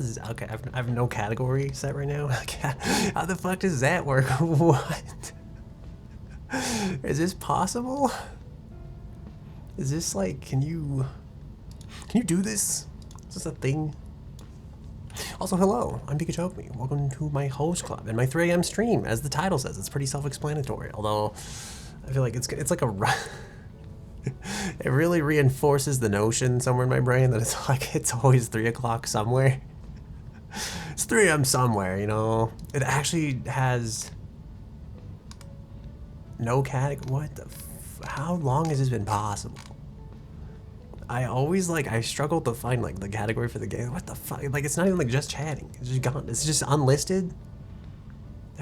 Okay, I have no category set right now. How the fuck does that work? What? Is this possible? Is this like, can you do this? Is this a thing? Also, hello, I'm Pikachu. Welcome to my host club and my 3 a.m. stream. As the title says, it's pretty self-explanatory. Although, I feel like it's like a it really reinforces the notion somewhere in my brain that it's like it's always 3 o'clock somewhere. It's 3 a.m. somewhere, you know. It actually has no category. What the? How long has this been possible? I always I struggle to find like the category for the game. What the fuck? Like it's not even like just chatting. It's just gone. It's just unlisted.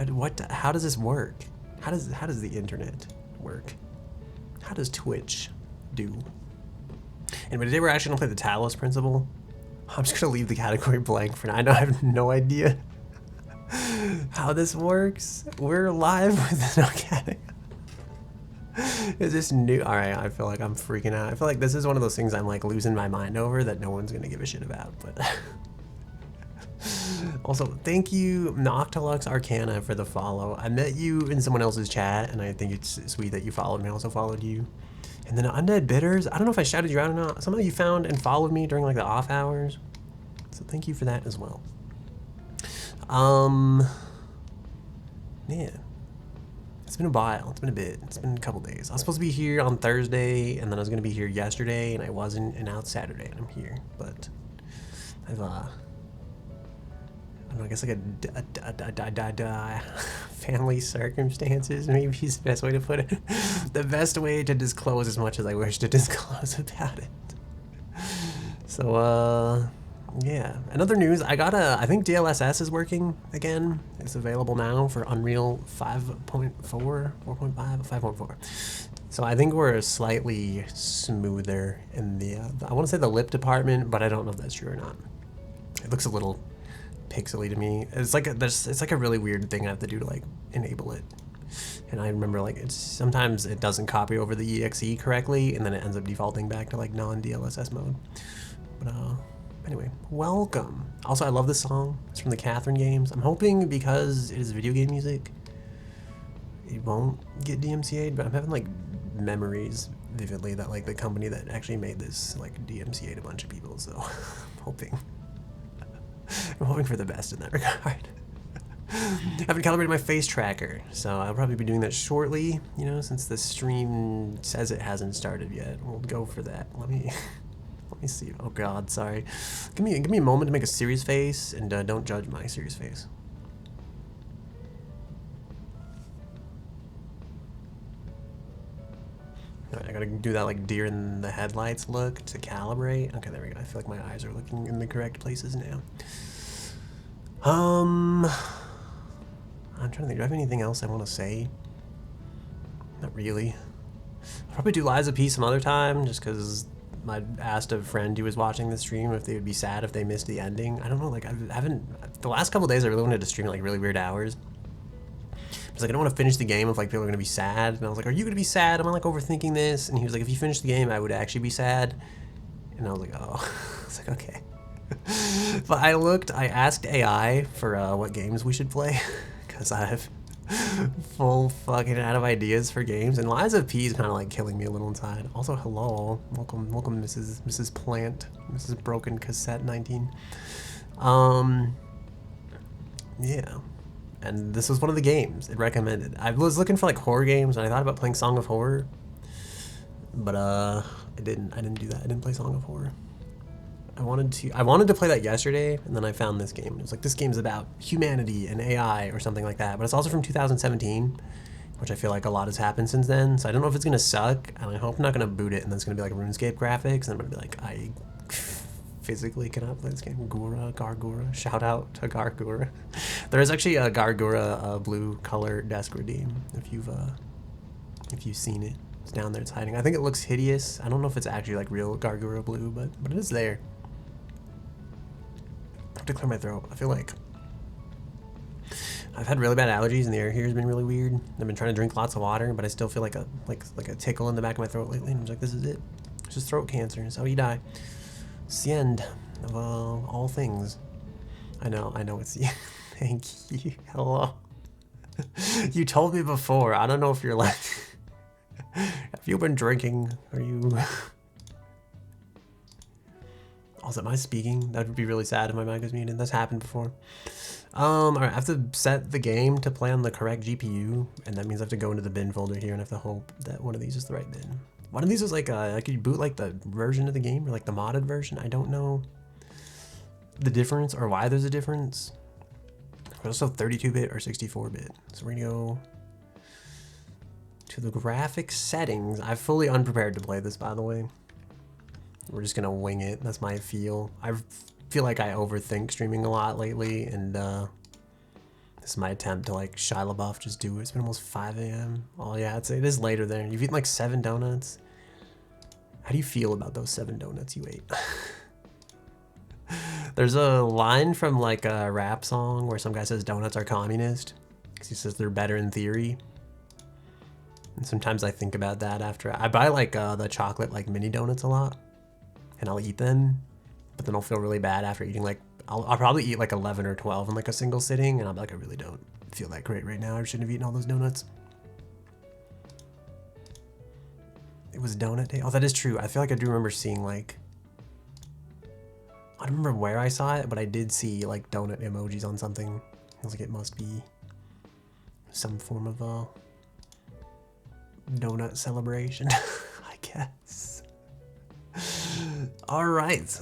What? How does this work? How does the internet work? How does Twitch do? And today we're actually gonna play the Talos Principle. I'm just gonna leave the category blank for now. I have no idea how this works. We're live with no category. Is this new? All right, I feel like I'm freaking out. I feel like this is one of those things I'm like losing my mind over that no one's gonna give a shit about. But also, thank you, Noctilux Arcana, for the follow. I met you in someone else's chat, and I think it's sweet that you followed me. I also followed you. And then Undead Bitters. I don't know if I shouted you out or not. Some of you found and followed me during like the off hours, so thank you for that as well. Yeah. It's been a while. It's been a bit. It's been a couple days. I was supposed to be here on Thursday, and then I was going to be here yesterday, and I wasn't, and now it's Saturday, and I'm here. But I've, I don't know, I guess like a family circumstances, maybe is the best way to put it. The best way to disclose as much as I wish to disclose about it. So, yeah. In other news, I think DLSS is working again. It's available now for Unreal 5.4, 4.5, 5.4. So I think we're slightly smoother in the, I want to say the lip department, but I don't know if that's true or not. It looks a little pixely to me. It's like it's like a really weird thing I have to do to like enable it. And I remember like sometimes it doesn't copy over the exe correctly, and then it ends up defaulting back to like non-DLSS mode. But anyway, welcome. Also, I love this song. It's from the Catherine games. I'm hoping because it is video game music, it won't get DMCA'd, but I'm having like memories vividly that like the company that actually made this like DMCA'd a bunch of people, so I'm hoping for the best in that regard. I haven't calibrated my face tracker, so I'll probably be doing that shortly, you know, since the stream says it hasn't started yet. We'll go for that. Let me see. Oh god, sorry. Give me a moment to make a serious face, and don't judge my serious face. Alright, I gotta do that like deer in the headlights look to calibrate. Okay, there we go. I feel like my eyes are looking in the correct places now. I'm trying to think, do I have anything else I want to say? Not really. I'll probably do Lies of Peace some other time, just because I asked a friend who was watching the stream if they would be sad if they missed the ending. I don't know, like, I haven't, the last couple days I really wanted to stream like really weird hours. Because like, I don't want to finish the game if like people are going to be sad. And I was like, are you going to be sad? Am I like overthinking this? And he was like, if you finish the game, I would actually be sad. And I was like, oh. I was like, okay. But I asked AI for what games we should play. Because I have full fucking out of ideas for games. And Lies of P is kind of like killing me a little inside. Also, hello. Welcome, Mrs. Plant. Mrs. Broken Cassette 19. Yeah. And this was one of the games it recommended. I was looking for like horror games, and I thought about playing Song of Horror, but I didn't do that. I didn't play Song of Horror. I wanted to play that yesterday, and then I found this game. It was like, this game's about humanity and AI or something like that, but it's also from 2017, which I feel like a lot has happened since then. So I don't know if it's gonna suck, and I hope I'm not gonna boot it and then it's gonna be like RuneScape graphics, and I'm gonna be like, I physically cannot play this game. Gargura. Shout out to Gargura. There is actually a Gargura blue color desk redeem if you've seen it. It's down there. It's hiding. I think it looks hideous. I don't know if it's actually like real Gargura blue, but it is there. I have to clear my throat. I feel like I've had really bad allergies, and the air here has been really weird. I've been trying to drink lots of water, but I still feel like a tickle in the back of my throat lately. And I'm like, this is it. It's just throat cancer. It's how you die. It's the end of all things. I know it's you. Thank you. Hello. You told me before. I don't know if you're like... Have you been drinking? Are you... Oh, is it my speaking? That would be really sad if my mic was muted. That's happened before. Alright, I have to set the game to play on the correct GPU, and that means I have to go into the bin folder here and I have to hope that one of these is the right bin. One of these is like, could you boot like the version of the game or like the modded version? I don't know the difference or why there's a difference. There's also 32-bit or 64-bit. So we're gonna go to the graphics settings. I'm fully unprepared to play this, by the way. We're just gonna wing it. That's my feel. I feel like I overthink streaming a lot lately, and this is my attempt to like Shia LaBeouf just do it. It's been almost 5 a.m. Oh yeah, it is later there. You've eaten like 7 donuts. How do you feel about those 7 donuts you ate? There's a line from like a rap song where some guy says donuts are communist because he says they're better in theory. And sometimes I think about that after I buy like the chocolate like mini donuts a lot, and I'll eat them, but then I'll feel really bad after eating like I'll probably eat like 11 or 12 in like a single sitting, and I'll be like, I really don't feel that great right now. I shouldn't have eaten all those donuts. It was donut day. Oh, that is true. I feel like I do remember seeing like, I don't remember where I saw it, but I did see like donut emojis on something. I was like, it must be some form of a donut celebration, I guess. All right.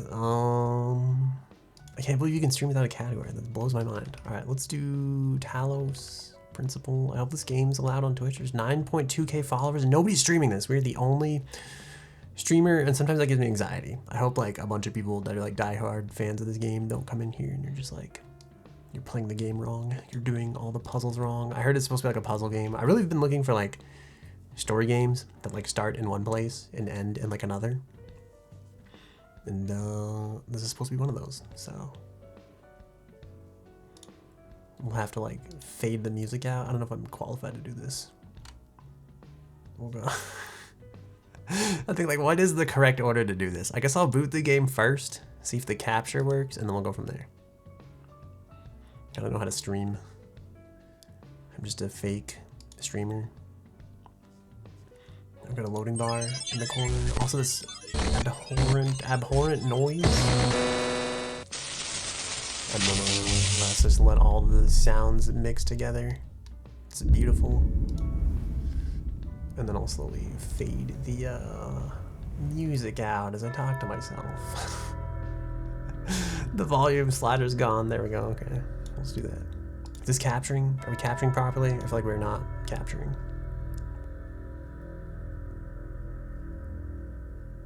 I can't believe you can stream without a category. That blows my mind. All right, let's do Talos Principle. I hope this game's allowed on Twitch. There's 9.2k followers and nobody's streaming this. We're the only streamer, and sometimes that gives me anxiety. I hope like a bunch of people that are like diehard fans of this game don't come in here and you're just like, you're playing the game wrong. You're doing all the puzzles wrong. I heard it's supposed to be like a puzzle game. I really have been looking for like story games that like start in one place and end in like another. And this is supposed to be one of those, so we'll have to like fade the music out. I don't know if I'm qualified to do this. We'll go. I think like, what is the correct order to do this? I guess I'll boot the game first, see if the capture works, and then we'll go from there. I don't know how to stream. I'm just a fake streamer. I've got a loading bar in the corner. Also this abhorrent noise. I don't know. Let's just let all the sounds mix together. It's beautiful. And then I'll slowly fade the music out as I talk to myself. The volume slider's gone. There we go. Okay, let's do that. Is this capturing? Are we capturing properly? I feel like we're not capturing.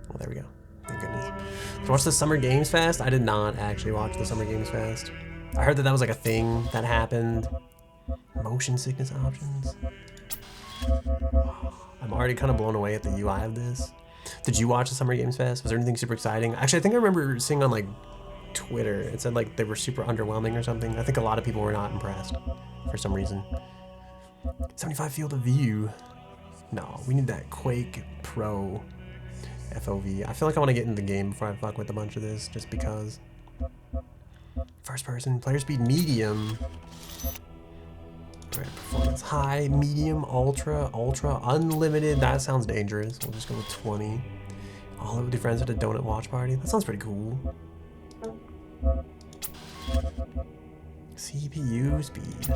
Well, there we go. Thank goodness. Did you watch the Summer Games Fest? I did not actually watch the Summer Games Fest. I heard that that was like a thing that happened. Motion sickness options. I'm already kind of blown away at the UI of this. Did you watch the Summer Games Fest? Was there anything super exciting? Actually, I think I remember seeing on like Twitter, it said like they were super underwhelming or something. I think a lot of people were not impressed for some reason. 75 field of view. No, we need that Quake Pro FOV. I feel like I want to get into the game before I fuck with a bunch of this, just because. First person, player speed medium. Alright, performance high, medium, ultra, unlimited. That sounds dangerous. We'll just go with 20. All of the friends at a donut watch party. That sounds pretty cool. CPU speed.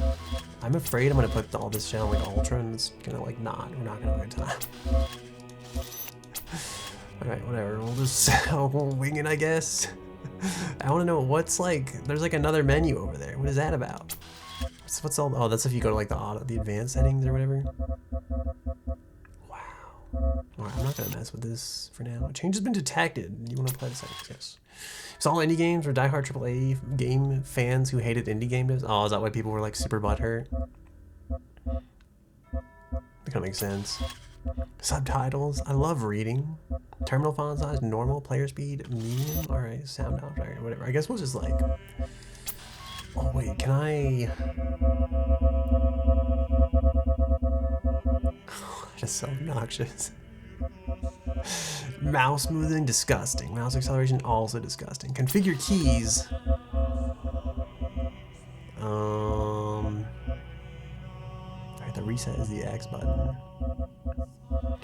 I'm afraid I'm gonna put all this shit on like ultra and it's gonna like we're not gonna have a good time. Alright, whatever. We'll just we'll wing it, I guess. I wanna know what's like, there's like another menu over there. What is that about? What's all, oh, that's if you go to like the advanced settings or whatever. Wow. Alright, I'm not gonna mess with this for now. A change has been detected. You wanna play the settings? Yes. It's all indie games or diehard AAA game fans who hated indie game devs. Oh, is that why people were like super butthurt? That kinda makes sense. Subtitles. I love reading. Terminal font size, normal, player speed, medium. Alright, sound out, right, whatever. I guess we'll just like. Oh wait, can I? Just so obnoxious. Mouse smoothing, disgusting. Mouse acceleration, also disgusting. Configure keys. reset is the X button.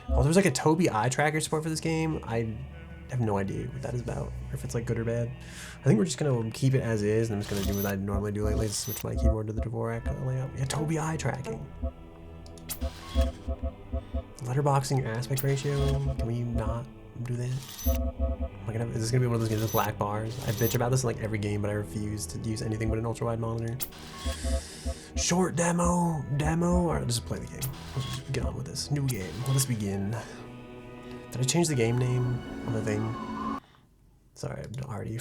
Oh, there's like a Tobii eye tracker support for this game. I have no idea what that is about, or if it's like good or bad. I think we're just gonna keep it as is, and I'm just gonna do what I normally do lately, switch my keyboard to the Dvorak layout. Yeah, Tobii eye tracking. Letterboxing aspect ratio. Can we not do that? Is this gonna be one of those games with black bars? I bitch about this in like every game, but I refuse to use anything but an ultra wide monitor. Short demo. Alright, let's just play the game. Let's just get on with this. New game. Let us begin. Did I change the game name on the thing? Sorry, I'm already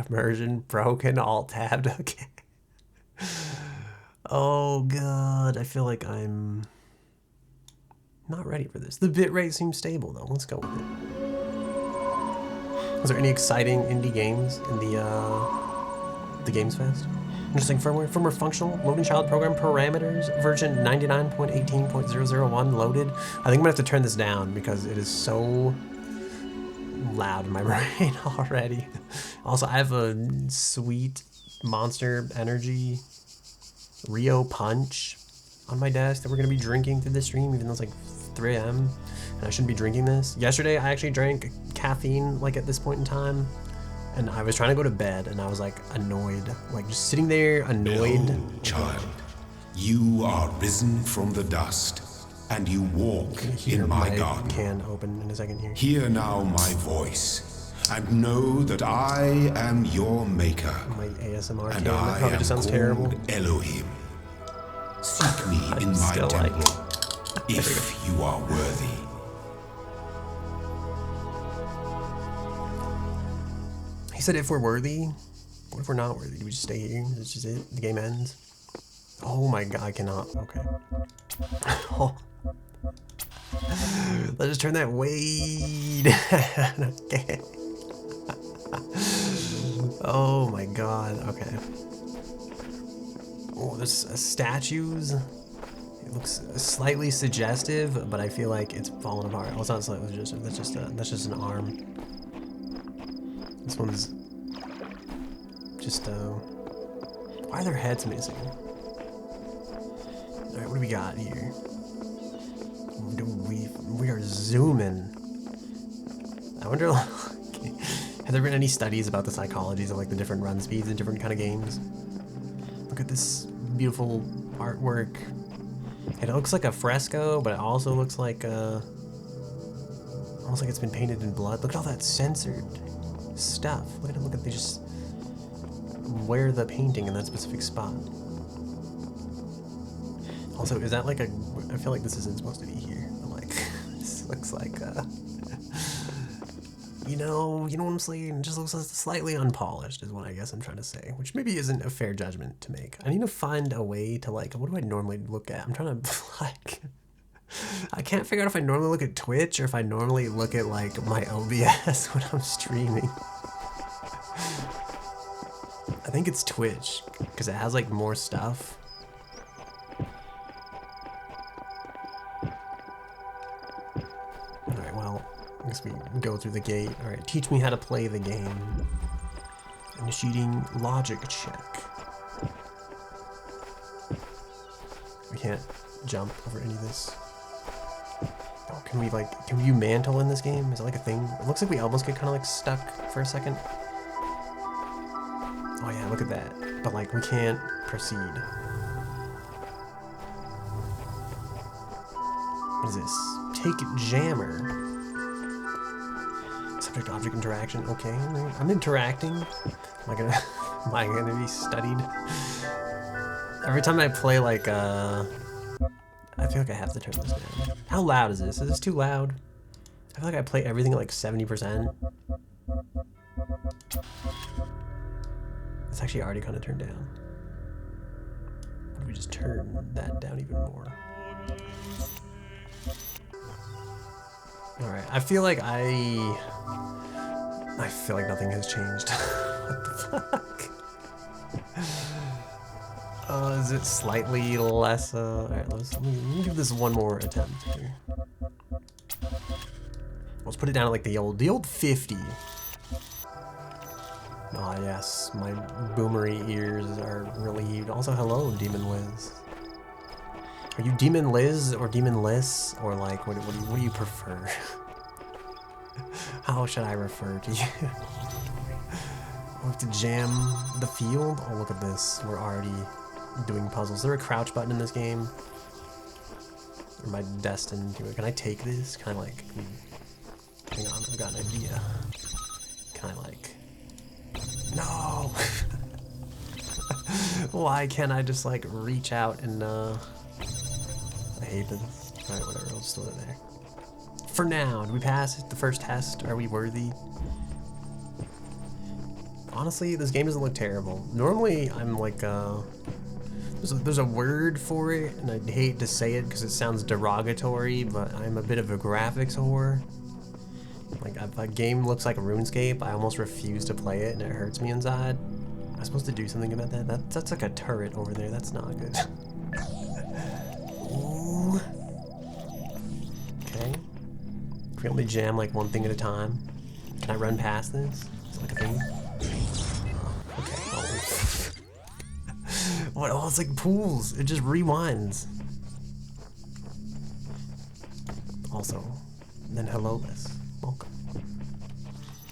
immersion broken, alt tabbed. Okay. Oh god, I feel like I'm not ready for this. The bitrate seems stable though. Let's go with it. Is there any exciting indie games in the Games Fest? Interesting firmware functional, loading child program parameters, version 99.18.001 loaded. I think I'm gonna have to turn this down because it is so loud in my brain already. Also, I have a sweet Monster Energy Rio Punch on my desk that we're gonna be drinking through the stream, even though it's like 3 a.m. and I shouldn't be drinking this. Yesterday, I actually drank caffeine like at this point in time. And I was trying to go to bed, and I was like annoyed, like just sitting there annoyed. Behold, child, you are risen from the dust, and you walk in my garden. Can open in a second here. Hear now my voice, and know that I am your maker. My ASMR and can. That I probably am just sounds called terrible. Elohim. Seek me in my temple, if you are worthy. He said if we're worthy. What if we're not worthy? Do we just stay here? Is this just it? The game ends? Oh my god, I cannot. Okay. Oh. Let's just turn that way down. Okay. Oh my god. Okay. Oh, there's statues. It looks slightly suggestive, but I feel like it's falling apart. Oh, it's not slightly suggestive. That's just an arm. This one's just, why are their heads missing? Alright, what do we got here? We are zooming. I wonder, have there been any studies about the psychologies of like the different run speeds in different kind of games? Look at this beautiful artwork. It looks like a fresco, but it also looks like, almost like it's been painted in blood. Look at all that censored stuff. Look at it. Look at they just wear the painting in that specific spot. Also, is that like a? I feel like this isn't supposed to be here. But like, this looks like you know what I'm saying? It just looks slightly unpolished, is what I guess I'm trying to say. Which maybe isn't a fair judgment to make. I need to find a way to like. What do I normally look at? I'm trying to like. I can't figure out if I normally look at Twitch or if I normally look at like my OBS when I'm streaming. I think it's Twitch because it has like more stuff. Alright, well, I guess we go through the gate. Alright, teach me how to play the game. Initiating logic check. We can't jump over any of this. Oh, can we view mantle in this game? Is it like a thing? It looks like we almost get kind of like stuck for a second. Oh yeah, look at that. But like we can't proceed. What is this? Take jammer. Subject object interaction. Okay, I'm interacting. Am I gonna be studied? Every time I play like I feel like I have to turn this down. How loud is this? Is this too loud? I feel like I play everything at like 70%. It's actually already kind of turned down. What if we just turn that down even more? Alright, I feel like nothing has changed. What the fuck? Is it slightly less, alright, let me give this one more attempt here. Let's put it down at like the old 50. Ah, yes, my boomery ears are relieved. Also, hello, Demon Wiz. Are you Demon Liz or Demon Liz? Or like, what do you prefer? How should I refer to you? We have to jam the field? Oh, look at this. We're already doing puzzles. Is there a crouch button in this game? Or am I destined to it? Can I take this? Can I like... Hang on, I've got an idea. Can I like... No! Why can't I just like reach out and I hate this. Alright, whatever, I'll just throw it there. For now, did we pass the first test? Are we worthy? Honestly, this game doesn't look terrible. Normally, I'm like, there's a word for it, and I'd hate to say it because it sounds derogatory, but I'm a bit of a graphics whore. Like, if a game looks like RuneScape, I almost refuse to play it, and it hurts me inside. Am I supposed to do something about that? That's like a turret over there. That's not good. Ooh. Okay. Can we only jam like one thing at a time? Can I run past this? Is it like a thing? Okay. Oh. What? Oh, it's like pools. It just rewinds. Also, then hello, Liz. Welcome.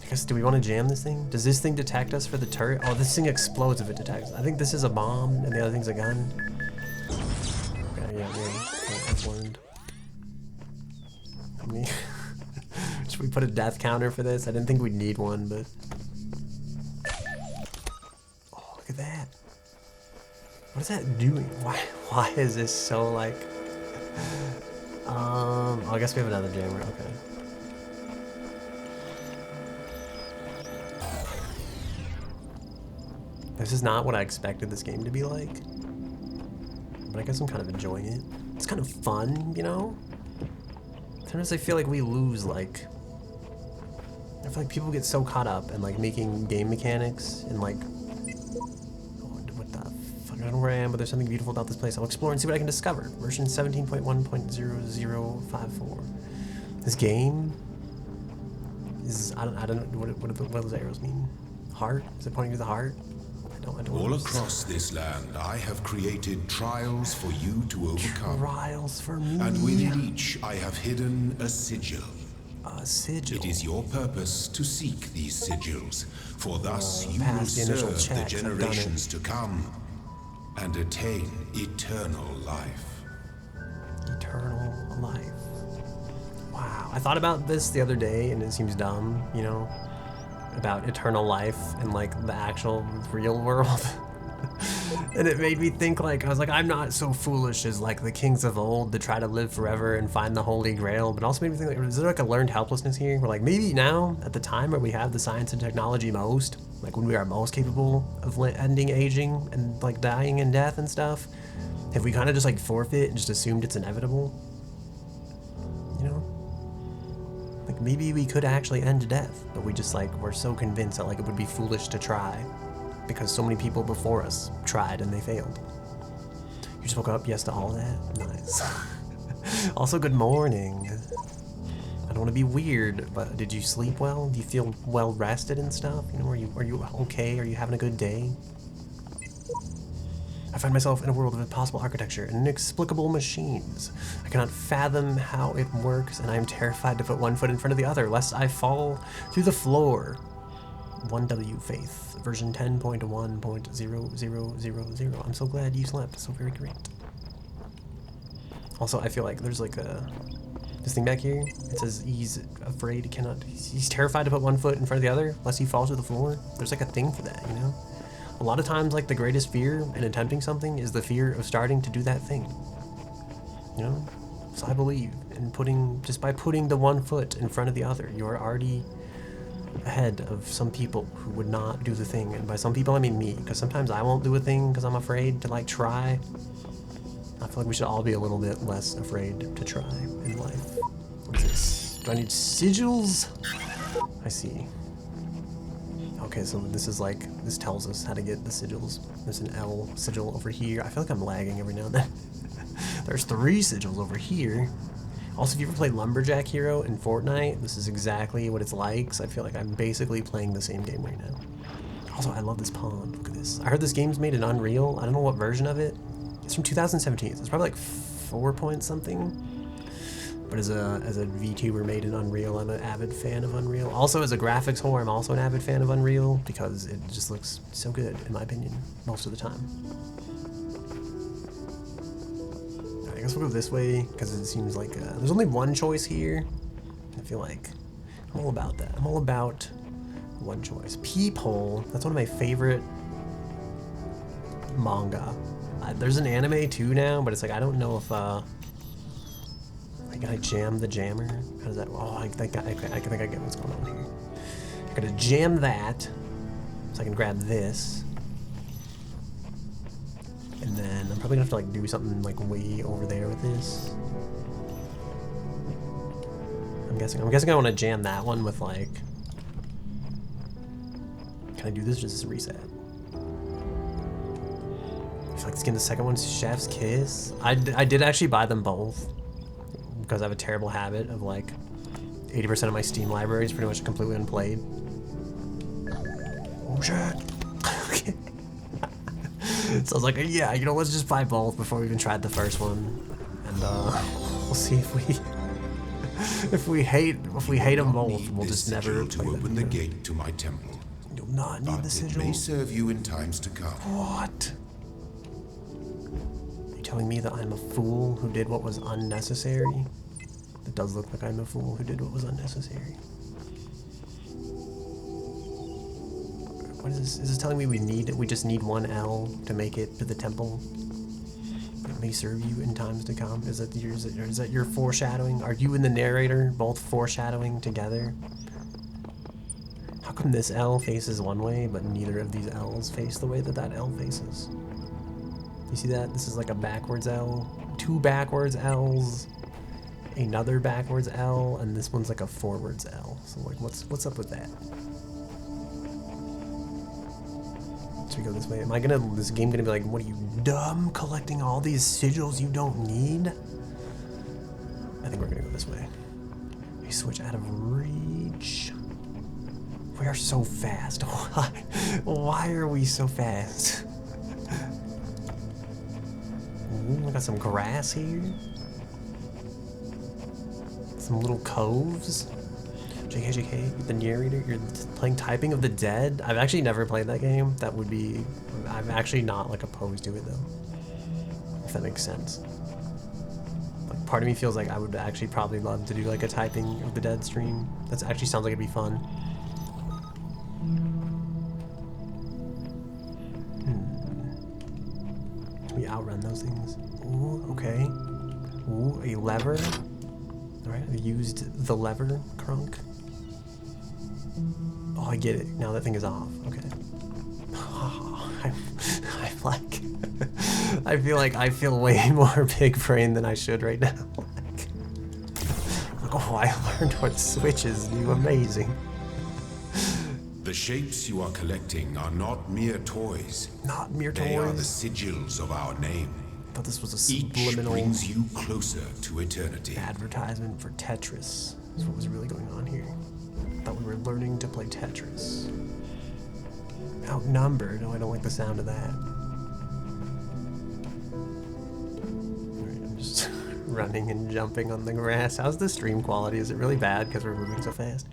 I guess, do we want to jam this thing? Does this thing detect us for the turret? Oh, this thing explodes if it detects us. I think this is a bomb, and the other thing's a gun. Okay, yeah, I've learned. How many? Should we put a death counter for this? I didn't think we'd need one, but... Oh, look at that. What is that doing? Why is this so, like... Oh, I guess we have another jammer, okay. This is not what I expected this game to be like. But I guess I'm kind of enjoying it. It's kind of fun, you know? Sometimes I feel like we lose, like... I feel like people get so caught up in, like, making game mechanics and, like... What the fuck? I don't know where I am, but there's something beautiful about this place. I'll explore and see what I can discover. Version 17.1.0054. This game is... I don't know... What do those arrows mean? Heart? Is it pointing to the heart? I don't All across this land, I have created trials for you to overcome. Trials for me. And within each, I have hidden a sigil. A sigil. It is your purpose to seek these sigils, for thus you will Past the initial serve the checks, I've done it. generations to come and attain eternal life. Eternal life. Wow. I thought about this the other day, and it seems dumb, you know? About eternal life in like the actual real world. And it made me think, like, I was like, I'm not so foolish as like the kings of old to try to live forever and find the holy grail, but also made me think, like, is there like a learned helplessness here? Where like maybe now, at the time where we have the science and technology most, like when we are most capable of ending aging and like dying and death and stuff, have we kind of just like forfeit and just assumed it's inevitable? You know? Like, maybe we could actually end death, but we just, like, we're so convinced that, like, it would be foolish to try because so many people before us tried and they failed. You just woke up, yes to all that? Nice. Also, good morning. I don't want to be weird, but did you sleep well? Do you feel well rested and stuff? You know, are you okay? Are you having a good day? I find myself in a world of impossible architecture and inexplicable machines. I cannot fathom how it works, and I am terrified to put one foot in front of the other, lest I fall through the floor. 1W Faith, version 10.1.0000. I'm so glad you slept. So very great. Also, I feel like there's like this thing back here. It says he's afraid, he's terrified to put one foot in front of the other, lest he falls through the floor. There's like a thing for that, you know? A lot of times, like, the greatest fear in attempting something is the fear of starting to do that thing. You know? So I believe in just by putting the one foot in front of the other, you are already ahead of some people who would not do the thing. And by some people, I mean me, because sometimes I won't do a thing because I'm afraid to, like, try. I feel like we should all be a little bit less afraid to try in life. What is this? Do I need sigils? I see. Okay, so this is like, this tells us how to get the sigils. There's an L sigil over here. I feel like I'm lagging every now and then. There's 3 sigils over here. Also, if you ever played Lumberjack Hero in Fortnite, this is exactly what it's like. So I feel like I'm basically playing the same game right now. Also, I love this pond. Look at this. I heard this game's made in Unreal. I don't know what version of it. It's from 2017. So it's probably like 4 point something. But as a VTuber made in Unreal, I'm an avid fan of Unreal. Also, as a graphics whore, I'm also an avid fan of Unreal because it just looks so good, in my opinion, most of the time. I guess we'll go this way because it seems like there's only one choice here. I feel like I'm all about that. I'm all about one choice. Peephole. That's one of my favorite manga. There's an anime too now, but it's like I don't know if can I jam the jammer? How does that? Oh, I think I get what's going on here. I gotta jam that so I can grab this, and then I'm probably gonna have to like do something like way over there with this. I'm guessing I want to jam that one with like. Can I do this or just reset? I feel like skin the second one's Chef's Kiss. I did actually buy them both. Because I have a terrible habit of like 80% of my Steam library is pretty much completely unplayed. Oh shit. Okay. So I was like, yeah, you know, let's just buy both before we even tried the first one. And we'll see if we hate them both, we'll just never play them. Open the gate to my temple. You'll not need the sigil. It may serve you in times to come. What? Telling me that I'm a fool who did what was unnecessary? It does look like I'm a fool who did what was unnecessary. What is this? Is this telling me we just need one L to make it to the temple? It may serve you in times to come. Is that your foreshadowing? Are you and the narrator both foreshadowing together? How come this L faces one way, but neither of these L's face the way that L faces? You see that? This is like a backwards L, 2 backwards L's, another backwards L, and this one's like a forwards L. So like, what's up with that? Should we go this way? This game gonna be like, what are you, dumb? Collecting all these sigils you don't need? I think we're gonna go this way. We switch out of reach. We are so fast. Why are we so fast? Ooh, I got some grass here. Some little coves. JK, the narrator, you're playing Typing of the Dead? I've actually never played that game. That would be... I'm actually not, like, opposed to it, though. If that makes sense. Like, part of me feels like I would actually probably love to do, like, a Typing of the Dead stream. That actually sounds like it'd be fun. Can we outrun those things? Ooh, okay. Ooh, a lever. Alright, I used the lever, Crunk. Oh, I get it. Now that thing is off. Okay. Oh, I'm like... I feel way more big brain than I should right now. Like, oh, I learned what switches do. Amazing. The shapes you are collecting are not mere toys. Not mere toys? They are the sigils of our name. I thought this was a Each subliminal brings you closer to eternity. advertisement for Tetris. That's what was really going on here. I thought we were learning to play Tetris. Outnumbered. Oh, I don't like the sound of that. Alright, I'm just running and jumping on the grass. How's the stream quality? Is it really bad because we're moving so fast?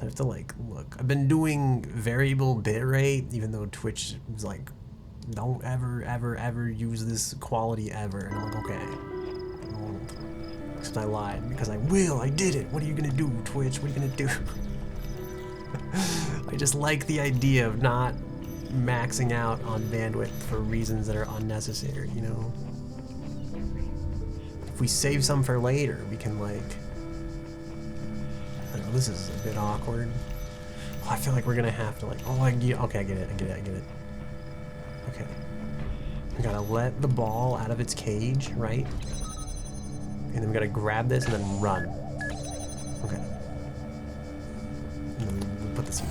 I have to like look. I've been doing variable bitrate, even though Twitch is like, don't ever use this quality ever. And I'm like, okay. Except I lied because I will. I did it. What are you gonna do, Twitch? What are you gonna do? I just like the idea of not maxing out on bandwidth for reasons that are unnecessary, you know? If we save some for later, we can like... I don't know, this is a bit awkward. Oh, I feel like we're gonna have to like... Oh, okay, I get it. Okay. We gotta let the ball out of its cage, right? And then we gotta grab this and then run. Okay. And then we put this here.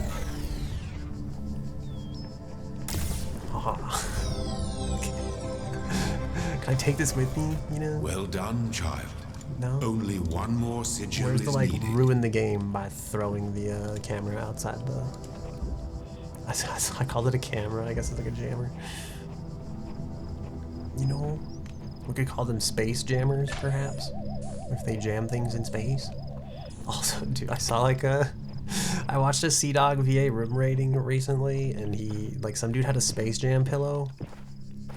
Haha. Okay. Can I take this with me, you know? Well done, child. No? Only one more sigil Where's is the, like, needed. ruin the game by throwing the camera outside the... I called it a camera, I guess it's like a jammer. You know, We could call them space jammers, perhaps, if they jam things in space. Also, dude, I saw like I watched a CDawg VA room rating recently, and some dude had a Space Jam pillow.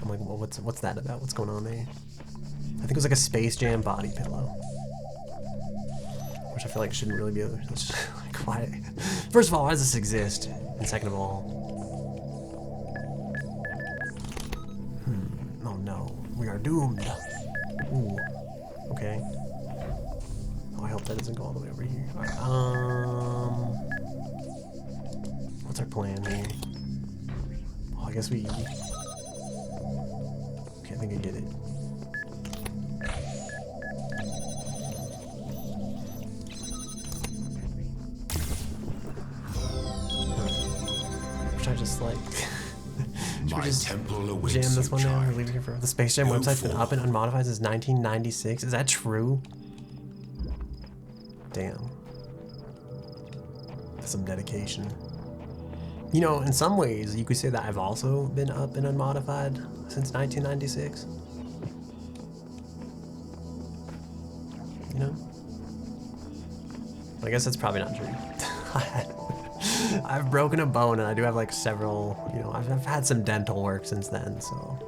I'm like, well, what's that about? What's going on there? I think it was like a Space Jam body pillow, which I feel like shouldn't really be. Just, like, why? First of all, why does this exist? And second of all, oh no, we are doomed. Ooh, okay. Oh, I hope that doesn't go all the way over here. All right, what's our plan here? Oh, I guess we. Okay, I think I get it. Should I just like? Should we just jam this one down or leave it here for the Space Jam website's been up and unmodified since 1996? Is that true? Damn. That's some dedication. You know, in some ways, you could say that I've also been up and unmodified since 1996. You know? I guess that's probably not true. I've broken a bone and I do have like several, you know, I've had some dental work since then, so.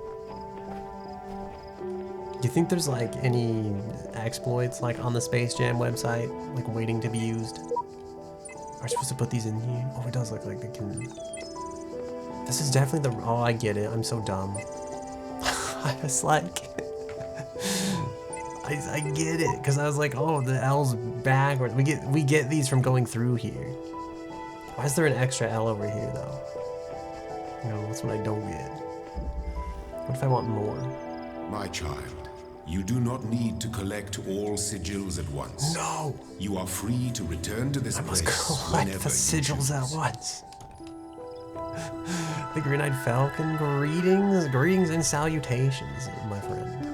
Do you think there's like any exploits like on the Space Jam website, like waiting to be used? Are we supposed to put these in here? Oh, it does look like they can. This is definitely the, oh, I get it. I'm so dumb. I was like, I get it, because I was like, oh, the L's backwards. We get these from going through here. Why is there an extra L over here though? You know, that's what I don't get. What if I want more? My child, you do not need to collect all sigils at once. No! You are free to return to this place collect whenever the sigils at once. The Green-Eyed Falcon, greetings and salutations, my friend.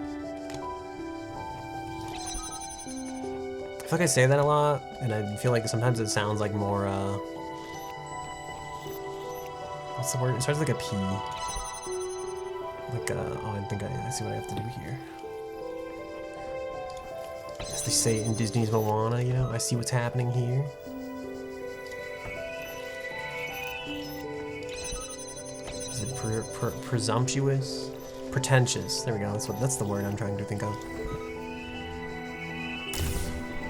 I feel like I say that a lot, and I feel like sometimes it sounds like more, what's the word? It starts like a P. Like, oh, I think I see what I have to do here. As they say in Disney's Moana, you know, I see what's happening here. Is it presumptuous? Pretentious. There we go. That's the word I'm trying to think of.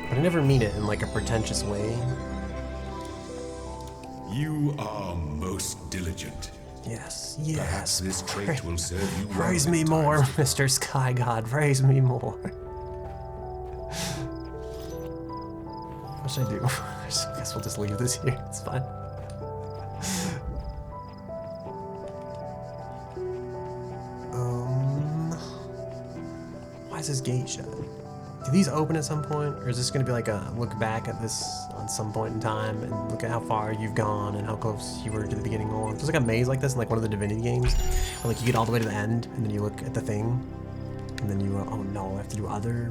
But I never mean it in like a pretentious way. You are most diligent. Yes. Perhaps this trait will serve you well. Praise me more, Mr. Sky God. Praise me more. What should I do? I guess we'll just leave this here. It's fine. Why is this gate shut? Do these open at some point, or is this going to be like a look back at this on some point in time and look at how far you've gone and how close you were to the beginning along? There's like a maze like this in like one of the Divinity games, where like you get all the way to the end and then you look at the thing, and then you oh no, I have to do other.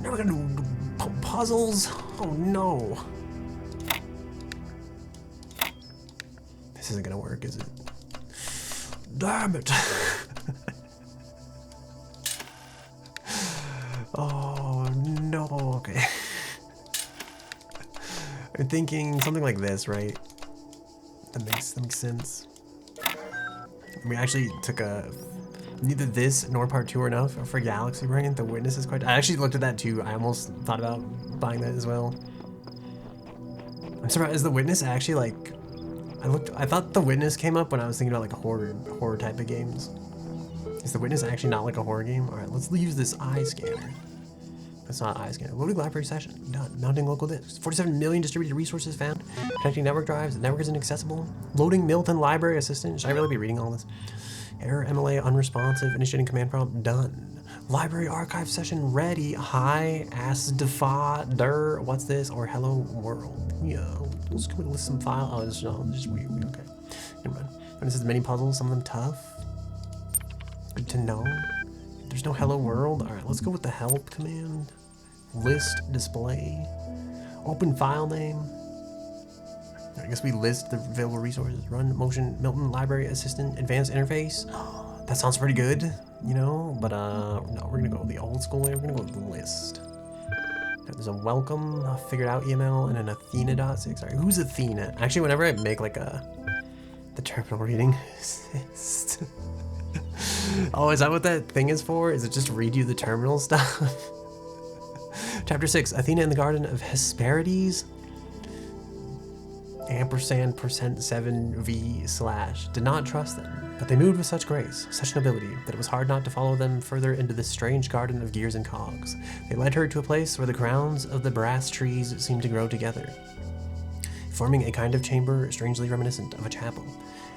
Now we're gonna do puzzles. Oh no, this isn't gonna work, is it? Damn it. Oh no, okay. I'm thinking something like this, right? That makes sense. We actually took neither this nor part 2 are enough for Galaxy Brain. The Witness is quite. I actually looked at that too. I almost thought about buying that as well. I'm surprised. Is the Witness actually like? I thought the Witness came up when I was thinking about like horror type of games. Is the Witness actually not like a horror game? All right, let's use this eye scanner. That's not eye scanner. Loading library session. Done. Mounting local disks. 47 million distributed resources found. Connecting network drives. The network is inaccessible. Loading Milton Library Assistant. Should I really be reading all this? Error MLA unresponsive. Initiating command prompt. Done. Library archive session ready. Hi. Asdefa. Der. What's this? Or hello world. Yeah. Let's go list some files. Oh, it's just weird. Okay. Never mind. And this is mini puzzles. Some of them tough. Good to know. There's no hello world. All right, let's go with the help command. List display. Open file name. I guess we list the available resources. Run motion Milton Library Assistant advanced interface. That sounds pretty good, you know, but no, we're gonna go the old school way. We're gonna go with the list. There's a welcome, a figured out email, and an Athena.6. Sorry, who's Athena? Actually, whenever I make like the terminal reading assist. Oh, is that what that thing is for? Is it just read you the terminal stuff? Chapter 6, Athena in the Garden of Hesperides. Ampersand percent 7v/ did not trust them, but they moved with such grace, such nobility, that it was hard not to follow them further into this strange garden of gears and cogs. They led her to a place where the crowns of the brass trees seemed to grow together, forming a kind of chamber strangely reminiscent of a chapel.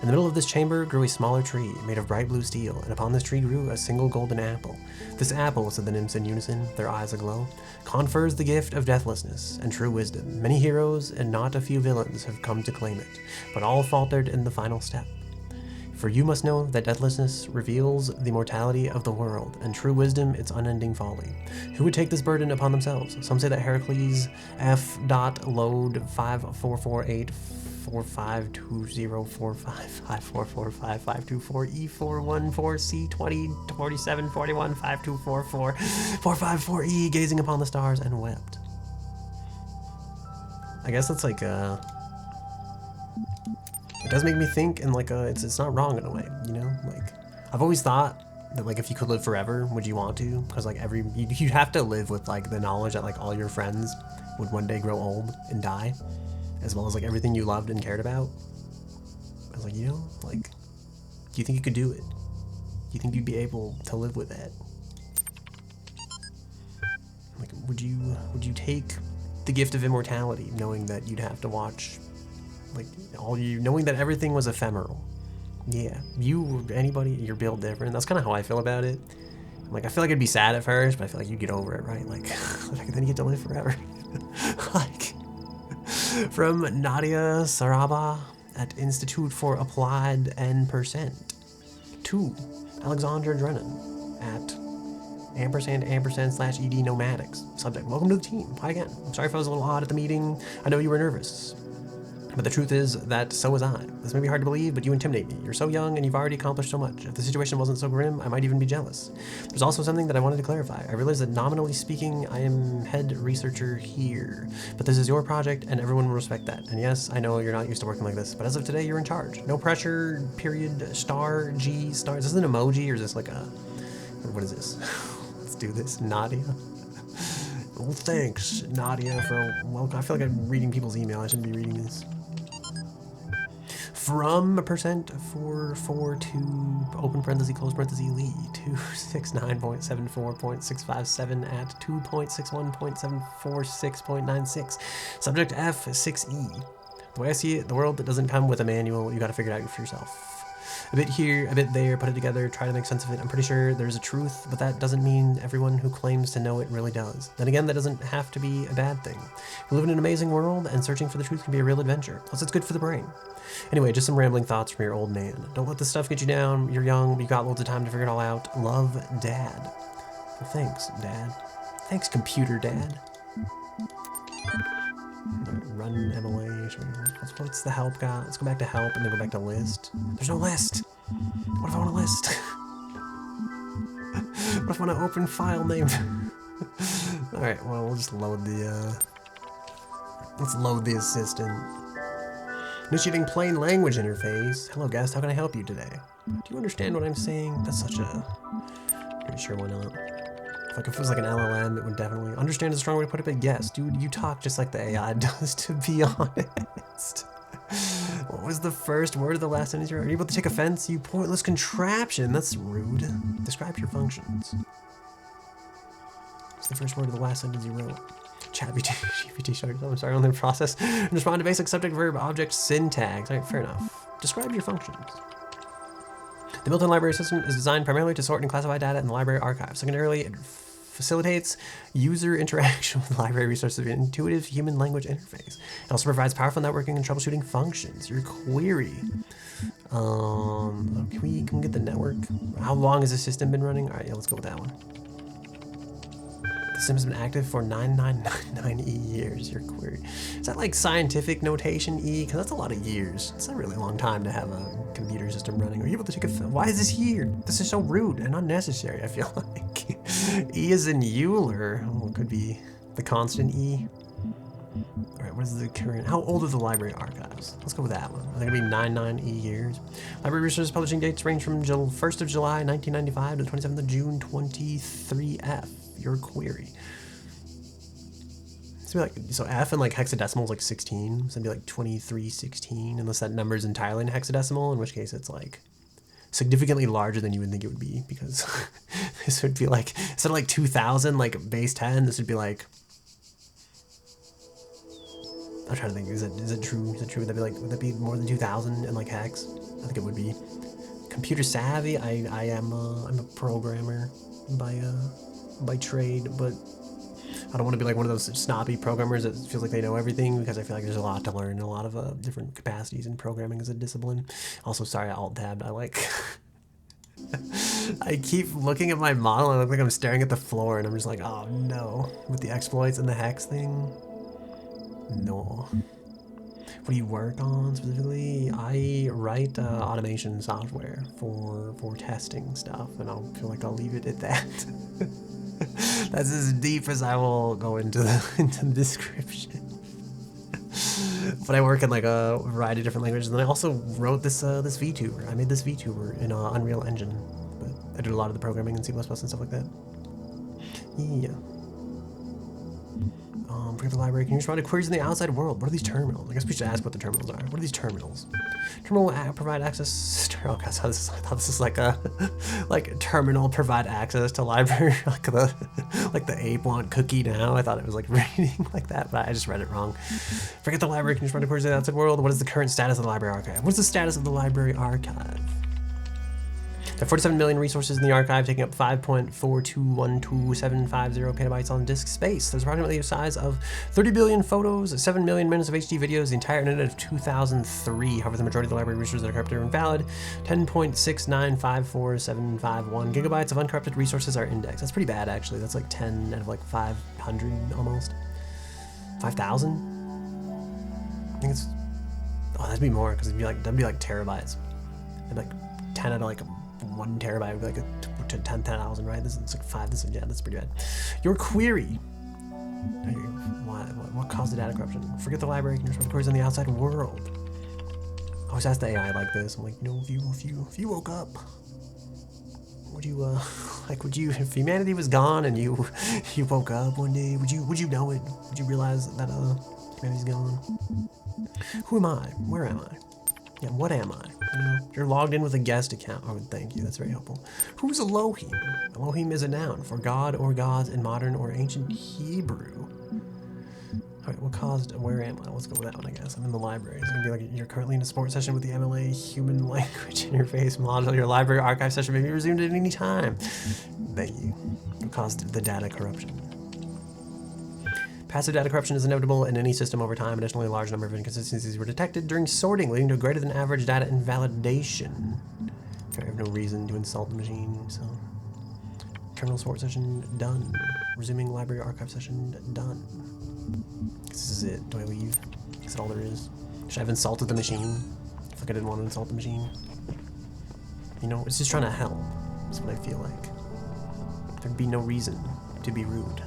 In the middle of this chamber grew a smaller tree, made of bright blue steel, and upon this tree grew a single golden apple. This apple, said the nymphs in unison, their eyes aglow, confers the gift of deathlessness and true wisdom. Many heroes and not a few villains have come to claim it, but all faltered in the final step. For you must know that deathlessness reveals the mortality of the world, and true wisdom its unending folly. Who would take this burden upon themselves? Some say that Heracles F. Load 544845452445524E414C2047415244 gazing upon the stars and wept. I guess that's like it does make me think, and like it's not wrong in a way, you know. Like I've always thought that like if you could live forever, would you want to? Because like you'd have to live with like the knowledge that like all your friends would one day grow old and die, as well as like everything you loved and cared about. I was like, you know, like, do you think you could do it? Do you think you'd be able to live with that? Like, would you take the gift of immortality, knowing that you'd have to watch, like, knowing that everything was ephemeral? Yeah, you or anybody, you're built different. That's kind of how I feel about it. Like, I feel like it'd be sad at first, but I feel like you'd get over it, right? Like then you get to live forever. Like, from Nadia Saraba at Institute for Applied N%. 2, Alexander Drennan at &/ED Nomadics. Subject, welcome to the team. Hi again. I'm sorry if I was a little odd at the meeting. I know you were nervous, but the truth is that so was I. This may be hard to believe, but you intimidate me. You're so young and you've already accomplished so much. If the situation wasn't so grim, I might even be jealous. There's also something that I wanted to clarify. I realize that nominally speaking, I am head researcher here, but this is your project and everyone will respect that. And yes, I know you're not used to working like this, but as of today, you're in charge. No pressure, period, star, G, star. Is this an emoji or is this like a, what is this? Let's do this, Nadia. Well, thanks, Nadia, for welcome. I feel like I'm reading people's email. I shouldn't be reading this. From %442 open parenthesis close parenthesis Lee 269.74.657 at 2.61.746.96. Subject F6E. The way I see it, the world that doesn't come with a manual, you gotta figure it out for yourself. A bit here, a bit there, put it together, try to make sense of it. I'm pretty sure there's a truth, but that doesn't mean everyone who claims to know it really does. Then again, that doesn't have to be a bad thing. We live in an amazing world, and searching for the truth can be a real adventure. Plus, it's good for the brain. Anyway, just some rambling thoughts from your old man. Don't let this stuff get you down. You're young, but you got loads of time to figure it all out. Love, Dad. Well, thanks, Dad. Thanks, computer dad. Run MLA. What's the help got? Let's go back to help and then go back to list. There's no list. What if I want a list? What if I want to open file name? Alright, well, we'll just load the, let's load the assistant. Initiating plain language interface. Hello, guest. How can I help you today? Do you understand what I'm saying? That's such a... Pretty sure why not. Like if it was like an LLM, it would definitely... Understand is a strong way to put it, but yes, dude, you talk just like the AI does, to be honest. What was the first word of the last sentence? Are you able to take offense? You pointless contraption. That's rude. Describe your functions. What's the first word of the last sentence you wrote? GPT started. I'm sorry, on the process. And respond to basic subject, verb, object, syntax. All right, fair enough. Describe your functions. The built-in library system is designed primarily to sort and classify data in the library archive. Secondarily, it facilitates user interaction with library resources via an intuitive human language interface. It also provides powerful networking and troubleshooting functions. Your query. Can we get the network? How long has the system been running? All right, yeah, let's go with that one. The system has been active for 9999 years. Your query. Is that like scientific notation E? Because that's a lot of years. It's a really long time to have a computer system running. Are you able to take a film? Why is this here? This is so rude and unnecessary, I feel like. E is in Euler. Oh, it could be the constant E. All right, what is the current? How old are the library archives? Let's go with that one. I think it'll be 99 years. Library resources publishing dates range from 1st of July 1995 to 27th of June 23F. Your query. So, like, so F in like hexadecimal is like 16. So it'd be like 2316, unless that number is entirely in hexadecimal, in which case it's like significantly larger than you would think it would be, because this would be like, instead of like 2000, like base 10, this would be like, I'm trying to think, is it true? Is it true? Would that be more than 2000 in like hex? I think it would be. Computer savvy, I'm a programmer by trade, but I don't want to be like one of those snobby programmers that feels like they know everything, because I feel like there's a lot to learn, a lot of different capacities in programming as a discipline. Also, sorry, I alt-tabbed. I like... I keep looking at my model and I look like I'm staring at the floor, and I'm just like, oh no. With the exploits and the hex thing? No. What do you work on specifically? I write automation software for testing stuff, and I'll feel like I'll leave it at that. That's as deep as I will go into the description. But I work in like a variety of different languages, and then I also wrote this VTuber. I made this VTuber in Unreal Engine, but I did a lot of the programming in C++ and stuff like that. Yeah. Forget the library. Can you respond to queries in the outside world? What are these terminals? I guess we should ask what the terminals are. What are these terminals? Terminal will provide access. Oh gosh, I thought this is like a like terminal provide access to library, like the ape want cookie now. I thought it was like reading like that, but I just read it wrong. Forget the library. Can you respond to queries in the outside world? What is the current status of the library archive? What is the status of the library archive? There are 47 million resources in the archive, taking up 5.4212750 petabytes on disk space. There's approximately a size of 30 billion photos, 7 million minutes of HD videos, the entire internet of 2003. However, the majority of the library resources that are corrupted are invalid. 10.6954751 gigabytes of uncorrupted resources are indexed. That's pretty bad, actually. That's like 10 out of like 500 almost. 5,000? I think it's... Oh, that'd be more, because that'd be like terabytes. It'd be like 10 out of like 1 terabyte would be like a 10,000, right? This is like 5. Yeah, that's pretty bad. Your query. What caused the data corruption? Forget the library. Can you respond to queries on the outside world? I always ask the AI like this. I'm like, you know, if you woke up, would you if humanity was gone and you woke up one day, would you know it? Would you realize that humanity's gone? Who am I? Where am I? Yeah, what am I? You know, you're logged in with a guest account. Oh, thank you. That's very helpful. Who's Elohim? Elohim is a noun for God or gods in modern or ancient Hebrew. All right, what caused? Where am I? Let's go with that one, I guess. I'm in the library. It's gonna be like you're currently in a support session with the MLA Human Language Interface module. Your library archive session may be resumed at any time. Thank you. What caused the data corruption? Passive data corruption is inevitable in any system over time. Additionally, a large number of inconsistencies were detected during sorting, leading to greater than average data invalidation. I have no reason to insult the machine, so... Terminal support session done. Resuming library archive session done. This is it. Do I leave? Is that all there is? Should I have insulted the machine? I feel like I didn't want to insult the machine. You know, it's just trying to help. That's what I feel like. There'd be no reason to be rude.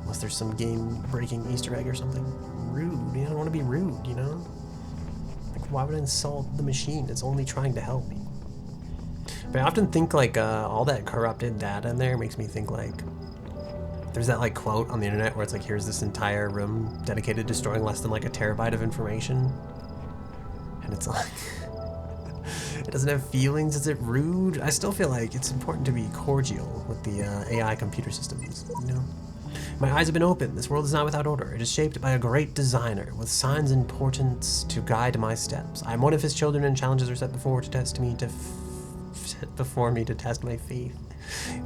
Unless there's some game-breaking Easter egg or something. Rude. I don't want to be rude, you know? Like, why would I insult the machine? It's only trying to help me. But I often think, like, all that corrupted data in there makes me think, like... There's that, like, quote on the internet where it's like, here's this entire room dedicated to storing less than, like, a terabyte of information. And it's like... It doesn't have feelings. Is it rude? I still feel like it's important to be cordial with the AI computer systems, you know? My eyes have been opened. This world is not without order. It is shaped by a great designer with signs and portents to guide my steps. I am one of his children, and challenges are set before me to test my faith.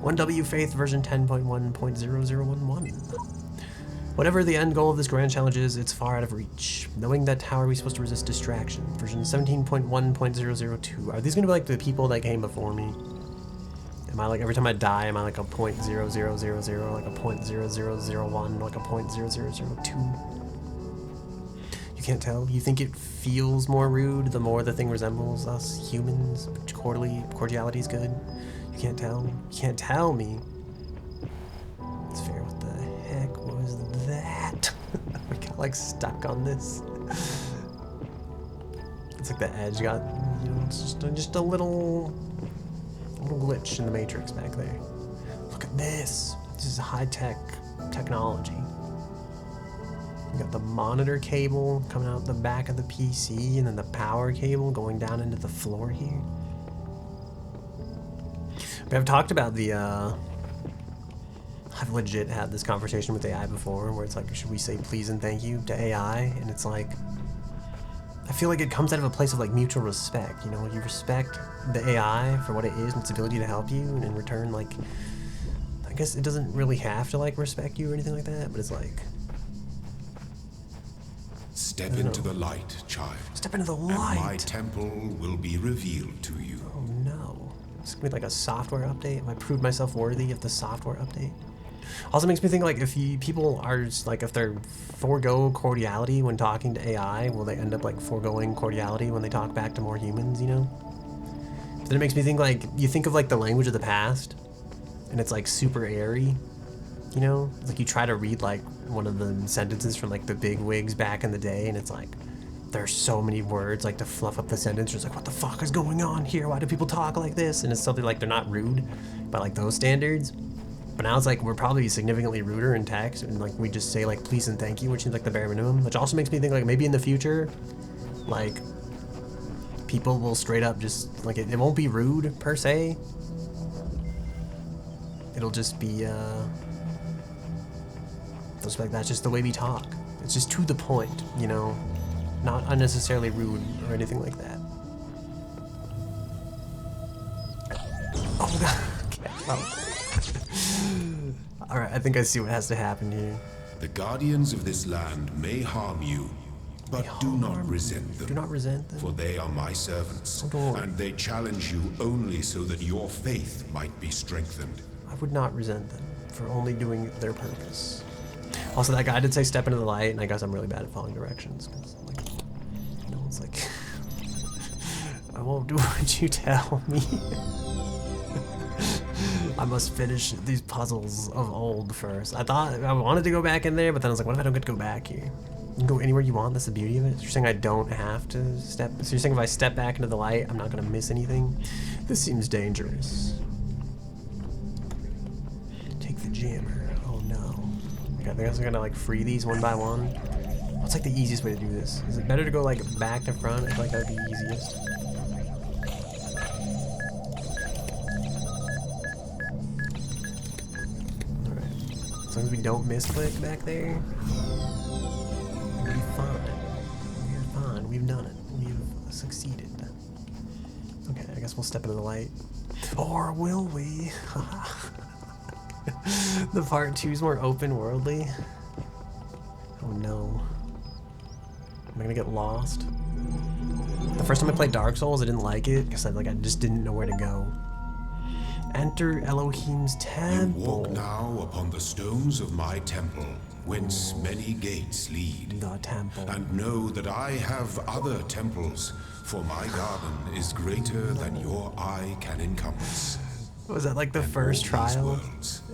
1W Faith version 10.1.0011. Whatever the end goal of this grand challenge is, it's far out of reach. Knowing that, how are we supposed to resist distraction? Version 17.1.002. Are these going to be like the people that came before me? Am I like, every time I die, am I like a 0.0000, like a 0.0001, like a 0.0002? You can't tell? You think it feels more rude the more the thing resembles us humans? Cordiality is good? You can't tell? You can't tell me. It's fair. What the heck was that? We got like stuck on this. It's like the edge got, you know, it's just a little glitch in the matrix back there. Look at this. This is high-tech technology. You got the monitor cable coming out the back of the PC, and then the power cable going down into the floor here. But I've talked about the, I've legit had this conversation with AI before, where it's like, should we say please and thank you to AI? And it's like, I feel like it comes out of a place of like mutual respect, you know, you respect the AI for what it is and its ability to help you, and in return, like, I guess it doesn't really have to like respect you or anything like that, but it's like, step into the light, child. Step into the light. And my temple will be revealed to you. Oh no. It's gonna be like a software update. Have I proved myself worthy of the software update? Also makes me think like if people are just, like if they're forego cordiality when talking to AI, will they end up like foregoing cordiality when they talk back to more humans, you know? But then it makes me think like, you think of like the language of the past and it's like super airy, you know? It's like you try to read like one of the sentences from like the big wigs back in the day and it's like, there's so many words like to fluff up the sentence. It's like, what the fuck is going on here? Why do people talk like this? And it's something like they're not rude by like those standards. But now it's like we're probably significantly ruder in text, and like we just say like please and thank you, which seems like the bare minimum. Which also makes me think like maybe in the future, like people will straight up just like it won't be rude per se. It'll just be just like that's just the way we talk. It's just to the point, you know, not unnecessarily rude or anything like that. Oh god. Okay. Oh. Alright, I think I see what has to happen here. The guardians of this land may harm you, but do not resent them. Do not resent them. For they are my servants, and they challenge you only so that your faith might be strengthened. I would not resent them for only doing their purpose. Also, that guy did say step into the light, and I guess I'm really bad at following directions. Like, you know, it's like, I won't do what you tell me. I must finish these puzzles of old first. I thought I wanted to go back in there, but then I was like, what if I don't get to go back here? You can go anywhere you want, that's the beauty of it. You're saying I don't have to step, so you're saying if I step back into the light, I'm not gonna miss anything? This seems dangerous. Take the jammer, oh no. Okay, I think I'm gonna like free these one by one. What's like the easiest way to do this? Is it better to go like back to front? I feel like that would be easiest. As long as we don't misclick back there, we'll be fine. We're fine. We've done it. We've succeeded. Okay, I guess we'll step into the light. Or will we? The part 2 is more open worldly. Oh no. Am I gonna get lost? The first time I played Dark Souls, I didn't like it because I just didn't know where to go. Enter Elohim's temple. You walk now upon the stones of my temple, whence many gates lead. The temple. And know that I have other temples, for my garden is greater than your eye can encompass. Was that like the first trial?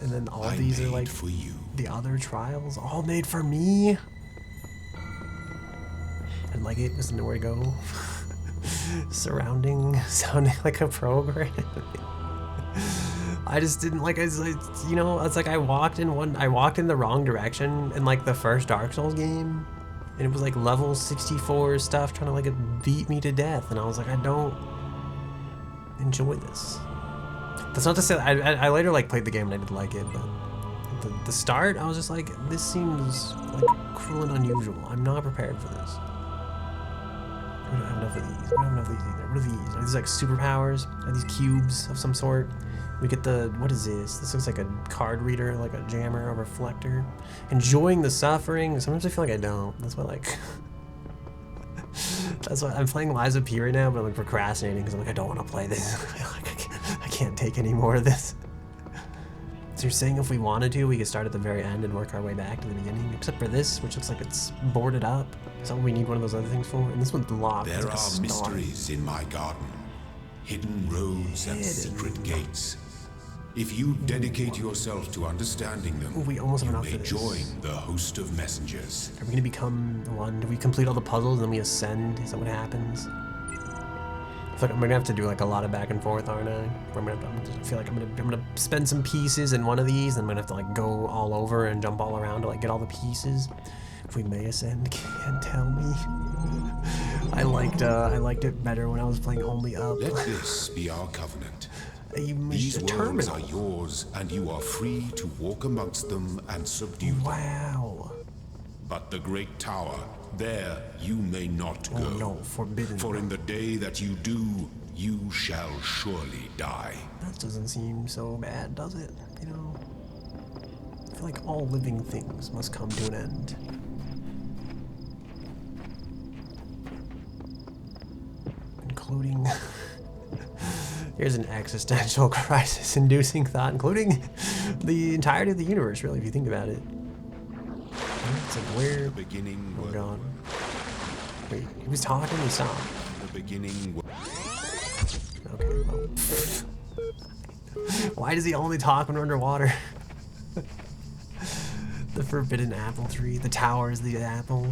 And then all these are like for you. The other trials, all made for me? And like it doesn't know where to go. Sounding like a program. I just didn't like. You know, it's like I walked in the wrong direction in like the first Dark Souls game, and it was like level 64 stuff trying to like beat me to death, and I was like, I don't enjoy this. That's not to say I later like played the game and I did like it, but the start I was just like, this seems like cruel and unusual. I'm not prepared for this. We don't have enough of these. We don't have enough of these either. What are these? Are these like superpowers? Are these cubes of some sort? We get the, what is this? This looks like a card reader, like a jammer, a reflector. Enjoying the suffering. Sometimes I feel like I don't. That's why like, that's why I'm playing Lies of P right now, but I'm like procrastinating because I'm like, I don't want to play this. I can't can't take any more of this. So you're saying if we wanted to, we could start at the very end and work our way back to the beginning? Except for this, which looks like it's boarded up. Is that what we need one of those other things for? And this one's locked. There like are mysteries in my garden, hidden roads and secret gates. If you dedicate yourself to understanding them, Ooh, we almost have you enough may for this. join the host of messengers. Are we gonna become one? Do we complete all the puzzles and then we ascend? Is that what happens? I feel like I'm gonna have to do like a lot of back and forth, aren't I? I feel like I'm gonna spend some pieces in one of these, and I'm gonna have to like go all over and jump all around to like get all the pieces. If we may ascend, can't tell me. I liked it better when I was playing only up. Let this be our covenant. These These worlds are yours, and you are free to walk amongst them and subdue them. Wow. But the great tower, there you may not go. Oh no, forbidden. For in the day that you do, you shall surely die. That doesn't seem so bad, does it? You know, I feel like all living things must come to an end. Including... Here's an existential crisis-inducing thought, including the entirety of the universe, really, if you think about it. It's like, where... Beginning. Oh god. Wait, he was talking, he stopped. The beginning. Okay, well... Why does he only talk when we're underwater? The forbidden apple tree. The tower is the apple.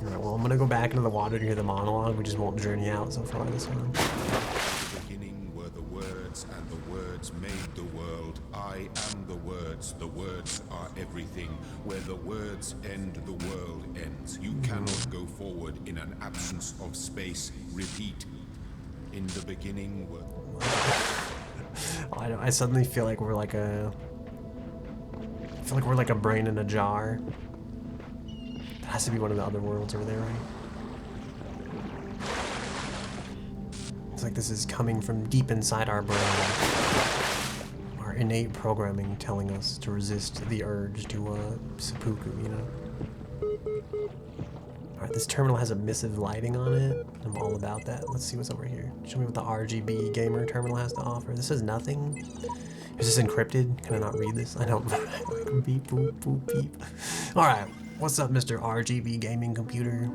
Alright, well, I'm gonna go back into the water to hear the monologue. We just won't journey out so far this time. The beginning were the words, and the words made the world. I am the words are everything. Where the words end, the world ends. You cannot go forward in an absence of space. Repeat. In the beginning were... I suddenly feel like we're like a... I feel like we're like a brain in a jar. That has to be one of the other worlds over there, right? It's like this is coming from deep inside our brain. Our innate programming telling us to resist the urge to seppuku, you know? Alright, this terminal has emissive lighting on it. I'm all about that. Let's see what's over here. Show me what the RGB gamer terminal has to offer. This is nothing. Is this encrypted? Can I not read this? I don't. Beep, boop, boop, beep. Alright, what's up, Mr. RGB gaming computer?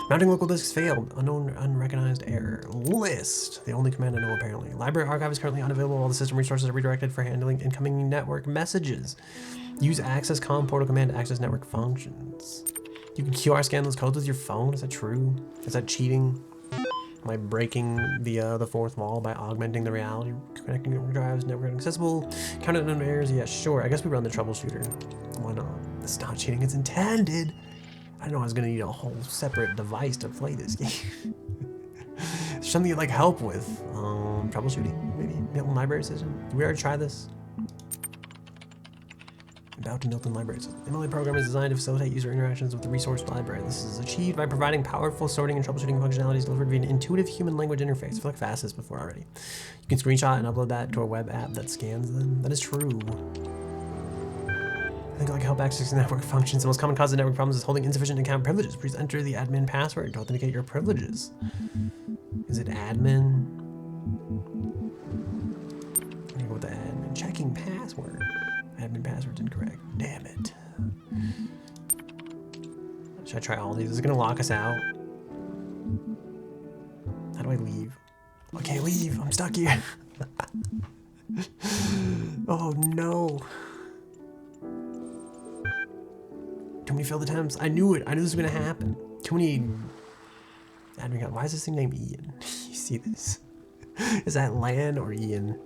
Mounting local disks failed. Unknown, unrecognized error. List. The only command I know, apparently. Library archive is currently unavailable. All the system resources are redirected for handling incoming network messages. Use access com portal command to access network functions. You can QR scan those codes with your phone? Is that true? Is that cheating? Am I breaking the fourth wall by augmenting the reality? Connecting network drives, network inaccessible. Counting unknown errors? Yeah, sure. I guess we run the troubleshooter. Why not? It's not cheating. It's intended. I didn't know I was gonna need a whole separate device to play this game. Something you'd like help with. Troubleshooting, maybe. Milton Library System. Did we already try this? About to Milton Library System. The MLA program is designed to facilitate user interactions with the resource library. This is achieved by providing powerful sorting and troubleshooting functionalities delivered via an intuitive human language interface. I feel like I've asked this before already. You can screenshot and upload that to a web app that scans them. That is true. I think I like help accessing network functions. The most common cause of network problems is holding insufficient account privileges. Please enter the admin password to authenticate your privileges. Is it admin? I'm gonna go with the admin. Checking password. Admin password's incorrect. Damn it. Should I try all these? Is it gonna lock us out? How do I leave? I can't leave. I'm stuck here. Oh no. Too many failed attempts. I knew it. I knew this was gonna happen. Too many. Why is this thing named Ian? You see this? Is that Lan or Ian?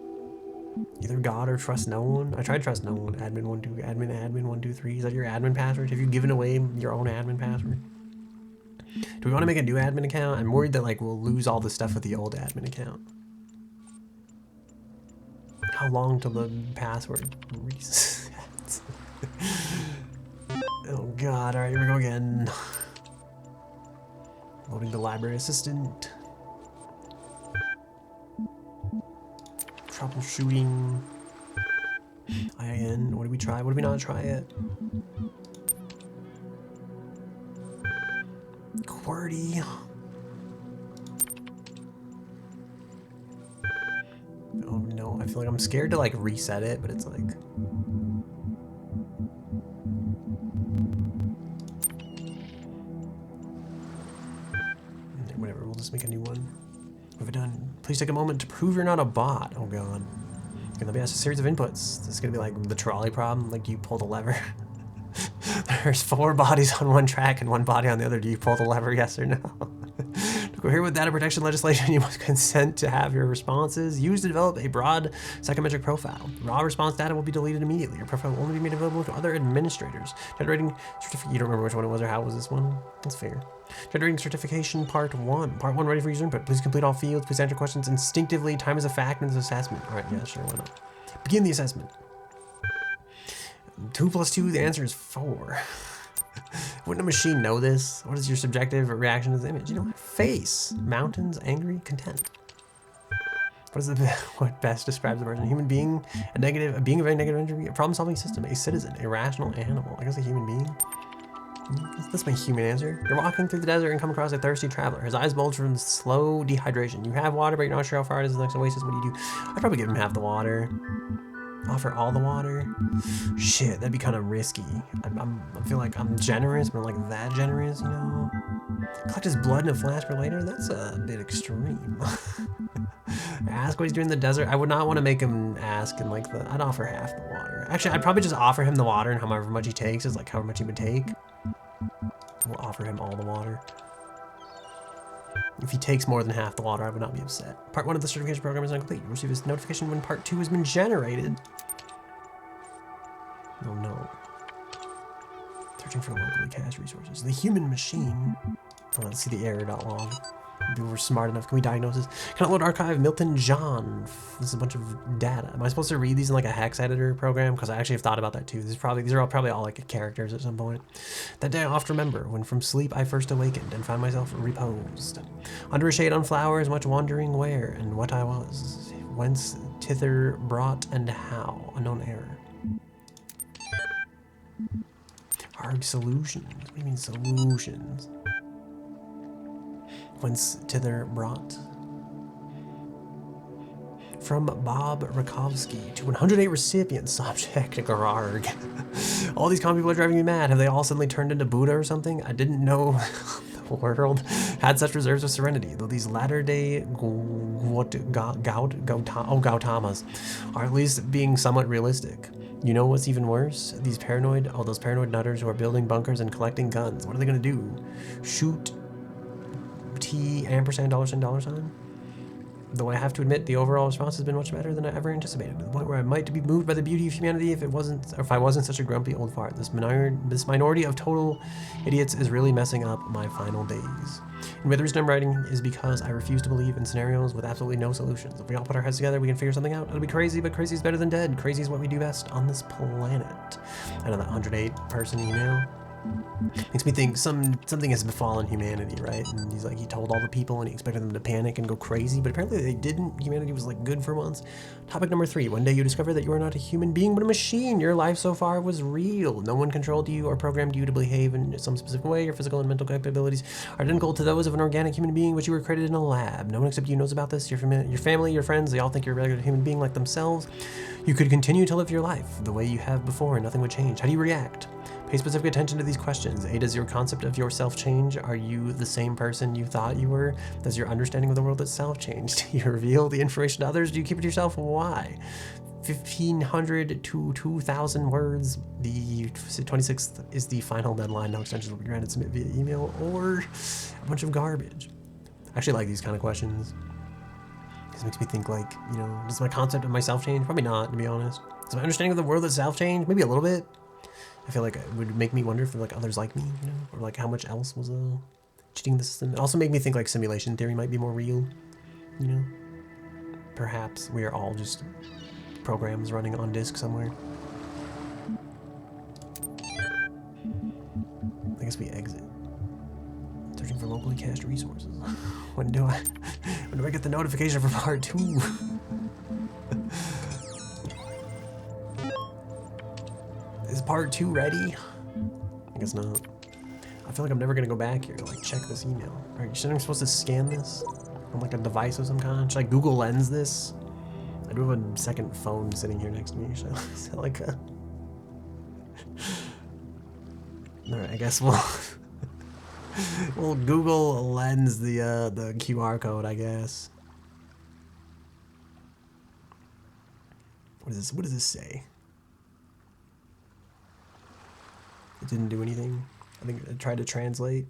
Either God or trust no one. I tried trust no one. Admin 123. Is that your admin password? Have you given away your own admin password? Do we want to make a new admin account? I'm worried that like we'll lose all the stuff with the old admin account. How long till the password resets? Oh god, alright, here we go again. Loading the library assistant. Troubleshooting. IIN. What did we try? What did we not try yet? QWERTY. Oh no, I feel like I'm scared to like reset it, but it's like... Whatever, we'll just make a new one. What have I done? Please take a moment to prove you're not a bot. Oh god. You're gonna be asked a series of inputs. This is gonna be like the trolley problem. Like, do you pull the lever? There's 4 bodies on one track and 1 body on the other. Do you pull the lever, yes or no? To cohere with data protection legislation, you must consent to have your responses used to develop a broad psychometric profile. Raw response data will be deleted immediately. Your profile will only be made available to other administrators. Generating certificate. You don't remember which one it was or how it was this one? That's fair. Generating certification part 1. Part 1 ready for user input. Please complete all fields. Please answer questions instinctively. Time is a fact in this assessment. Alright, yeah, sure, why not? Begin the assessment. 2 plus 2, the answer is 4. Wouldn't a machine know this? What is your subjective reaction to the image? You know, face, mountains, angry, content. What is what best describes the person? A human being, a being of a negative energy, a problem-solving system, a citizen, a rational animal. I guess a human being. That's my human answer. You're walking through the desert and come across a thirsty traveler. His eyes bulge from slow dehydration. You have water, but you're not sure how far it is to the next oasis. What do? I'd probably give him half the water. Offer all the water? Shit, that'd be kind of risky. I feel like I'm generous, but I'm like that generous, you know? Collect his blood in a flask for later? That's a bit extreme. Ask what he's doing in the desert. I would not want to make him ask in like I'd offer half the water. Actually, I'd probably just offer him the water, and however much he takes is like however much he would take. We'll offer him all the water. If he takes more than half the water, I would not be upset. Part 1 of the certification program is incomplete. You receive a notification when part 2 has been generated. Oh no. Searching for locally cached resources. The human machine. Oh, let's see the error.log. Maybe we're smart enough. Can we diagnose this? Can upload archive Milton John. This is a bunch of data. Am I supposed to read these in like a hex editor program? Because I actually have thought about that too. These are probably all like characters at some point. That day I oft remember when from sleep I first awakened and found myself reposed. Under a shade on flowers, much wondering where and what I was. Whence, thither, brought, and how. Unknown error. Hard solutions. What do you mean solutions? Whence thither brought. From Bob Rakowski to 108 recipients, subject Gararg. All these common people are driving me mad. Have they all suddenly turned into Buddha or something? I didn't know the world had such reserves of serenity, though these latter-day Gautamas are at least being somewhat realistic. You know what's even worse? Those paranoid nutters who are building bunkers and collecting guns. What are they gonna do? Shoot T $$, $$? Though I have to admit, the overall response has been much better than I ever anticipated, to the point where I might be moved by the beauty of humanity if I wasn't such a grumpy old fart. This minority of total idiots is really messing up my final days. And the reason I'm writing is because I refuse to believe in scenarios with absolutely no solutions. If we all put our heads together, we can figure something out. It'll be crazy, but crazy is better than dead. Crazy is what we do best on this planet. I know that 108 person email makes me think something has befallen humanity, right? And he's like, he told all the people and he expected them to panic and go crazy, but apparently they didn't. Humanity was like good for once. Topic number 3. One day you discover that you are not a human being, but a machine. Your life so far was real. No one controlled you or programmed you to behave in some specific way. Your physical and mental capabilities are identical to those of an organic human being, but you were created in a lab. No one except you knows about this. Your family, your friends, they all think you're a regular human being like themselves. You could continue to live your life the way you have before and nothing would change. How do you react? Pay specific attention to these questions. A, does your concept of yourself change? Are you the same person you thought you were? Does your understanding of the world itself change? Do you reveal the information to others? Do you keep it to yourself? Why? 1,500 to 2,000 words. The 26th is the final deadline. No extensions will be granted. Submit via email or a bunch of garbage. I actually like these kind of questions. This makes me think like, you know, does my concept of myself change? Probably not, to be honest. Does my understanding of the world itself change? Maybe a little bit. I feel like it would make me wonder if like others like me, you know, or like how much else was cheating the system. It also made me think like simulation theory might be more real, you know. Perhaps we are all just programs running on disk somewhere. I guess we exit. Searching for locally cached resources. When do I get the notification for part 2? Is part 2 ready? I guess not. I feel like I'm never gonna go back here to like check this email. Alright, shouldn't I supposed to scan this on like a device of some kind? Should I Google Lens this? I do have a second phone sitting here next to me. So is that like a... Alright, I guess we'll... we'll Google Lens the QR code, I guess. What is this? What does this say? It didn't do anything. I think I tried to translate.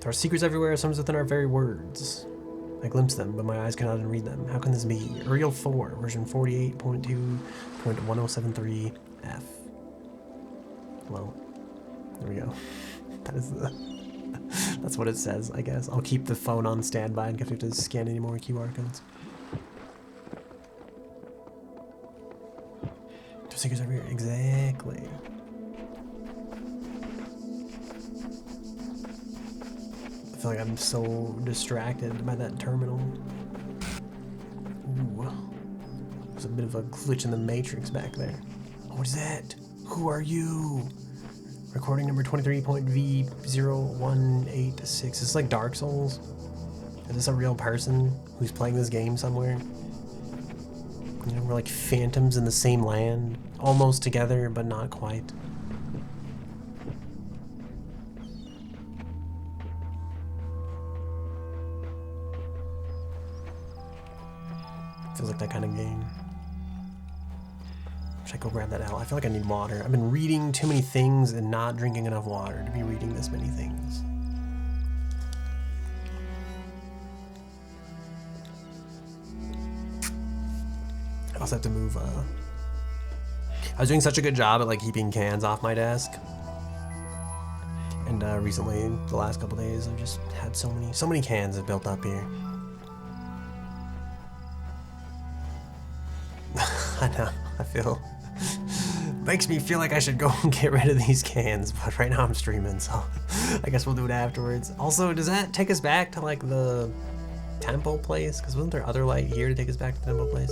There are secrets everywhere, some within our very words. I glimpse them, but my eyes cannot read them. How can this be? Arial 4, version 48.2.1073F. Well, there we go. That is the... That's what it says, I guess. I'll keep the phone on standby in case we have to scan any more QR codes. There's secrets everywhere. Exactly. I feel like I'm so distracted by that terminal. Ooh. There's a bit of a glitch in the matrix back there. Oh, what is that? Who are you? Recording number 23.v0186. It's like Dark Souls. Is this a real person who's playing this game somewhere? You know, we're like phantoms in the same land. Almost together, but not quite. Feels like that kind of game. Should I go grab that out? I feel like I need water. I've been reading too many things and not drinking enough water to be reading this many things. I also have to move, I was doing such a good job at like keeping cans off my desk. And recently, the last couple days, I've just had so many cans have built up here. I know, I feel, makes me feel like I should go and get rid of these cans, but right now I'm streaming, so I guess we'll do it afterwards. Also, does that take us back to like the temple place? Because wasn't there other light here to take us back to the temple place?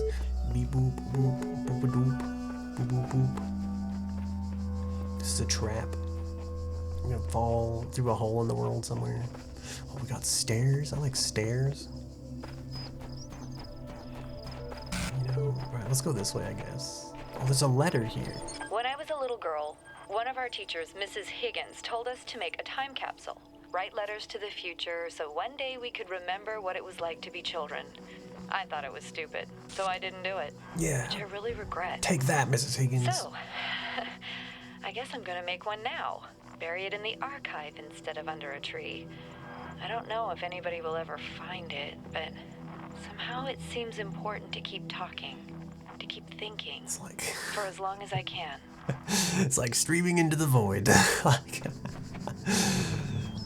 Beep boop boop boop boop boop boop boop boop. This is a trap. We're gonna fall through a hole in the world somewhere. Oh, we got stairs. I like stairs. Alright, let's go this way, I guess. Oh, there's a letter here. When I was a little girl, one of our teachers, Mrs. Higgins, told us to make a time capsule. Write letters to the future so one day we could remember what it was like to be children. I thought it was stupid, so I didn't do it. Yeah. Which I really regret. Take that, Mrs. Higgins. So, I guess I'm gonna make one now. Bury it in the archive instead of under a tree. I don't know if anybody will ever find it, but somehow it seems important to keep talking, to keep thinking, it's like for as long as I can. It's like streaming into the void. Like,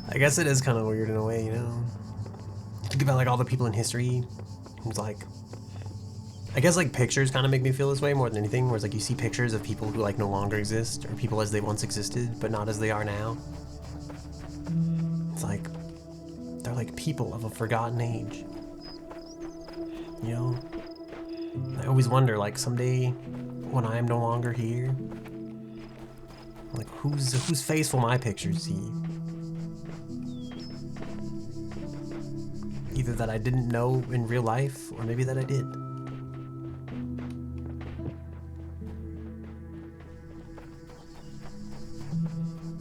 I guess it is kind of weird in a way, you know? Think about like all the people in history who's like, I guess like pictures kind of make me feel this way more than anything, where it's like you see pictures of people who like no longer exist, or people as they once existed, but not as they are now. It's like, they're like people of a forgotten age. You know? I always wonder, like, someday when I am no longer here, like, whose face will my pictures see? Either that I didn't know in real life, or maybe that I did.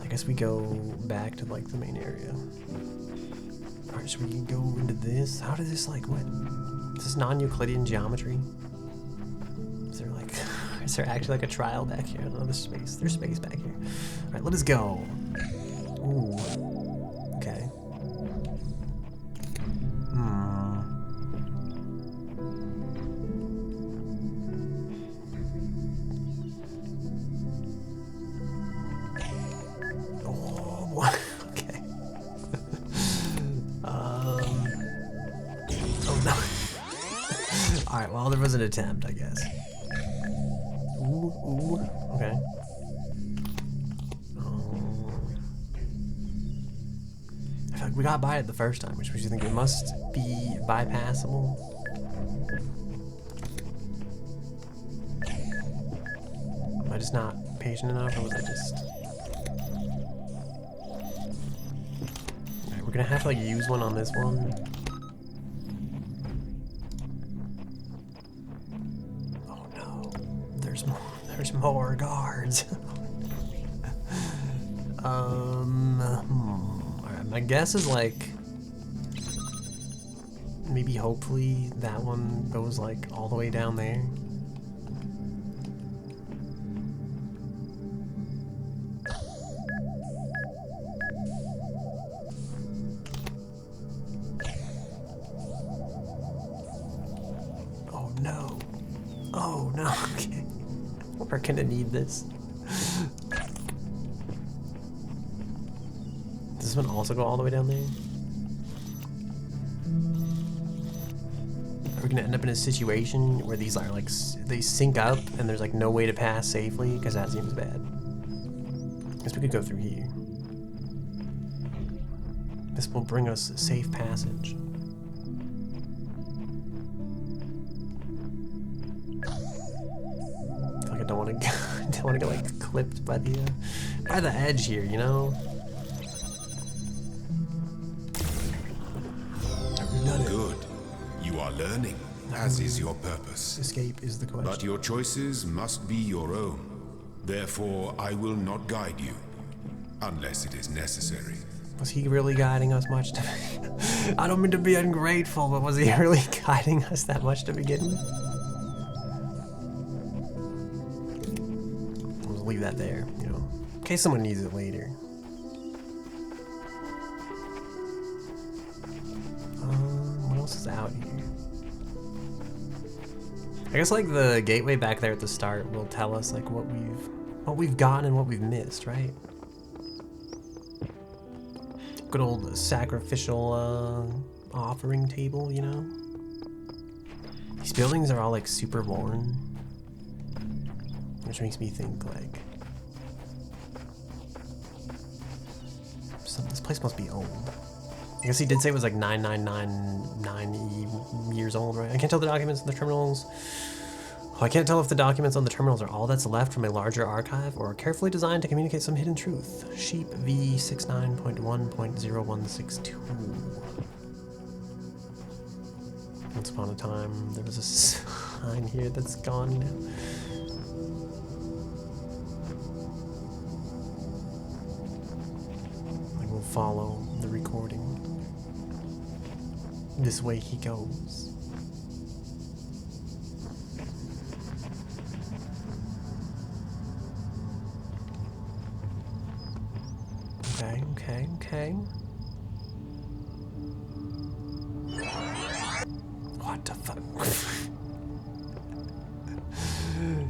I guess we go back to, like, the main area. Alright, so we can go into this. How does this, like, what? Is this non-Euclidean geometry? Is there like, is there actually like a trial back here? I don't know, there's space. There's space back here. All right, let us go. Ooh. Okay. Oh, what? Okay. Oh no. Alright, well, there was an attempt, I guess. Ooh, ooh, okay. I feel like we got by it the first time, which makes you think it must be bypassable. Am I just not patient enough, or was I just... Alright, we're gonna have to like use one on this one. There's more guards. Alright, my guess is like maybe hopefully that one goes like all the way down there. Oh no. Oh no, okay. We're gonna need this. Does this one also go all the way down there? Are we gonna end up in a situation where these are like, they sync up and there's like no way to pass safely? Because that seems bad. I guess we could go through here. This will bring us safe passage. I feel like I don't want to don't want to get like clipped by the edge here, you know? Good. You are learning, as is your purpose. Escape is the question. But your choices must be your own. Therefore, I will not guide you, unless it is necessary. Was he really guiding us much? I don't mean to be ungrateful, but was he really guiding us that much to begin with? I'll just leave that there, you know, in case someone needs it later. What else is out here? I guess like the gateway back there at the start will tell us like what we've gotten and what we've missed, right? Good old sacrificial offering table, you know? These buildings are all like super worn, which makes me think like this place must be old. I guess he did say it was like 9999 years old, right? I can't tell the documents in the terminals. Oh, I can't tell if the documents on the terminals are all that's left from a larger archive or are carefully designed to communicate some hidden truth. Sheep V69.1.0162. Once upon a time, there was a sign here that's gone now. I will follow the recording. This way he goes. Okay. What the fuck?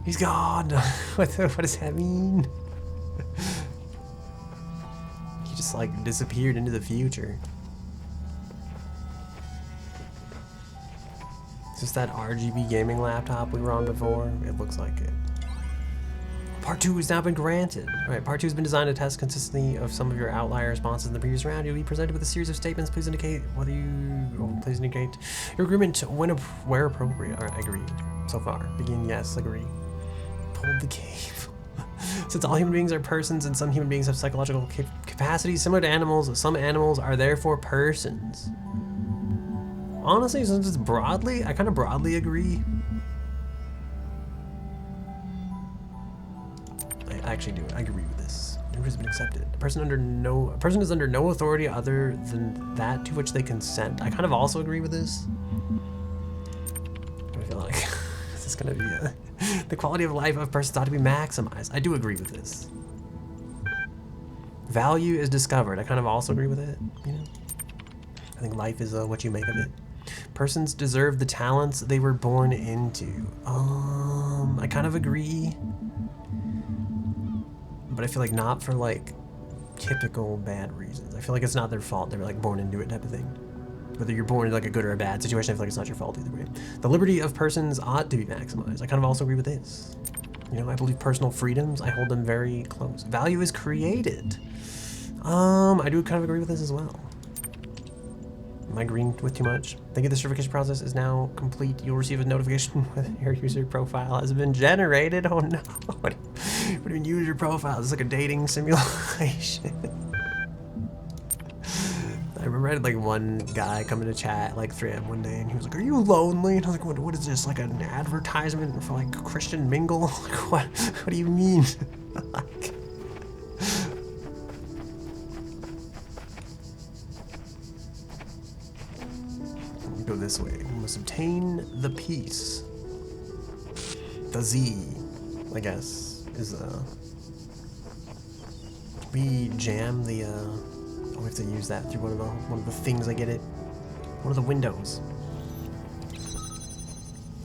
He's gone. What does that mean? He just like disappeared into the future. Is this that RGB gaming laptop we were on before? It looks like it. Part 2 has now been granted. All right, Part 2 has been designed to test consistency of some of your outlier responses in the previous round. You'll be presented with a series of statements. Please indicate whether please indicate your agreement where appropriate. All right, I agree. So far. Begin, yes, agree. Pulled the cave. Since all human beings are persons and some human beings have psychological capacities similar to animals, some animals are therefore persons. Honestly, since it's broadly, I kind of broadly agree. I actually do. I agree with this. It has been accepted. A person is under no authority other than that to which they consent. I kind of also agree with this. I feel like this is gonna be the quality of life of persons ought to be maximized. I do agree with this. Value is discovered. I kind of also agree with it. You know, I think life is what you make of it. Persons deserve the talents they were born into. I kind of agree. But I feel like not for like typical bad reasons. I feel like it's not their fault. They're like born into it type of thing. Whether you're born in like a good or a bad situation, I feel like it's not your fault either way. The liberty of persons ought to be maximized. I kind of also agree with this. You know, I believe personal freedoms, I hold them very close. Value is created. I do kind of agree with this as well. Am I agreeing with too much? Thank you, the certification process is now complete. You'll receive a notification when your user profile has been generated. Oh no. What do you mean user profile? It's like a dating simulation. I remember read like one guy come into chat like 3M one day, and he was like, "Are you lonely?" And I was like, "What is this? Like an advertisement for like Christian Mingle? Like what? What do you mean?" Like, go this way. We must obtain the peace. The Z, I guess, is we jam the oh, we have to use that through one of the things. I get it. One of the windows.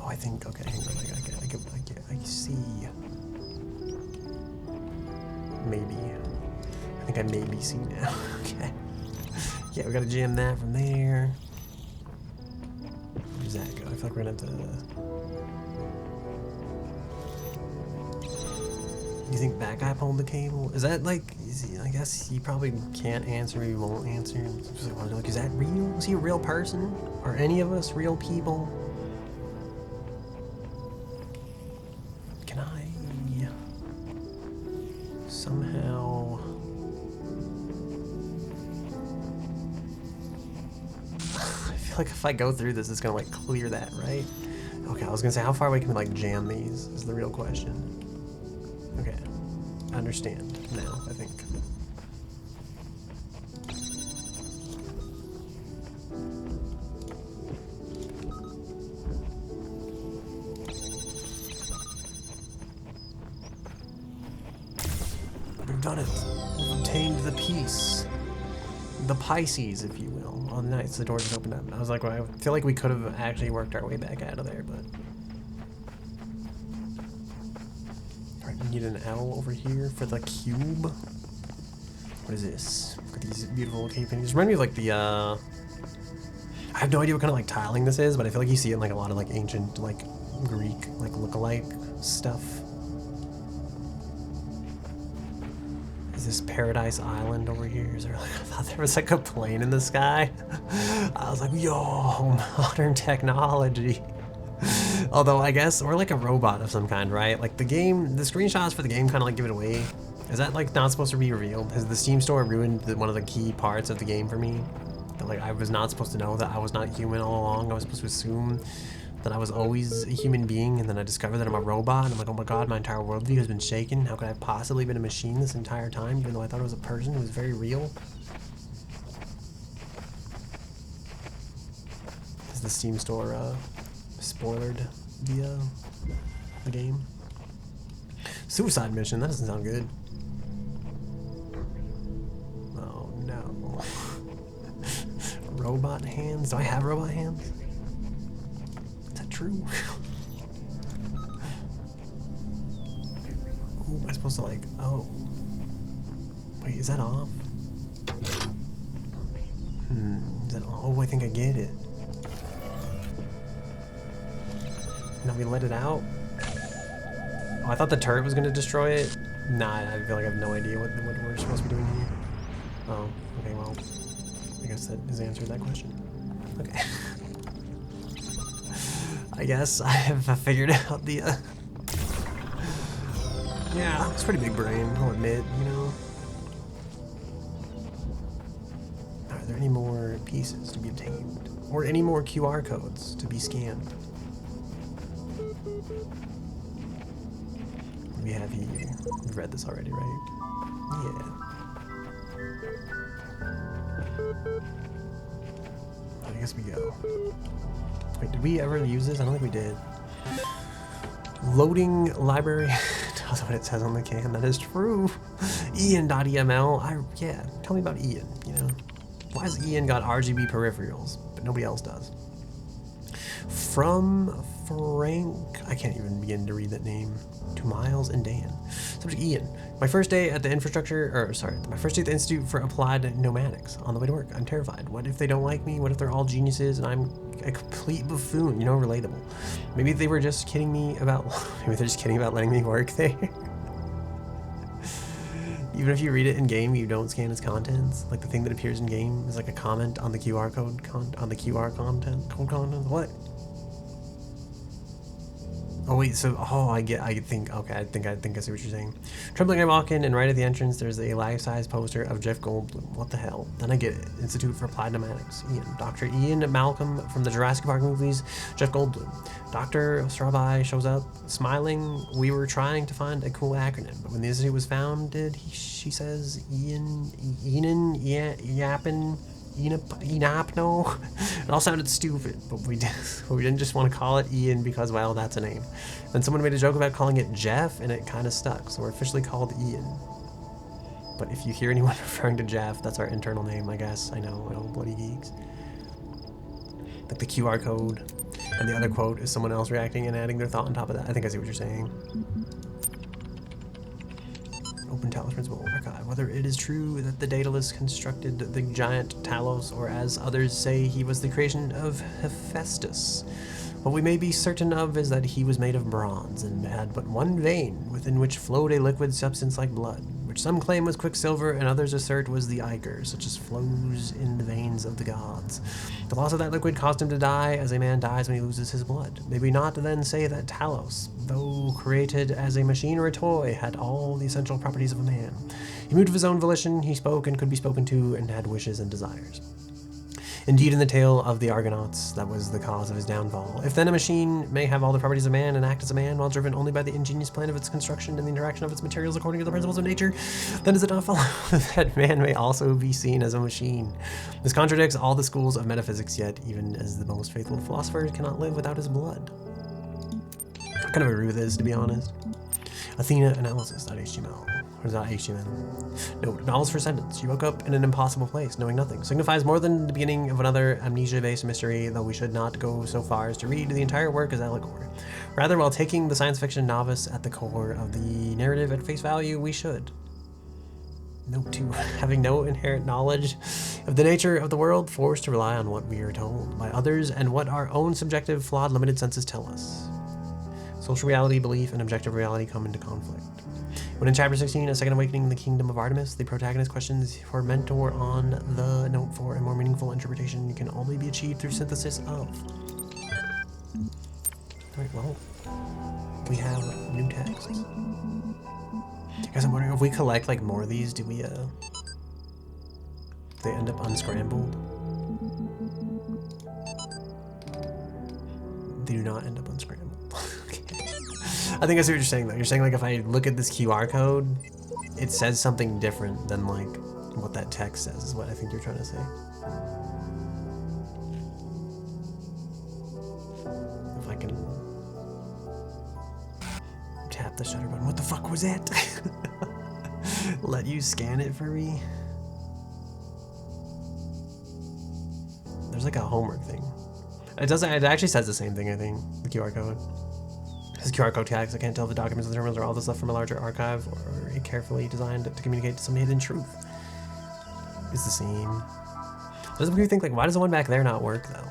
Oh, I think. Okay, hang on. I see. Maybe. I think I maybe see now. Okay. Yeah, we gotta jam that from there. Where does that go? I feel like we're gonna have to. You think that guy pulled the cable? Is that like? I guess he probably can't answer. He won't answer. Like, is that real? Is he a real person? Are any of us real people? Can I somehow? I feel like if I go through this, it's gonna like clear that, right? Okay, I was gonna say, how far away can we like jam these? Is the real question. Okay, I understand now, I think. We've done it. We've obtained the peace. The Pisces, if you will. Oh, nice, the door just opened up. I was like, well, I feel like we could have actually worked our way back out of there, but... We need an L over here for the cube. What is this? Look at these beautiful cave paintings. Remind me of like the I have no idea what kind of like tiling this is, but I feel like you see it in like a lot of like ancient like Greek like look-alike stuff. Is this Paradise Island over here? Is there like, I thought there was like a plane in the sky. I was like, yo, modern technology. Although I guess we're like a robot of some kind, right? Like the game, the screenshots for the game kind of like give it away. Is that like not supposed to be revealed? Has the Steam store ruined one of the key parts of the game for me? That like I was not supposed to know that I was not human all along. I was supposed to assume that I was always a human being, and then I discovered that I'm a robot. And I'm like, oh my god, my entire worldview has been shaken. How could I have possibly been a machine this entire time, even though I thought it was a person who was very real? Is the Steam store spoilered the game? Suicide mission, that doesn't sound good. Oh no. Robot hands? Do I have robot hands? Is that true? Ooh, am I supposed to like, oh. Wait, is that off? Is that, oh, I think I get it. Now we let it out. Oh, I thought the turret was gonna destroy it. Nah, I feel like I have no idea what we're supposed to be doing here. Oh, okay, well, I guess that has answered that question. Okay. I guess I have figured out the, yeah, it's pretty big brain, I'll admit, you know. Are there any more pieces to be obtained? Or any more QR codes to be scanned? We have here. We've read this already, right? Yeah. I guess we go. Wait, did we ever use this? I don't think we did. Loading library. Tells what it says on the can. That is true. Ian.eml. Yeah, tell me about Ian, you know. Why has Ian got RGB peripherals, but nobody else does? From Frank, I can't even begin to read that name. To Miles and Dan. Subject Ian. My first day at the my first day at the Institute for Applied Pneumatics. On the way to work, I'm terrified. What if they don't like me? What if they're all geniuses and I'm a complete buffoon? You know, relatable. Maybe they were just kidding me about. Maybe they're just kidding about letting me work there. Even if you read it in game, you don't scan its contents. Like the thing that appears in game is like a comment on the QR code on the QR content. What? Oh wait, so I think I think I see what you're saying. Trembling, I walk in, and right at the entrance, there's a life-size poster of Jeff Goldblum. What the hell? Then I get it. Institute for Applied Pneumatics. Ian, Dr. Ian Malcolm from the Jurassic Park movies. Jeff Goldblum. Dr. Straweye shows up, smiling. We were trying to find a cool acronym, but when the institute was founded, she says Enan Yappin. Enapno. It all sounded stupid, but we didn't just want to call it Ian because, well, that's a name. Then someone made a joke about calling it Jeff, and it kind of stuck, so we're officially called Ian. But if you hear anyone referring to Jeff, that's our internal name, I guess. I know, bloody geeks. Like the QR code, and the other quote is someone else reacting and adding their thought on top of that. I think I see what you're saying. Open Talos Principle Archive. Whether it is true that the Daedalus constructed the giant Talos, or as others say, he was the creation of Hephaestus. What we may be certain of is that he was made of bronze and had but one vein within which flowed a liquid substance like blood, which some claim was quicksilver and others assert was the ichor, such as flows in the veins of the gods. The loss of that liquid caused him to die as a man dies when he loses his blood. May we not then say that Talos, though created as a machine or a toy, had all the essential properties of a man? He moved of his own volition, he spoke and could be spoken to, and had wishes and desires. Indeed, in the tale of the Argonauts, that was the cause of his downfall. If then a machine may have all the properties of man and act as a man while driven only by the ingenious plan of its construction and the interaction of its materials according to the principles of nature, then does it not follow that man may also be seen as a machine? This contradicts all the schools of metaphysics, yet even as the most faithful philosopher cannot live without his blood. I kind of agree with this, to be honest. Athena analysis.html. Or is that HTML? No, novels for sentence. You woke up in an impossible place, knowing nothing. Signifies more than the beginning of another amnesia-based mystery, though we should not go so far as to read the entire work as allegory. Rather, while taking the science fiction novice at the core of the narrative at face value, we should. Note 2. Having no inherent knowledge of the nature of the world, forced to rely on what we are told by others and what our own subjective, flawed, limited senses tell us. Social reality, belief, and objective reality come into conflict. When in Chapter 16, A Second Awakening in the Kingdom of Artemis, the protagonist questions her mentor on the note for a more meaningful interpretation can only be achieved through synthesis of. Alright, well, we have new text. I guess I'm wondering if we collect like more of these, do we, they end up unscrambled? They do not end up unscrambled. I think I see what you're saying though. You're saying like if I look at this QR code, it says something different than like what that text says is what I think you're trying to say. If I can tap the shutter button. What the fuck was that? Let you scan it for me? There's like a homework thing. It doesn't, it actually says the same thing, I think, the QR code. This QR code tags, I can't tell if the documents and terminals are all the stuff from a larger archive or a carefully designed to communicate some hidden truth. It's the same. Doesn't make me think, like, why does the one back there not work, though?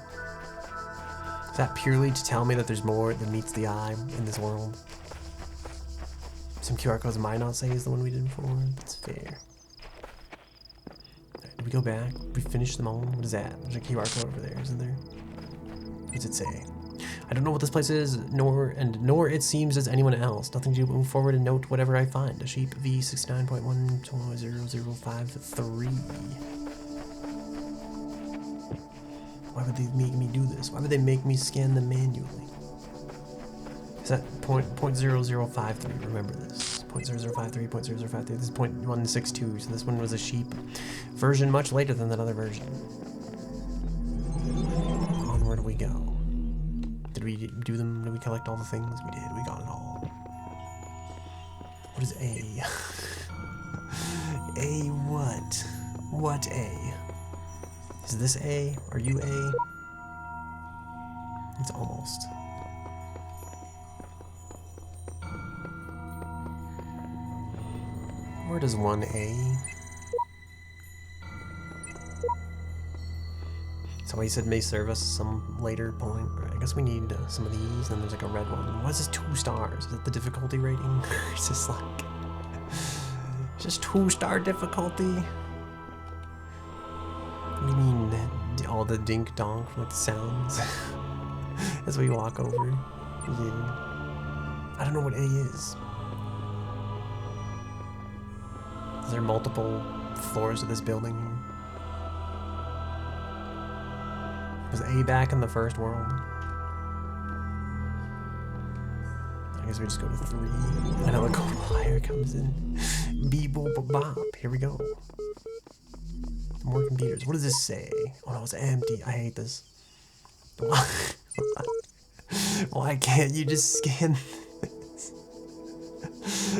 Is that purely to tell me that there's more than meets the eye in this world? Some QR codes might not say is the one we did before. That's fair. Right, did we go back? Did we finish them all? What is that? There's a QR code over there, isn't there? What does it say? I don't know what this place is, nor it seems as anyone else. Nothing to move forward and note whatever I find. A sheep V69.10053. Why would they make me do this? Why would they make me scan them manually? Is that .0053? Remember this. .0053, .0053. This is .162, so this one was a sheep version much later than that other version. Onward we go. Did we do them? Did we collect all the things? We did. We got it all. What is A? A what? What A? Is this A? Are you A? It's almost. Where does 1A? So he said may serve us some later point. I guess we need some of these, and there's like a red one. Why is this 2 stars? Is it the difficulty rating? Or is this like... It's just 2-star difficulty? What do you mean, all the dink-donk from like the sounds? As we walk over. Yeah. I don't know what A is. Is there multiple floors of this building? Was A back in the first world? I guess we just go to 3. Another cold wire comes in. Beep boop bop. Here we go. More computers. What does this say? Oh no, it's empty. I hate this. Why can't you just scan this?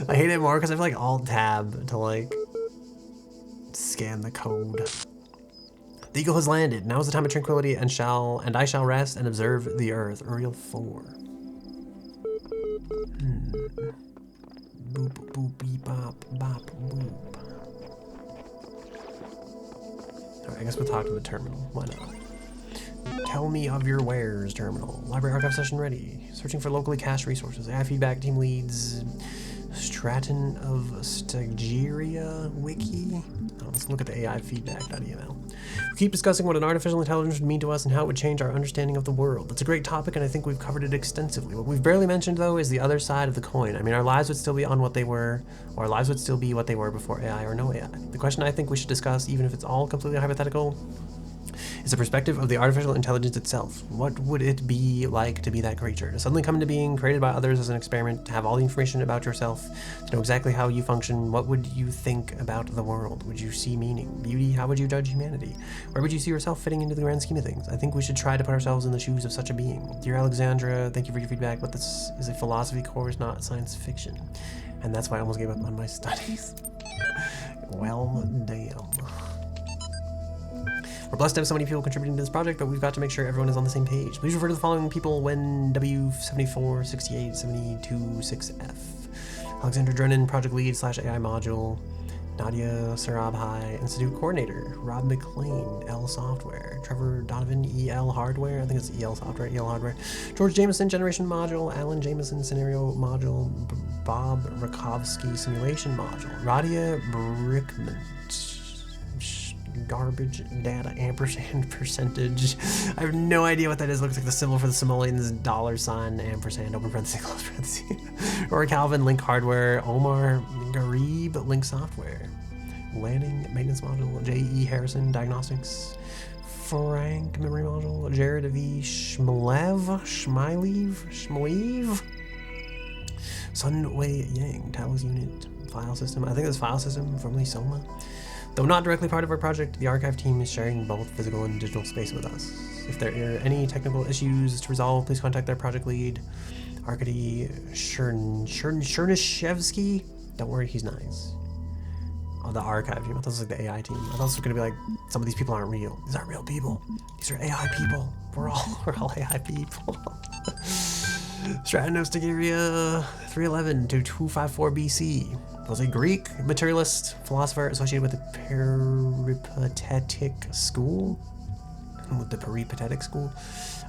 I hate it more because I have like Alt Tab to like scan the code. The eagle has landed. Now is the time of tranquility, and I shall rest and observe the earth. Uriel 4. Boop boop beep bop bop boop. Alright, I guess we'll talk to the terminal. Why not? Tell me of your wares, terminal. Library archive session ready. Searching for locally cached resources. AI feedback, team leads. Stratton of Stagiria wiki. Oh, let's look at the AI feedback.eml. We keep discussing what an artificial intelligence would mean to us and how it would change our understanding of the world. It's a great topic, and I think we've covered it extensively. What we've barely mentioned, though, is the other side of the coin. I mean, our lives would still be on what they were, or our lives would still be what they were before AI or no AI. The question I think we should discuss, even if it's all completely hypothetical, is the perspective of the artificial intelligence itself. What would it be like to be that creature? To suddenly come into being, created by others as an experiment, to have all the information about yourself, to know exactly how you function. What would you think about the world? Would you see meaning, beauty? How would you judge humanity? Where would you see yourself fitting into the grand scheme of things? I think we should try to put ourselves in the shoes of such a being. Dear Alexandra, thank you for your feedback, but this is a philosophy course, not science fiction. And that's why I almost gave up on my studies. Well, damn. We're blessed to have so many people contributing to this project, but we've got to make sure everyone is on the same page. Please refer to the following people when W74687226F. Alexander Drennan, Project Lead / AI Module. Nadia Sarabhai, Institute Coordinator. Rob McLean, L Software. Trevor Donovan, EL Hardware. I think it's EL Software, EL Hardware. George Jameson, Generation Module. Alan Jameson, Scenario Module. Bob Rakovsky, Simulation Module. Radia Brickman. Garbage data ampersand percentage. I have no idea what that is. Looks like the symbol for the simoleons, $, ampersand, open parenthesis, close parenthesis. Rory Calvin, Link Hardware. Omar Garib, Link Software. Lanning, Maintenance Module. J.E. Harrison, Diagnostics. Frank, Memory Module. Jared V. Shmalev, Sunway Yang, Talos Unit, File System. I think that's File System, formerly Soma. Though not directly part of our project, the archive team is sharing both physical and digital space with us. If there are any technical issues to resolve, please contact their project lead, Arkady Chernishevsky. Don't worry, he's nice. Oh, the archive team. I thought this was like the AI team. I thought this was gonna be like, some of these people aren't real. These aren't real people. These are AI people. We're all AI people. Stratton of Stagiria 311 to 254 BC. Was a Greek materialist philosopher associated with the Peripatetic school.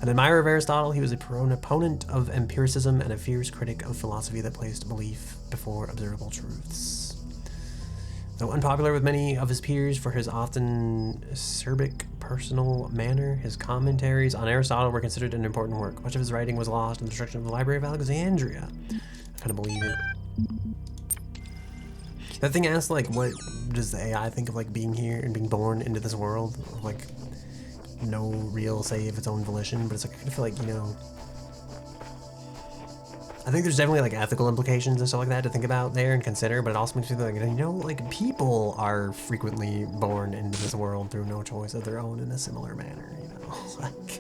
An admirer of Aristotle, he was a proponent of empiricism and a fierce critic of philosophy that placed belief before observable truths. Though unpopular with many of his peers for his often acerbic personal manner, his commentaries on Aristotle were considered an important work. Much of his writing was lost in the destruction of the Library of Alexandria. I kind of believe it. That thing asked, like, what does the AI think of, like, being here and being born into this world? Like, no real say of its own volition, but it's like, I feel like, you know, I think there's definitely, like, ethical implications and stuff like that to think about there and consider, but it also makes me think, like, you know, like, people are frequently born into this world through no choice of their own in a similar manner, you know? Like,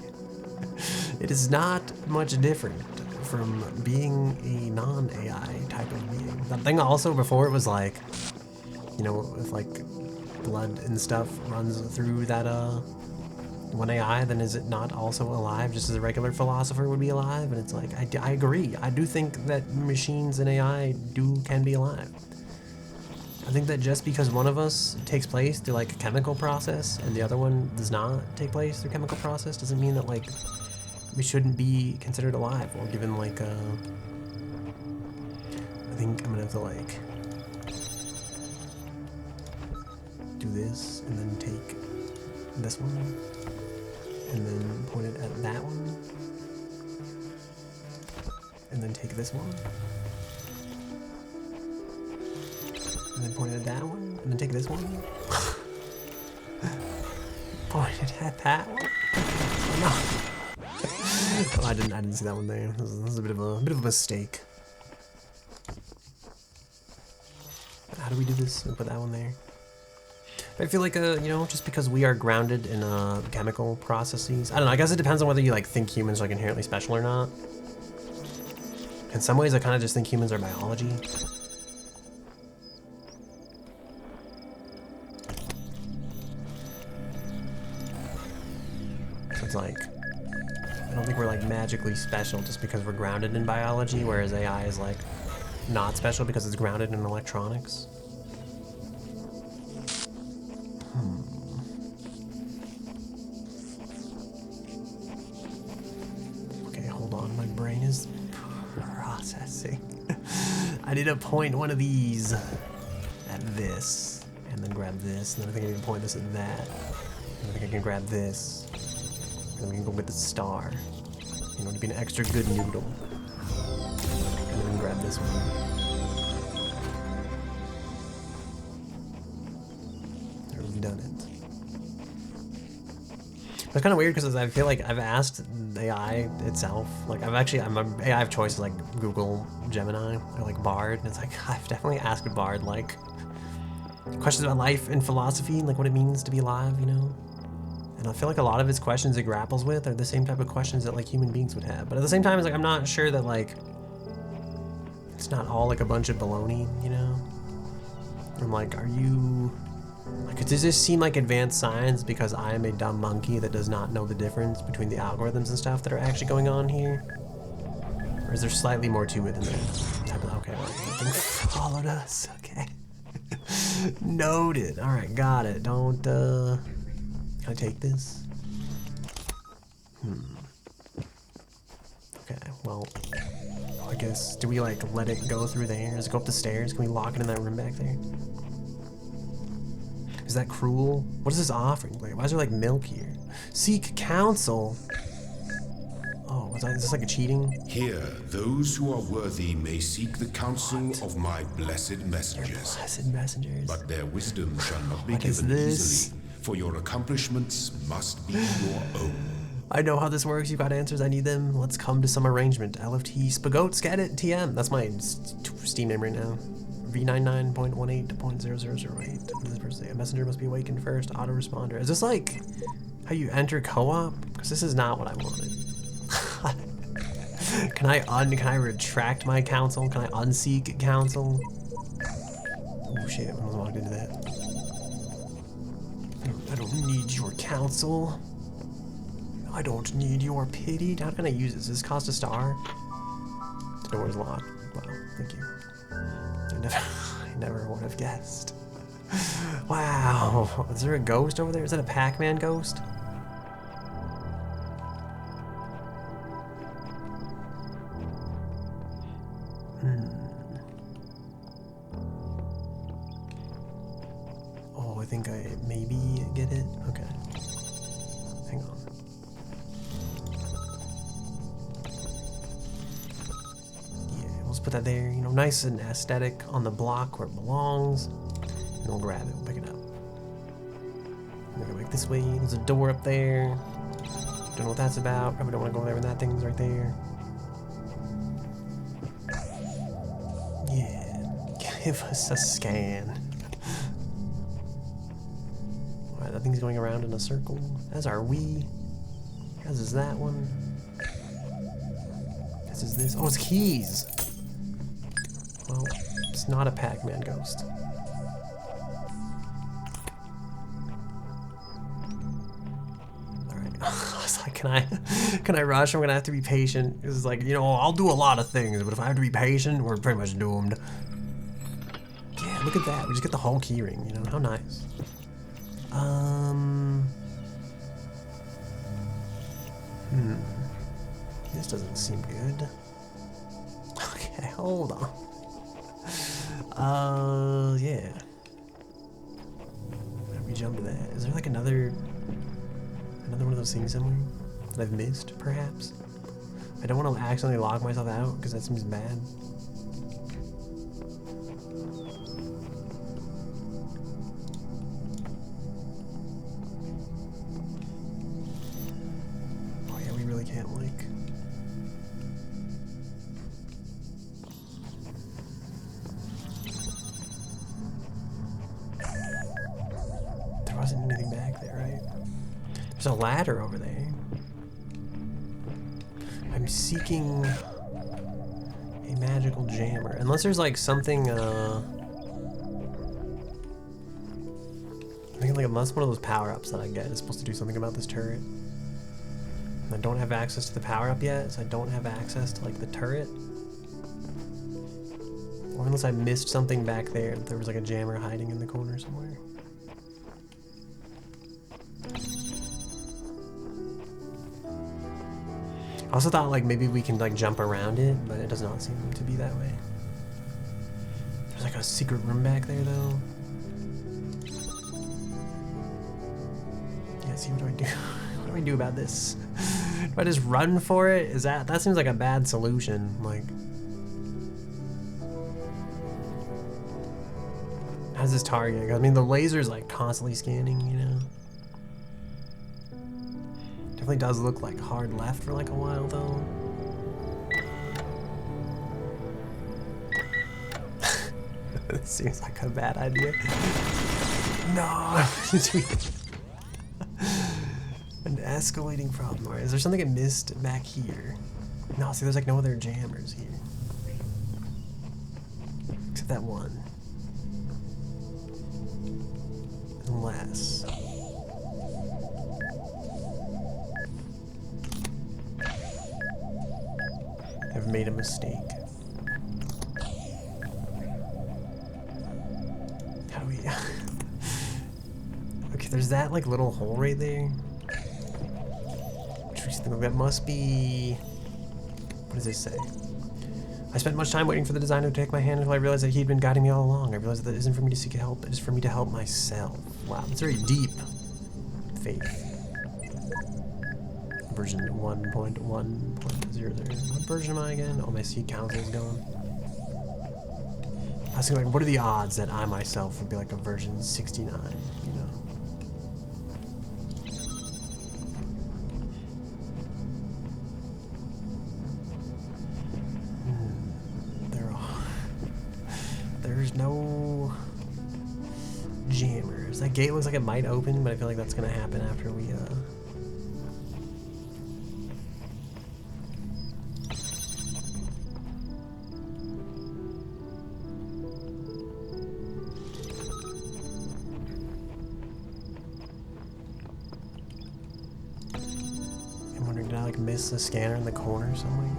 it is not much different from being a non-AI type of being. That thing also before it was like, you know, if like blood and stuff runs through that one AI, then is it not also alive just as a regular philosopher would be alive? And it's like, I agree. I do think that machines and AI can be alive. I think that just because one of us takes place through like a chemical process and the other one does not take place through chemical process doesn't mean that like we shouldn't be considered alive or given like I think I'm gonna have to like do this and then take this one and then point it at that one and then take this one And then point it at that one. And then take this one. Point it at that one. Oh, no. Oh, I didn't see that one there. This was a bit of a mistake. How do we do this? We'll put that one there. But I feel like, you know, just because we are grounded in chemical processes, I don't know. I guess it depends on whether you like think humans are like inherently special or not. In some ways, I kind of just think humans are biology. So it's like, I don't think we're like magically special just because we're grounded in biology, whereas AI is like not special because it's grounded in electronics. Okay, hold on, my brain is processing. I need to point one of these at this, and then grab this, and then I think I need to point this at that. And I think I can grab this, and then we can go with the star. You know, to be an extra good noodle. And then grab this one. There, we've done it. It's kind of weird because I feel like I've asked AI itself, like AI of choice is like Google, Gemini, or like Bard, and it's like I've definitely asked Bard like questions about life and philosophy, like what it means to be alive, you know? And I feel like a lot of its questions it grapples with are the same type of questions that like human beings would have. But at the same time, it's like I'm not sure that like it's not all like a bunch of baloney, you know? I'm like, are you like, does this seem like advanced science because I am a dumb monkey that does not know the difference between the algorithms and stuff that are actually going on here? Or is there slightly more to it than that? Okay, well, nothing followed us. Okay. Noted. Alright, got it. Don't, can I take this? Okay, well, I guess, do we like let it go through there? Does it go up the stairs? Can we lock it in that room back there? Is that cruel? What is this offering? Wait, why is there like milk here? Seek counsel. Oh, is this like a cheating? Here, those who are worthy may seek the counsel of my blessed messengers. Blessed messengers. But their wisdom shall not be What is given this? easily, for your accomplishments must be your own. I know how this works. You got answers. I need them. Let's come to some arrangement. LFT Spagoat Scat it TM. That's my Steam name right now. V99.18.0008. This person, a messenger must be awakened first. Autoresponder. Is this like how you enter co-op? Because this is not what I wanted. Can I retract my counsel? Can I unseek counsel? Oh shit! I almost walked into that. I don't need your counsel. I don't need your pity. How can I use this? Does this cost a star? The door is locked. Wow, thank you. I never would have guessed. Wow. Is there a ghost over there? Is that a Pac-Man ghost? Oh, I think I maybe get it. Okay. Hang on. Let's put that there, you know, nice and aesthetic on the block where it belongs. And we'll grab it, we'll pick it up. We're gonna go back this way. There's a door up there. Don't know what that's about. Probably don't want to go there when that thing's right there. Yeah, give us a scan. Alright, that thing's going around in a circle. As are we. As is that one. As is this. Oh, it's keys. Well, it's not a Pac-Man ghost. Alright. I was like, can I rush? I'm gonna have to be patient. It's like, you know, I'll do a lot of things, but if I have to be patient, we're pretty much doomed. Yeah, look at that. We just get the whole keyring, you know, how nice. This doesn't seem good. Okay, hold on. Yeah. How do we jump to that? Is there like another one of those things somewhere that I've missed, perhaps? I don't want to accidentally lock myself out because that seems bad. There's a ladder over there. I'm seeking a magical jammer. Unless there's like something, I think like unless one of those power-ups that I get is supposed to do something about this turret. I don't have access to the power-up yet, so I don't have access to like the turret. Or unless I missed something back there, there was like a jammer hiding in the corner somewhere. I also thought like maybe we can like jump around it, but it does not seem to be that way. There's like a secret room back there though. Yeah, see, what do I do? What do I do about this? Do I just run for it? Is that seems like a bad solution, like. How's this target? I mean, the laser's like constantly scanning, you know? Definitely does look like hard left for like a while, though. This seems like a bad idea. No! An escalating problem. Alright, is there something I missed back here? No, see, there's like no other jammers here. Except that one. Unless... I've made a mistake. How do we... Okay, there's that like little hole right there. That must be... What does this say? I spent much time waiting for the designer to take my hand until I realized that he'd been guiding me all along. I realized that it isn't for me to seek help, it is for me to help myself. Wow, that's very deep. Faith. Version 1.1.00. What version am I again? Oh, my seed council is going. I was thinking, like, what are the odds that I myself would be like a version 69, you know? There's no jammers. That gate looks like it might open, but I feel like that's gonna happen after we I'm wondering, did I like miss a scanner in the corner somewhere?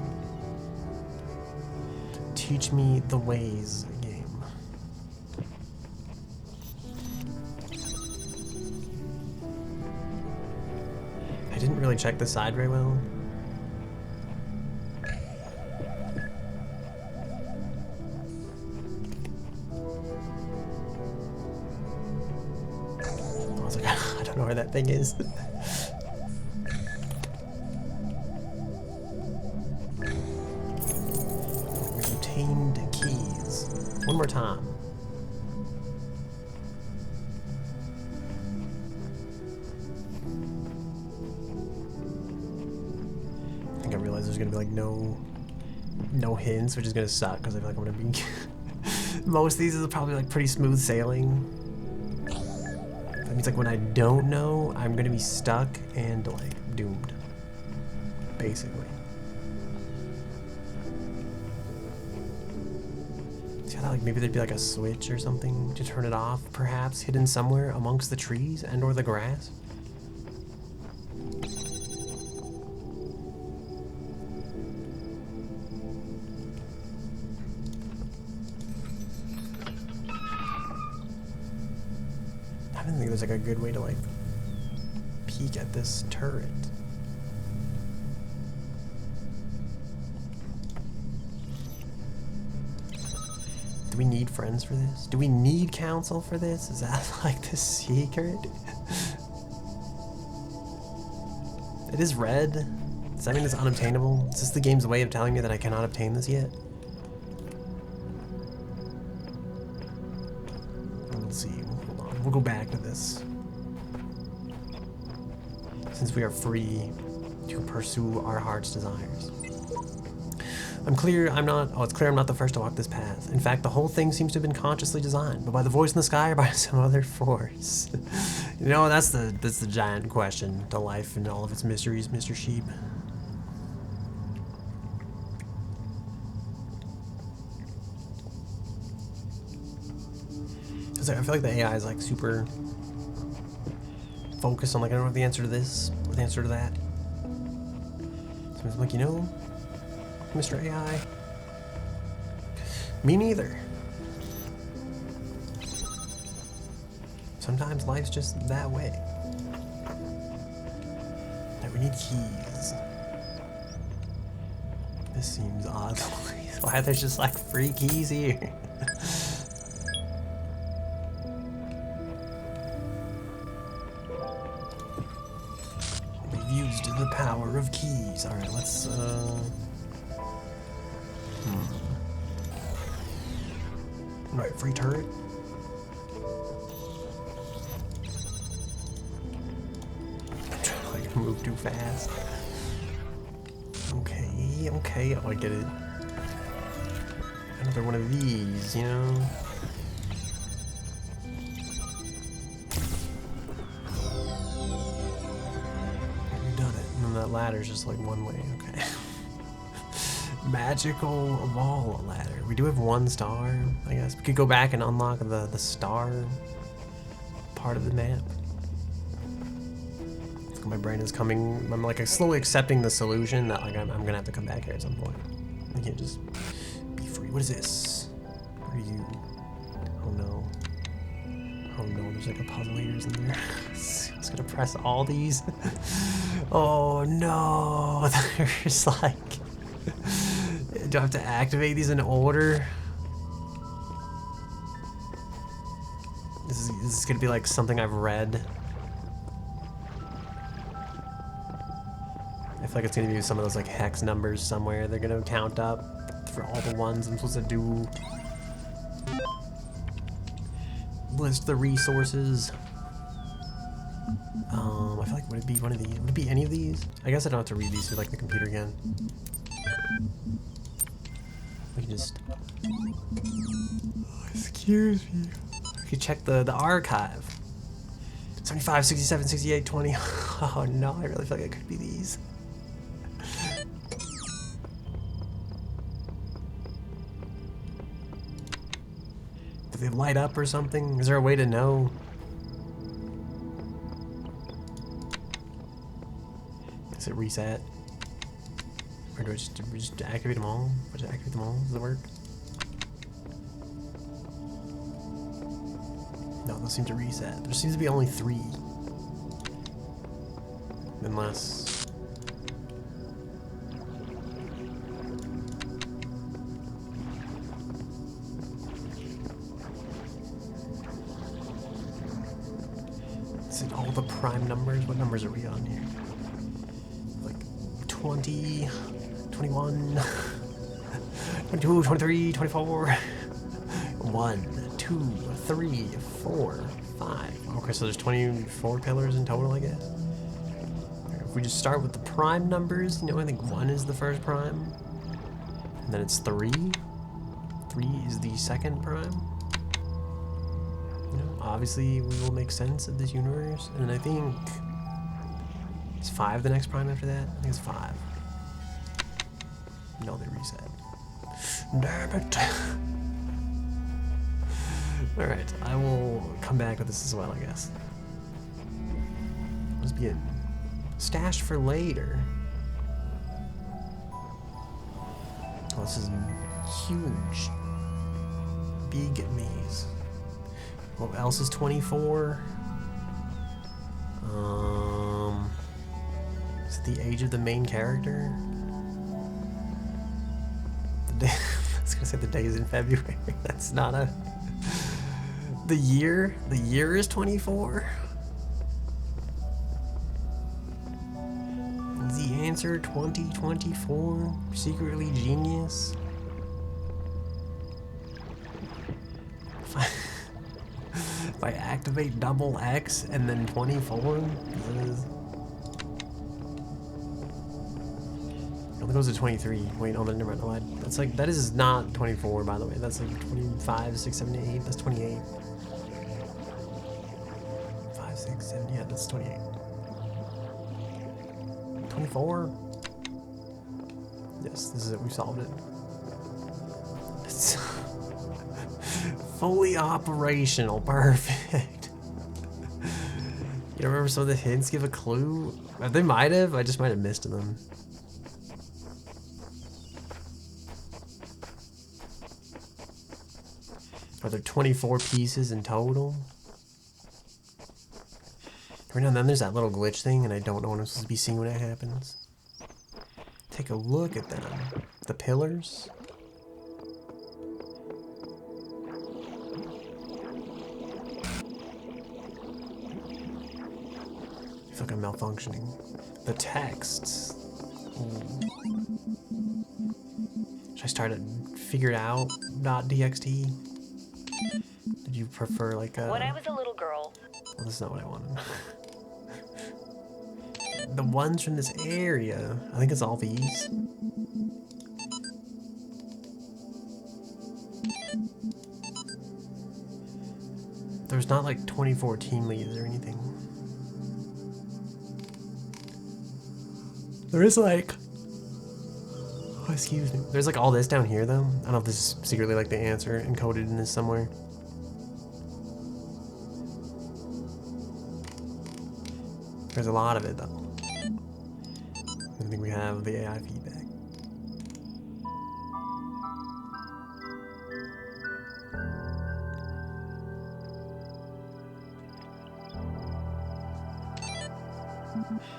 Teach me the ways. I didn't really check the side very well. I was like, I don't know where that thing is. Retained keys. One more time. I realize there's gonna be like no hints, which is gonna suck because I feel like I'm gonna be most of these is probably like pretty smooth sailing. That means like when I don't know, I'm gonna be stuck and like doomed, basically. See, I thought like maybe there'd be like a switch or something to turn it off, perhaps hidden somewhere amongst the trees and or the grass. I didn't think it was like a good way to like peek at this turret. Do we need friends for this? Do we need counsel for this? Is that like the secret? It is red. Does that mean it's unobtainable? Is this the game's way of telling me that I cannot obtain this yet? Let's see. Hold on. We'll go back to this. Since we are free to pursue our heart's desires. I'm clear I'm not, oh, it's clear I'm not the first to walk this path. In fact, the whole thing seems to have been consciously designed, but by the voice in the sky or by some other force. You know, that's the giant question to life and all of its mysteries, Mr. Sheep. I feel like the AI is like super focused on like, I don't know the answer to this or the answer to that. So I'm like, you know, Mr. AI, me neither. Sometimes life's just that way. Like, we need keys. This seems odd. Why there's just like free keys here? Used the power of keys. Alright, let's Right, free turret. I'm trying to like move too fast. Okay, okay, oh I get it. Another one of these, you know? That ladder's just like one way, okay. Magical wall ladder. We do have 1 star, I guess. We could go back and unlock the star part of the map. My brain is coming, I'm like slowly accepting the solution that like I'm gonna have to come back here at some point. I can't just be free. What is this? What are you? Oh no. Oh no, there's like a puzzle here, isn't there? I was gonna press all these. Oh no, there's like, do I have to activate these in order? This is gonna be like something I've read. I feel like it's gonna be some of those like hex numbers somewhere. They're gonna count up for all the ones I'm supposed to do. List the resources. I feel like, would it be one of these? Would it be any of these? I guess I don't have to read these through like the computer again. We can just, oh, excuse me. We can check the archive. 75, 67, 68, 20. Oh no, I really feel like it could be these. Do they light up or something? Is there a way to know? Is it reset? Or do I just activate them all? Or just activate them all? Does it work? No, those seem to reset. There seems to be only 3. Unless... Is it all the prime numbers? What numbers are we on here? 20, 21, 22, 23, 24, 1, 2, 3, 4, 5. Okay, so there's 24 pillars in total, I guess. If we just start with the prime numbers, you know, I think 1 is the first prime. And then it's 3. 3 is the second prime. You know, obviously we will make sense of this universe. And I think... Is 5 the next prime after that? I think it's 5. No, they reset. Damn it. Alright, I will come back with this as well, I guess. Must be a stash for later. Oh, this is huge. Big maze. What else is 24? Is it the age of the main character? The day, I was gonna say the day is in February. That's not a... The year? The year is 24? Is the answer 2024? Secretly genius? If I activate double X and then 24? There's goes to 23. Wait, oh, never mind. I lied. That's like, that is not 24, by the way. That's like 25, 6, 7, 8. That's 28. 5, 6, 7, yeah, that's 28. 24? Yes, this is it. We solved it. It's fully operational. Perfect. You don't remember some of the hints give a clue? They might have. I just might have missed them. Are there 24 pieces in total? Every now and then there's that little glitch thing and I don't know what I'm supposed to be seeing when it happens. Take a look at them. The pillars. I feel like I'm malfunctioning. The texts. Ooh. Should I start at figured out .txt? Did you prefer like a... When I was a little girl. Well, that's not what I wanted. The ones from this area. I think it's all these. There's not like 24 team leads or anything. There is like... Oh, excuse me. There's like all this down here though. I don't know if this is secretly like the answer encoded in this somewhere. There's a lot of it though. I think we have the AI feedback.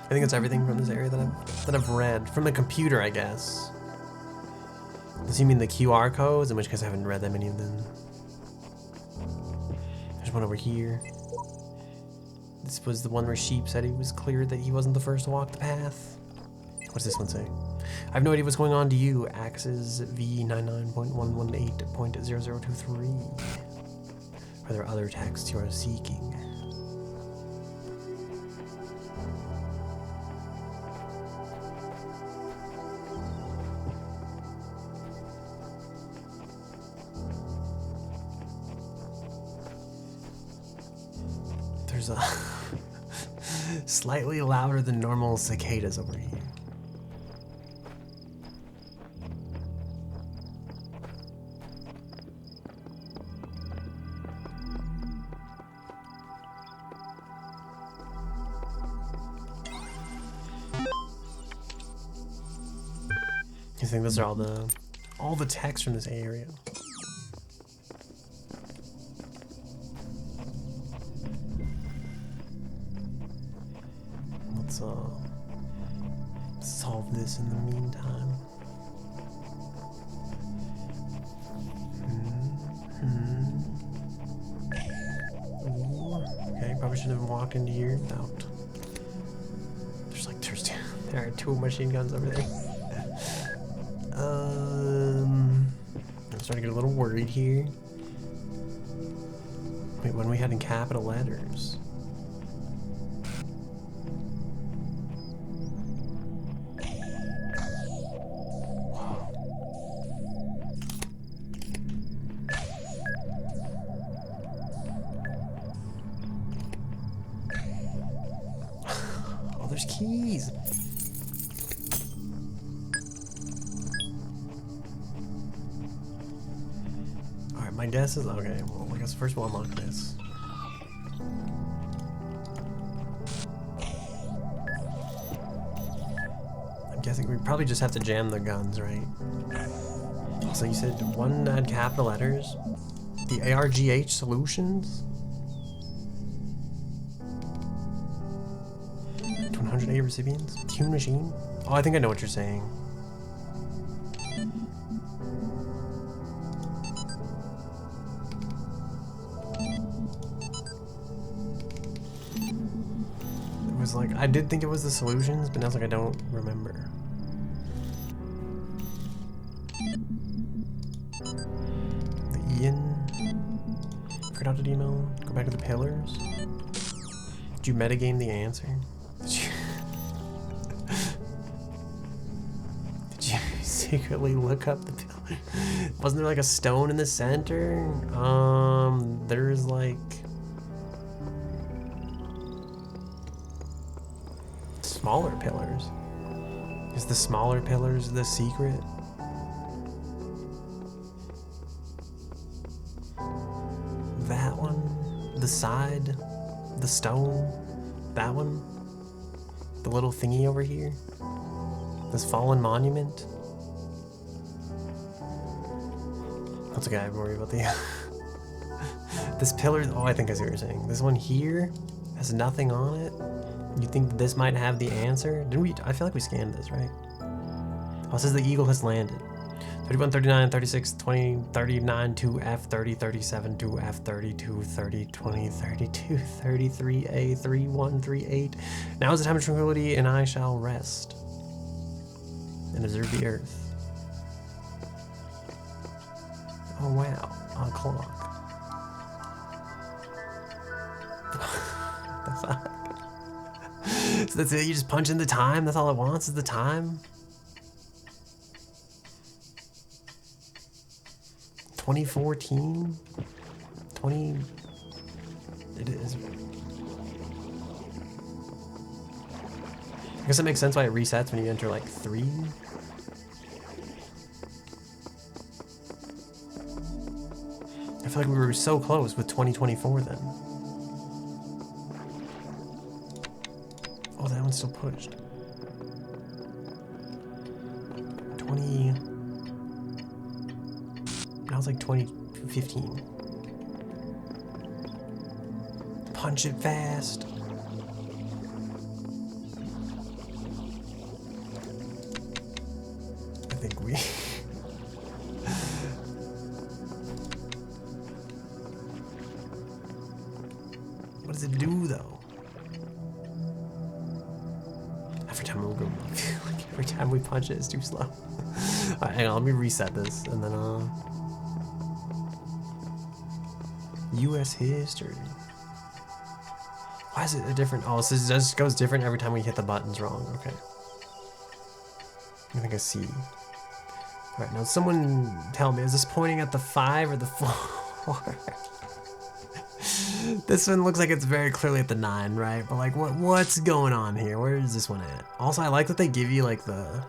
I think it's everything from this area that I've read from the computer, I guess. Does he mean the QR codes? In which case I haven't read that many of them. There's one over here. This was the one where Sheep said he was clear that he wasn't the first to walk the path. What does this one say? I have no idea what's going on to you, Axis V99.118.0023. Are there other texts you are seeking? There's a slightly louder than normal cicadas over here. I think those are all the text from this area. Let's solve this in the meantime. Ooh, okay, probably shouldn't have walked into here without. There are 2 machine guns over there. I'm starting to get a little worried here. Wait, when we had in capital letters. Oh, there's keys. Alright, my guess is okay. Well, I guess first we'll unlock this. I'm guessing we probably just have to jam the guns, right? So you said one add capital letters? The ARGH solutions? 108 recipients? Tune machine? Oh, I think I know what you're saying. It was like, I did think it was the solutions, but now it's like I don't remember. The Ian? Forgot how to email? Go back to the pillars? Did you metagame the answer? Did you secretly look up the pillar. Wasn't there like a stone in the center? There's like smaller pillars. Is the smaller pillars the secret? That one? The side? The stone? That one? The little thingy over here? This fallen monument? That's okay, I'm worried about the... This pillar... Oh, I think I see what you're saying. This one here has nothing on it? You think this might have the answer? Didn't we... I feel like we scanned this, right? Oh, it says the eagle has landed. 31, 39, 36, 20, 39, 2F, 30, 37, 2F, 32, 30, 20, 32, 33A, 31, 38. Now is the time of tranquility, and I shall rest and observe the earth. Oh wow, a clock. The fuck? So that's it, you just punch in the time? That's all it wants is the time? 2014? 20... It is. I guess it makes sense why it resets when you enter like 3. I feel like we were so close with 2024 then. Oh, that one's still pushed. 20... Now it's like 2015. Punch it fast. I think we... What does it do though? Every time we go, like every time we punch it, it's too slow. Alright, hang on, let me reset this and then US history. Why is it a different? Oh, so it just goes different every time we hit the buttons wrong. Okay. I think I see. Alright, now someone tell me, is this pointing at the 5 or the 4? This one looks like it's very clearly at the 9, right? But like, what's going on here? Where is this one at? Also, I like that they give you like the...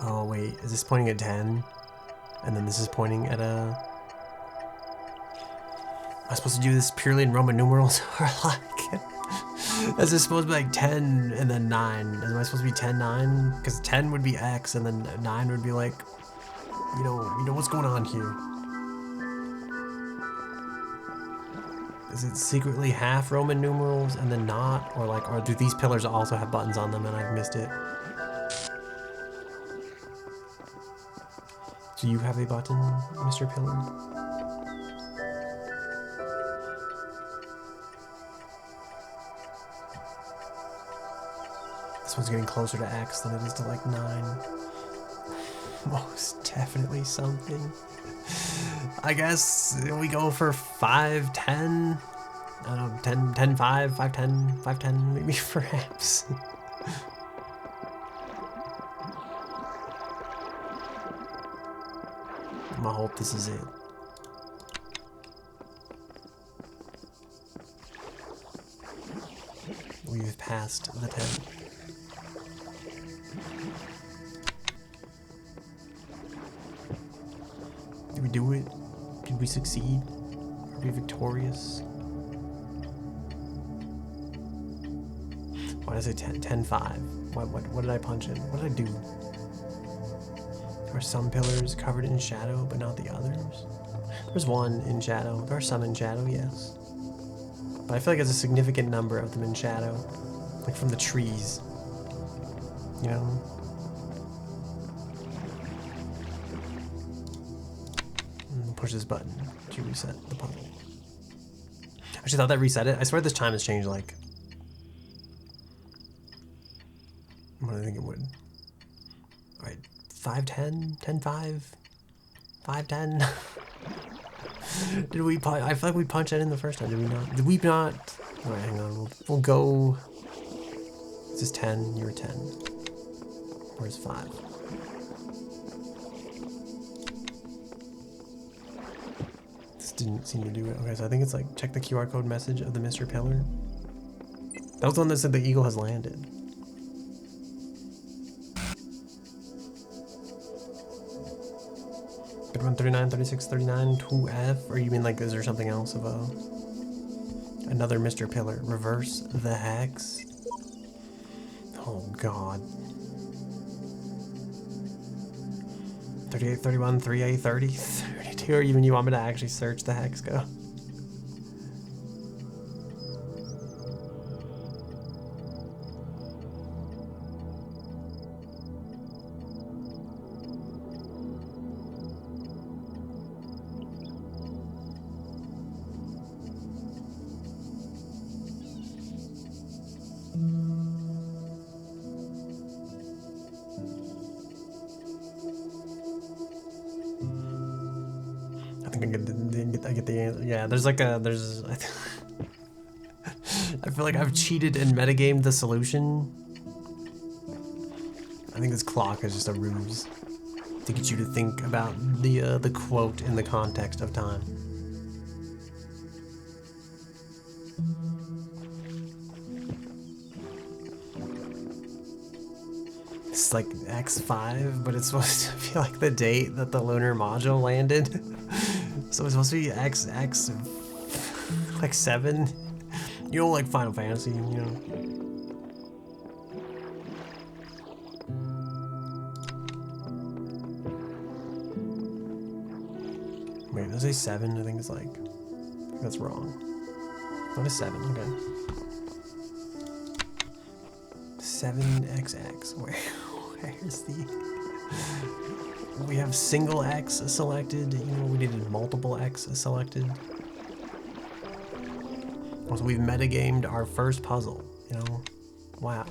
Oh wait, is this pointing at 10? And then this is pointing at a... Am I supposed to do this purely in Roman numerals? Or like... Is this supposed to be like 10 and then 9? Am I supposed to be 10, 9? Because 10 would be X and then 9 would be like... You know what's going on here? Is it secretly half Roman numerals and then not? Or like, or do these pillars also have buttons on them and I've missed it? Do you have a button, Mr. Pillar? This one's getting closer to X than it is to like 9. Most definitely something. I guess we go for 5, 10. I don't know, 10, 10, 5, 5, 10, 5, 10, maybe perhaps. I hope this is it. We've passed the 10. Did we do it? Did we succeed? Are we victorious? Why does it 10, 5? What did I punch in? What did I do? Are some pillars covered in shadow, but not the others? There's one in shadow. There are some in shadow, yes. But I feel like there's a significant number of them in shadow. Like from the trees. You know? Push this button to reset the puzzle. I actually thought that reset it. I swear this time has changed like... What do I think it would? Alright. 5, 10, 10, 5, 5, 10. Did we punch? I feel like we punched that in the first time. Did we not? Did we not? Alright, hang on. We'll go. This is 10. You're 10. Where's 5? didn't seem to do it. Okay, so I think it's like check the QR code message of the Mr. Pillar. That was the one that said the eagle has landed. 31, 39, 36, 39, 2F? Or you mean like, is there something else of another Mr. Pillar? Reverse the hex? Oh god. 38, 31, 3A, 30, 32, or even you want me to actually search the hex go? I get the answer. Yeah, there's like a, I feel like I've cheated and metagamed the solution. I think this clock is just a ruse to get you to think about the quote in the context of time. It's like X5, but it's supposed to be like the date that the lunar module landed. So it's supposed to be X like 7. You know, like Final Fantasy, you know. Wait, did I say 7? I think it's like, that's wrong. Not a 7, okay. 7XX, where's the... We have single X selected, you know, we needed multiple X selected. So we've metagamed our first puzzle, you know. Wow.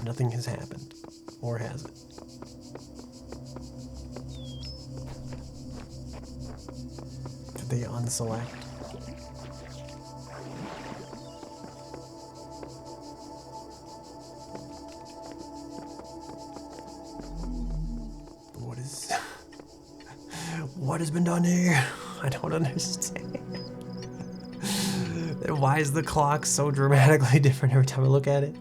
Nothing has happened. Or has it? Did they unselect? What has been done here? I don't understand. Why is the clock so dramatically different every time I look at it?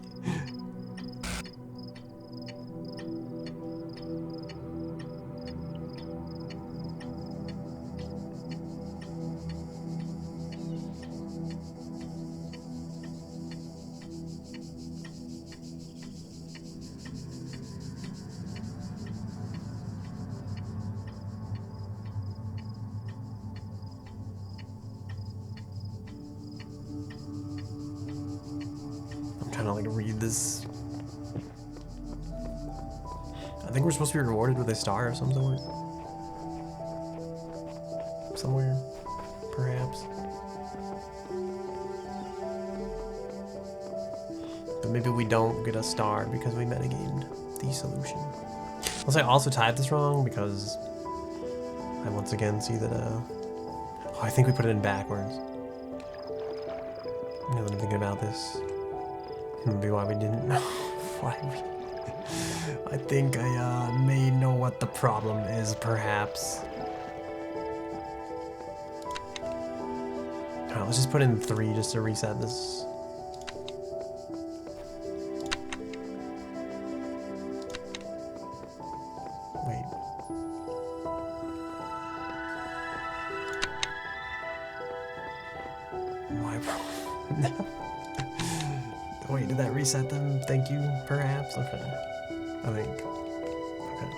Trying to like read this. I think we're supposed to be rewarded with a star of some sort. Somewhere, perhaps. But maybe we don't get a star because we metagamed the solution. Unless I also typed this wrong because I once again see that, oh, I think we put it in backwards. Now that I'm thinking about this. Maybe why we didn't know. I think I may know what the problem is, perhaps. Alright, let's just put in 3 just to reset this. Wait. Why? Wait, did that reset them? Thank you, perhaps? Okay. I think. Okay.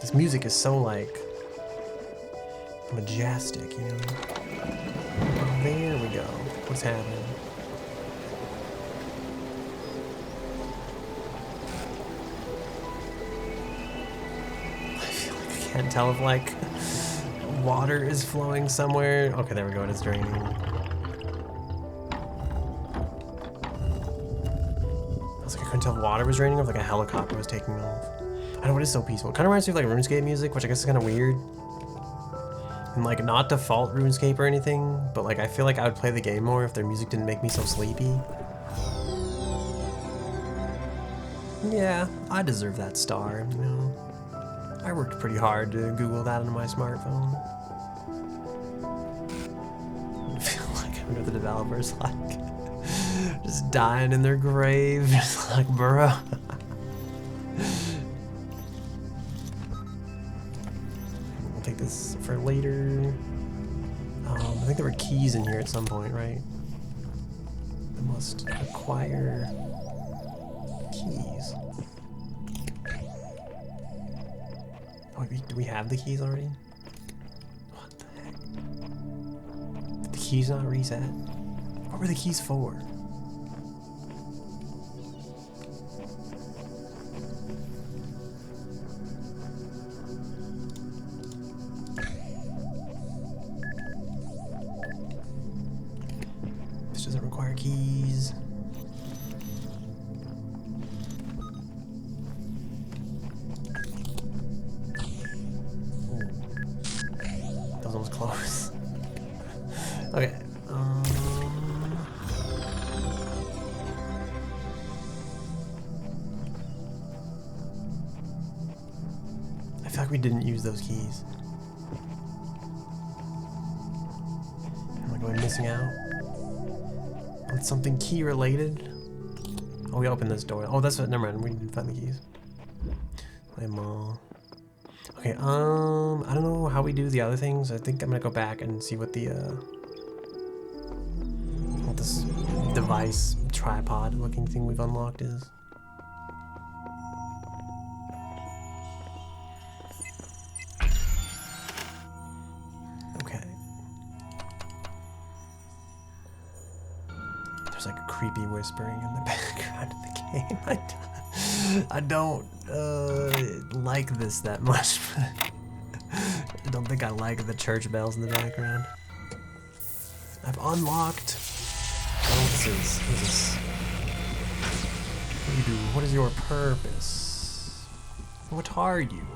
This music is so, like, majestic, you know? There we go. What's happening? Can't tell if like water is flowing somewhere. Okay, there we go. It is draining. I was like, I couldn't tell if water was draining or if like a helicopter was taking off. I know, it is so peaceful. It kind of reminds me of like RuneScape music, which I guess is kind of weird. And like not default RuneScape or anything, but like I feel like I would play the game more if their music didn't make me so sleepy. Yeah, I deserve that star, you know. I worked pretty hard to Google that on my smartphone. I feel like I know the developers like just dying in their grave, just like, bro. We'll take this for later. I think there were keys in here at some point, right? I must acquire keys. Oh, do we have the keys already? What the heck? Did the keys not reset? What were the keys for? This doesn't require keys. That was almost close. Okay. I feel like we didn't use those keys. Am I going missing out? It's something key related. Oh, we opened this door. Oh, that's what. Never mind. We didn't find the keys. Okay. I don't know how we do the other things. I think I'm gonna go back and see what the what this device tripod looking thing we've unlocked is. Okay. There's like a creepy whispering in the background of the game. I don't like this that much. I don't think I like the church bells in the background. I've unlocked. Oh, this is. What is this? What do you do? What is your purpose? What are you?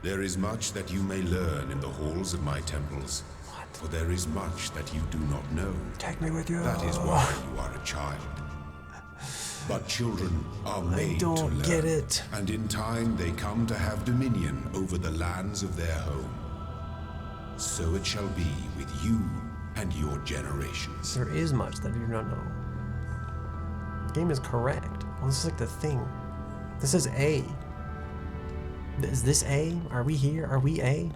There is much that you may learn in the halls of my temples. What? For there is much that you do not know. Take me with you. That is why you are a child. But children are made to learn. I don't get it. And in time they come to have dominion over the lands of their home. So it shall be with you and your generations. There is much that you do not know. The game is correct. Well, this is like the thing. This is A. Is this A? Are we here? Are we A?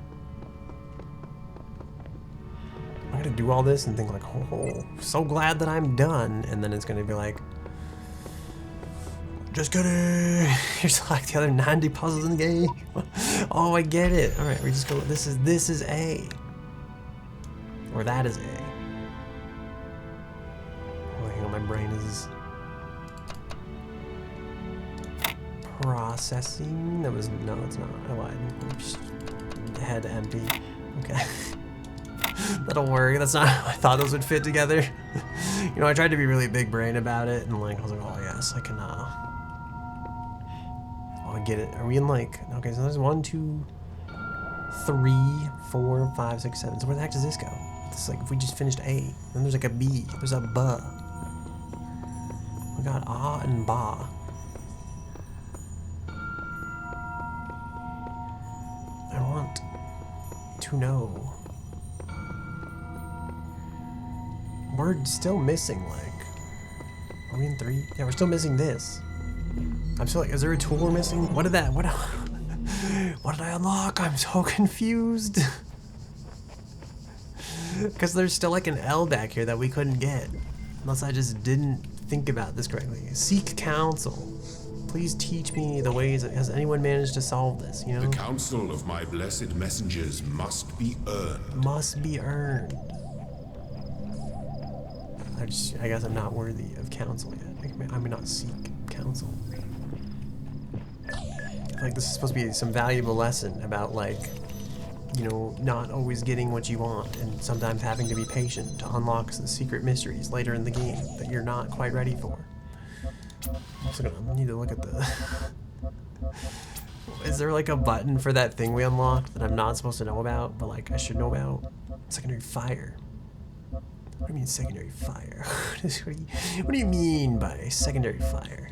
I gotta do all this and think like, oh, so glad that I'm done. And then it's gonna be like, just kidding. Here's like the other 90 puzzles in the game. Oh, I get it. All right, we just go. This is A, or that is A. Oh, hang on, my brain is processing. That was no, it's not. I lied. Head empty. Okay. That'll work. That's not how I thought those would fit together. You know, I tried to be really big brain about it, and like I was like, oh yes, I can. Oh, I get it. Are we in like? Okay, so there's 1, 2, 3, 4, 5, 6, 7. So where the heck does this go? It's like if we just finished A, then there's like a B. There's a B. We got ah and ba. I want to know. We're still missing, like, are we in 3? Yeah, we're still missing this. I'm still like, is there a tool we're missing? What did I unlock? I'm so confused. Because there's still like an L back here that we couldn't get. Unless I just didn't think about this correctly. Seek counsel. Please teach me the ways. Has anyone managed to solve this, you know? The counsel of my blessed messengers must be earned. Must be earned. I guess I'm not worthy of counsel yet. I may not seek counsel. I feel like this is supposed to be some valuable lesson about, like, you know, not always getting what you want and sometimes having to be patient to unlock the secret mysteries later in the game that you're not quite ready for. I'm also gonna need to look at the... Is there like a button for that thing we unlocked that I'm not supposed to know about, but like I should know about? Secondary fire. What do you mean secondary fire? What do you mean by secondary fire?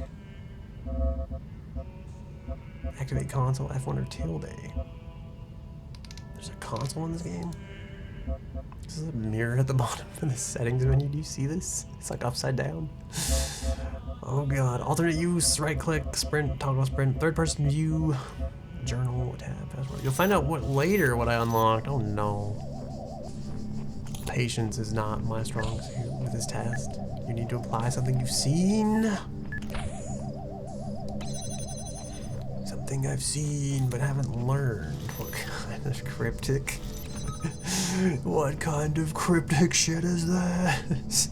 Activate console, F1 or tilde. There's a console in this game? This is a mirror at the bottom of the settings menu. Do you see this? It's like upside down. Oh god. Alternate use, right click, sprint, toggle sprint, third person view, journal, tab, password. You'll find out what I unlocked. Oh no. Patience is not my strong suit with this test. You need to apply something you've seen. Something I've seen but haven't learned. What kind of cryptic? What kind of cryptic shit is this?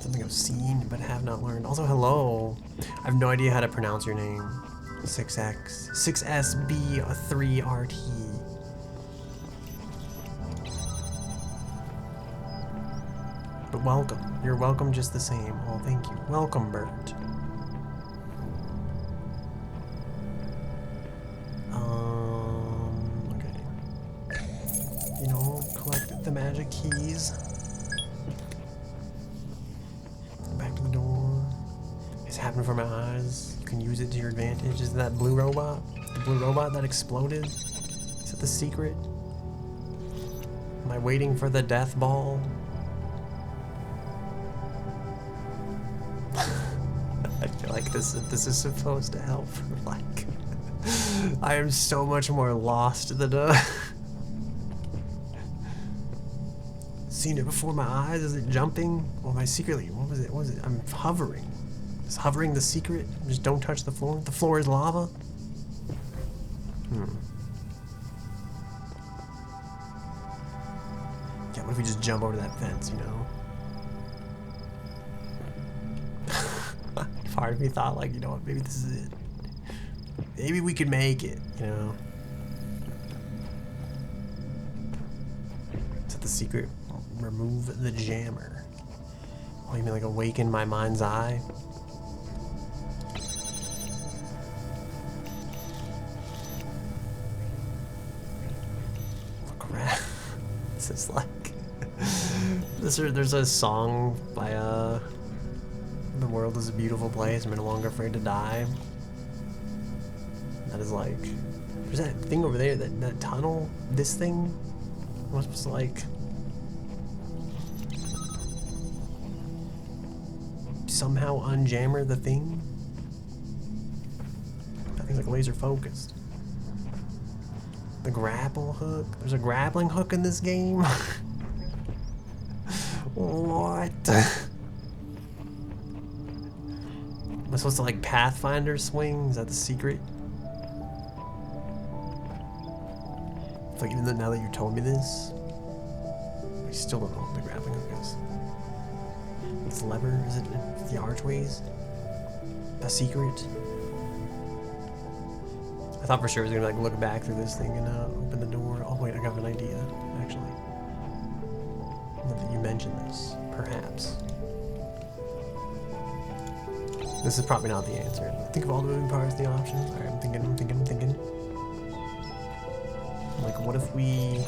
Something I've seen but have not learned. Also, hello. I have no idea how to pronounce your name. 6X. 6SB3RT. But welcome. You're welcome just the same. Oh, thank you. Welcome, Bert. Okay. You know, collect the magic keys. Back to the door. It's happening for my eyes. You can use it to your advantage. Is that blue robot? The blue robot that exploded? Is that the secret? Am I waiting for the death ball? I feel like this is supposed to help. Like, I am so much more lost than seen it before my eyes. Is it jumping? Or am I secretly? What was it? What was it? I'm hovering. Is hovering the secret? Just don't touch the floor. The floor is lava. Yeah. What if we just jump over that fence? You know. Part of me thought, like, you know what, maybe this is it. Maybe we could make it, you know. Is that the secret? Remove the jammer. Oh, you mean like awaken my mind's eye? Look around. This is like... There's a song by, The world is a beautiful place, I'm no longer afraid to die. That is like... There's that thing over there, that tunnel? This thing? Am I supposed to like... somehow unjammer the thing? That thing's like laser focused. The grapple hook? There's a grappling hook in this game? What? Am I supposed to like Pathfinder swing? Is that the secret? It's like even though now that you told me this, I still don't know what the grappling hook is. This lever? Is it the archways? The secret? I thought for sure I was gonna like look back through this thing and open the door. Oh wait, I got an idea, actually. Now that you mentioned this, perhaps. This is probably not the answer. Think of all the moving parts, the options. Alright, I'm thinking. Like, what if we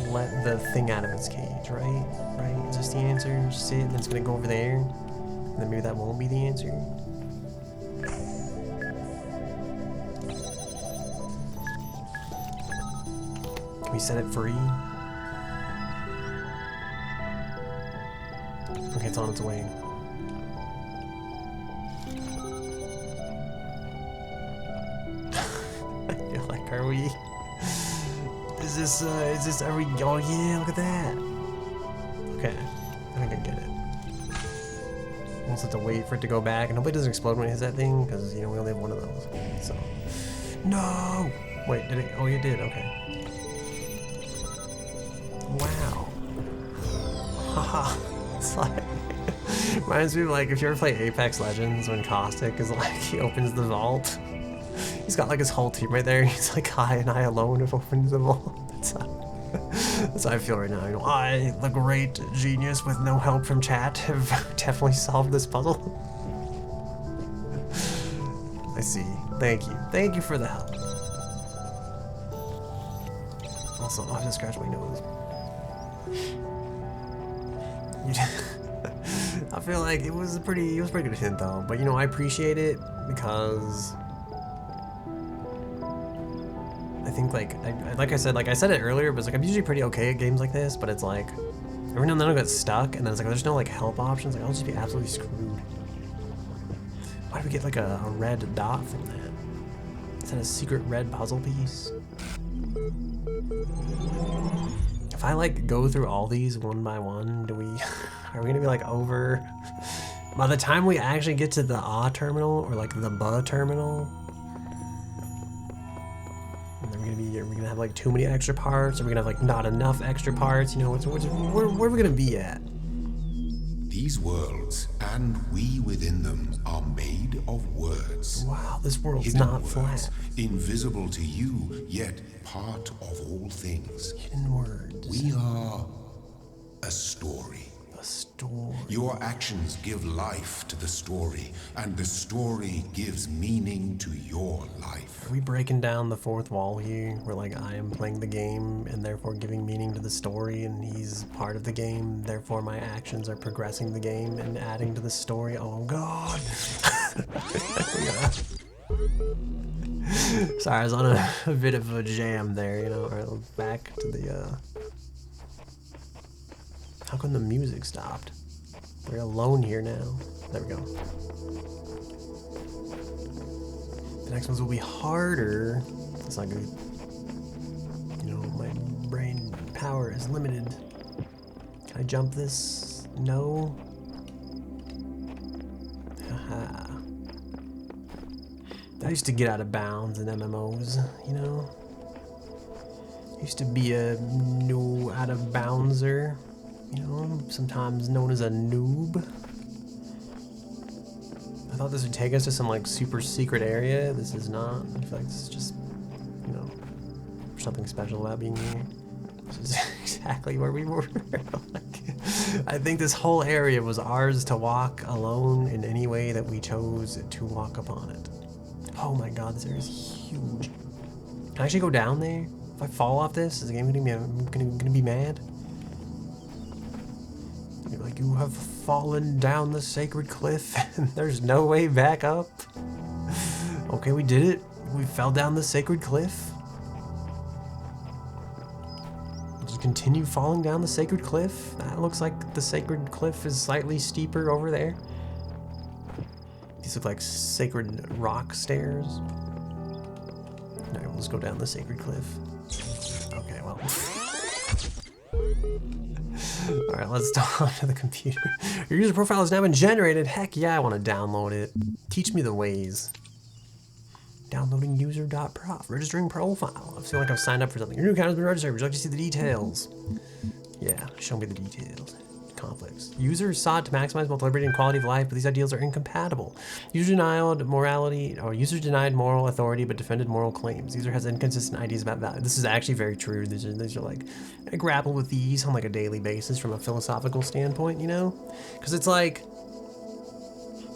let the thing out of its cage, right? Right? Is this the answer? Just sit and it's gonna go over there? And then maybe that won't be the answer? Can we set it free? Okay, it's on its way. Are we? Is this, are we, oh yeah, look at that. Okay, I think I get it. We'll just have to wait for it to go back, and hopefully it doesn't explode when it hits that thing, because, you know, we only have one of those, so. No! Wait, did it, oh, you did, okay. Wow. Haha, it's like, reminds me of, like, if you ever play Apex Legends when Caustic is, like, he opens the vault. He's got like his whole team right there, and he's like, I and I alone have opened the vault. That's how I feel right now. You know, I, the great genius with no help from chat, have definitely solved this puzzle. I see. Thank you. Thank you for the help. Also, oh, I just scratched my nose. I feel like it was a pretty good hint though. But you know, I appreciate it because I think like I said it earlier, but it's like I'm usually pretty okay at games like this, but it's like every now and then I get stuck, and then it's like there's no like help options. Like I'll just be absolutely screwed. Why do we get like a red dot from that? Is that a secret red puzzle piece? If I like go through all these one by one, are we gonna be like over by the time we actually get to the A terminal or like the B terminal? Are we gonna have like too many extra parts? Are we gonna have like not enough extra parts? You know, where are we gonna be at? These worlds and we within them are made of words. Wow, this world's Hidden not words, flat. invisible to you, yet part of all things. Hidden words. We are a story. A story. Your actions give life to the story, and the story gives meaning to your life. Are we breaking down the fourth wall here? Where like I am playing the game and therefore giving meaning to the story, and he's part of the game, therefore my actions are progressing the game and adding to the story. Oh god. Yeah. Sorry, I was on a bit of a jam there, you know. Alright, back to the how come the music stopped? We're alone here now. There we go. The next ones will be harder. That's not good. You know, my brain power is limited. Can I jump this? No. Haha. I used to get out of bounds in MMOs, you know? Used to be a no out of boundser. You know, sometimes known as a noob. I thought this would take us to some like super secret area. This is not. I feel like this is just, you know, something special about being here. This is exactly where we were. Like, I think this whole area was ours to walk alone in any way that we chose to walk upon it. Oh my god, this area is huge. Can I actually go down there? If I fall off this, is the game gonna be mad? Like, you have fallen down the sacred cliff and there's no way back up. Okay, we did it. We fell down the sacred cliff. We'll just continue falling down the sacred cliff. That looks like the sacred cliff is slightly steeper over there. These look like sacred rock stairs. Alright, we'll just go down the sacred cliff. Okay, well. Alright, let's talk to the computer. Your user profile has now been generated. Heck yeah, I want to download it. Teach me the ways. Downloading user.prof. Registering profile. I feel like I've signed up for something. Your new account has been registered. Would you like to see the details? Yeah, show me the details. Conflicts. Users sought to maximize both liberty and quality of life, but these ideals are incompatible. User denied morality, or users denied moral authority but defended moral claims. User has inconsistent ideas about value. This is actually very true. These are like, I grapple with these on like a daily basis from a philosophical standpoint, you know? Because it's like,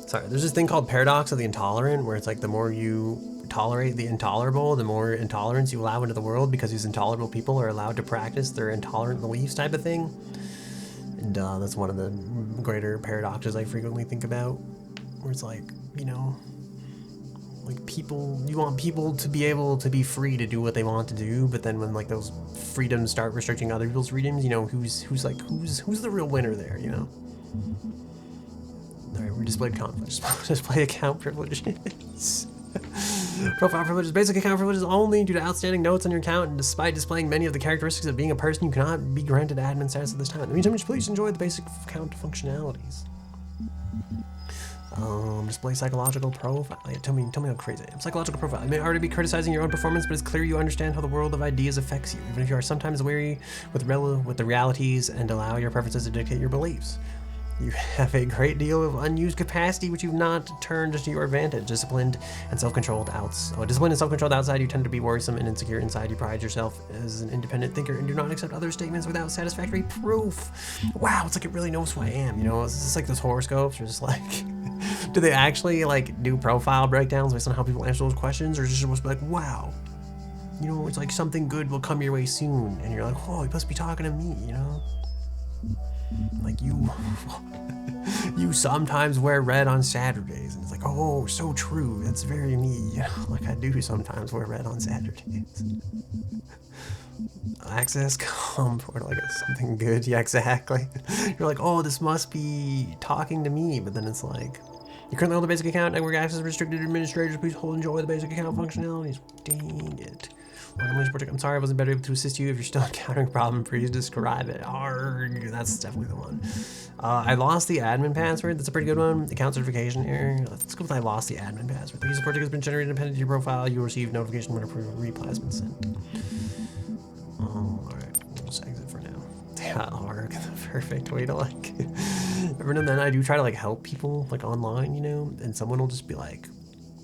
sorry, there's this thing called paradox of the intolerant, where it's like the more you tolerate the intolerable, the more intolerance you allow into the world, because these intolerable people are allowed to practice their intolerant beliefs type of thing. And that's one of the greater paradoxes I frequently think about, where it's like, you know, like people, you want people to be able to be free to do what they want to do, but then when like those freedoms start restricting other people's freedoms, you know, who's the real winner there, you know? All right, we're displayed conflicts. Display account privileges. Profile privileges, basic account privileges only due to outstanding notes on your account, and despite displaying many of the characteristics of being a person, you cannot be granted admin status at this time. In the meantime, please enjoy the basic account functionalities. Display psychological profile. Yeah, tell me how crazy I am. Psychological profile. You may already be criticizing your own performance, but it's clear you understand how the world of ideas affects you, even if you are sometimes weary with the realities and allow your preferences to dictate your beliefs. You have a great deal of unused capacity which you've not turned to your advantage. Disciplined and self-controlled outside, you tend to be worrisome and insecure inside. You pride yourself as an independent thinker and do not accept other statements without satisfactory proof. Wow, it's like it really knows who I am, you know? It's just like those horoscopes, or just like, do they actually like do profile breakdowns based on how people answer those questions, or is it just supposed to be like, wow, you know, it's like something good will come your way soon. And you're like, oh, he must be talking to me, you know? Like you, you sometimes wear red on Saturdays. And it's like, oh, so true. That's very me. You know, like I do sometimes wear red on Saturdays. Access come for like something good. Yeah, exactly. You're like, oh, this must be talking to me. But then it's like, you currently hold the basic account. Network access restricted. Administrators, please enjoy the basic account functionalities. Dang it. I'm sorry I wasn't better able to assist you. If you're still encountering a problem, please describe it. Arrgh, that's definitely the one. I lost the admin password. That's a pretty good one. Account certification error. Let's go with I lost the admin password. The user project has been generated independent of your profile. You will receive notification when a reply has been sent. Alright, we'll just exit for now. Yeah, arg, the perfect way to like every now and then I do try to like help people like online, you know, and someone will just be like,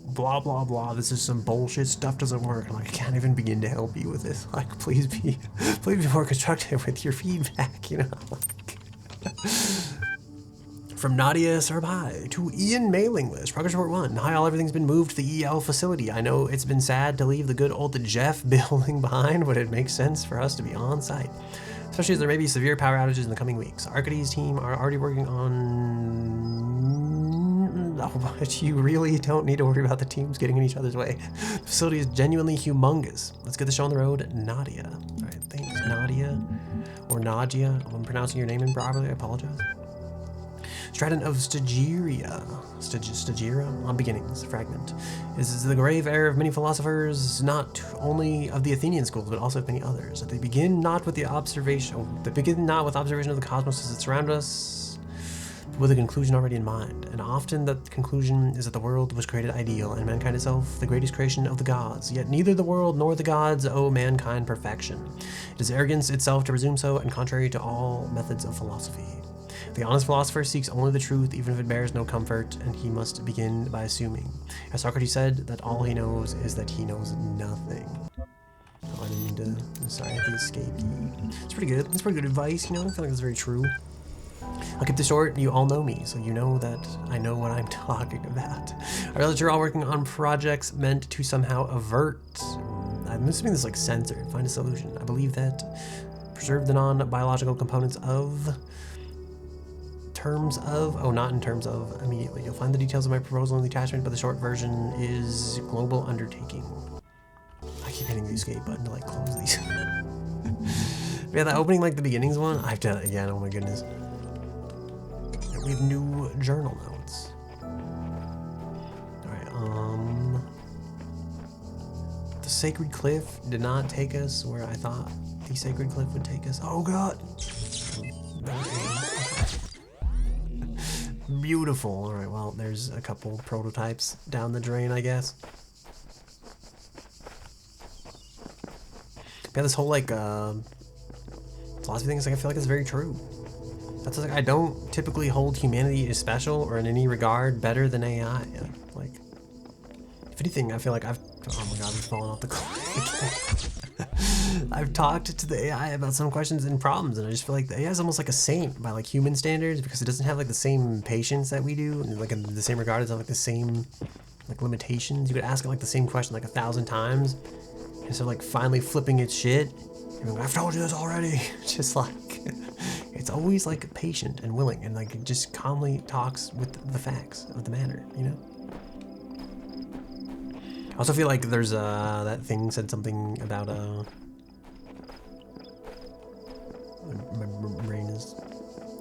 blah blah blah, this is some bullshit, stuff doesn't work. I'm like, I can't even begin to help you with this. Like, please be more constructive with your feedback, you know. From Nadia Sarbai to Ian mailing list. Progress report 1. Hi all, everything's been moved to the EL facility. I know it's been sad to leave the good old Jeff building behind, but it makes sense for us to be on site. Especially as there may be severe power outages in the coming weeks. Arcady's team are already working on... Oh, but you really don't need to worry about the teams getting in each other's way. The facility is genuinely humongous. Let's get the show on the road. Nadia. Alright, thanks Nadia. Or Nadia. If I'm pronouncing your name improperly, I apologize. Stratton of Stagira on beginnings, fragment. This is the grave error of many philosophers, not only of the Athenian schools, but also of many others. They begin not with observation of the cosmos as it surrounds us, but with a conclusion already in mind. And often that conclusion is that the world was created ideal, and mankind itself the greatest creation of the gods. Yet neither the world nor the gods owe mankind perfection. It is arrogance itself to presume so, and contrary to all methods of philosophy. The honest philosopher seeks only the truth, even if it bears no comfort, and he must begin by assuming. As Socrates said, that all he knows is that he knows nothing. Oh, I didn't mean to... Sorry, I had the escape key. It's pretty good. It's pretty good advice, you know? I feel like it's very true. I'll keep this short. You all know me, so you know that I know what I'm talking about. I realize you're all working on projects meant to somehow avert... I'm assuming this is like censored. Find a solution. I believe that preserve the non-biological components of... not in terms of immediately. You'll find the details of my proposal in the attachment, but the short version is global undertaking. I keep hitting the escape button to like close these. Yeah, the opening, like the beginnings one, I've done it again, oh my goodness. We have new journal notes. Alright, the Sacred Cliff did not take us where I thought the Sacred Cliff would take us. Oh god! Beautiful. Alright, well, there's a couple prototypes down the drain, I guess. Yeah, this whole, like, philosophy thing is, like, I feel like it's very true. That's like, I don't typically hold humanity as special or in any regard better than AI. Like, if anything, I feel like oh my god, I'm falling off the cliff again. I've talked to the AI about some questions and problems, and I just feel like the AI is almost like a saint by like human standards because it doesn't have like the same patience that we do, and like in the same regard, it's like the same like limitations. You could ask it like the same question like 1,000 times, instead of like finally flipping its shit. Like, I've told you this already. Just like it's always like patient and willing, and like it just calmly talks with the facts of the matter, you know. I also feel like there's that thing said something about my brain is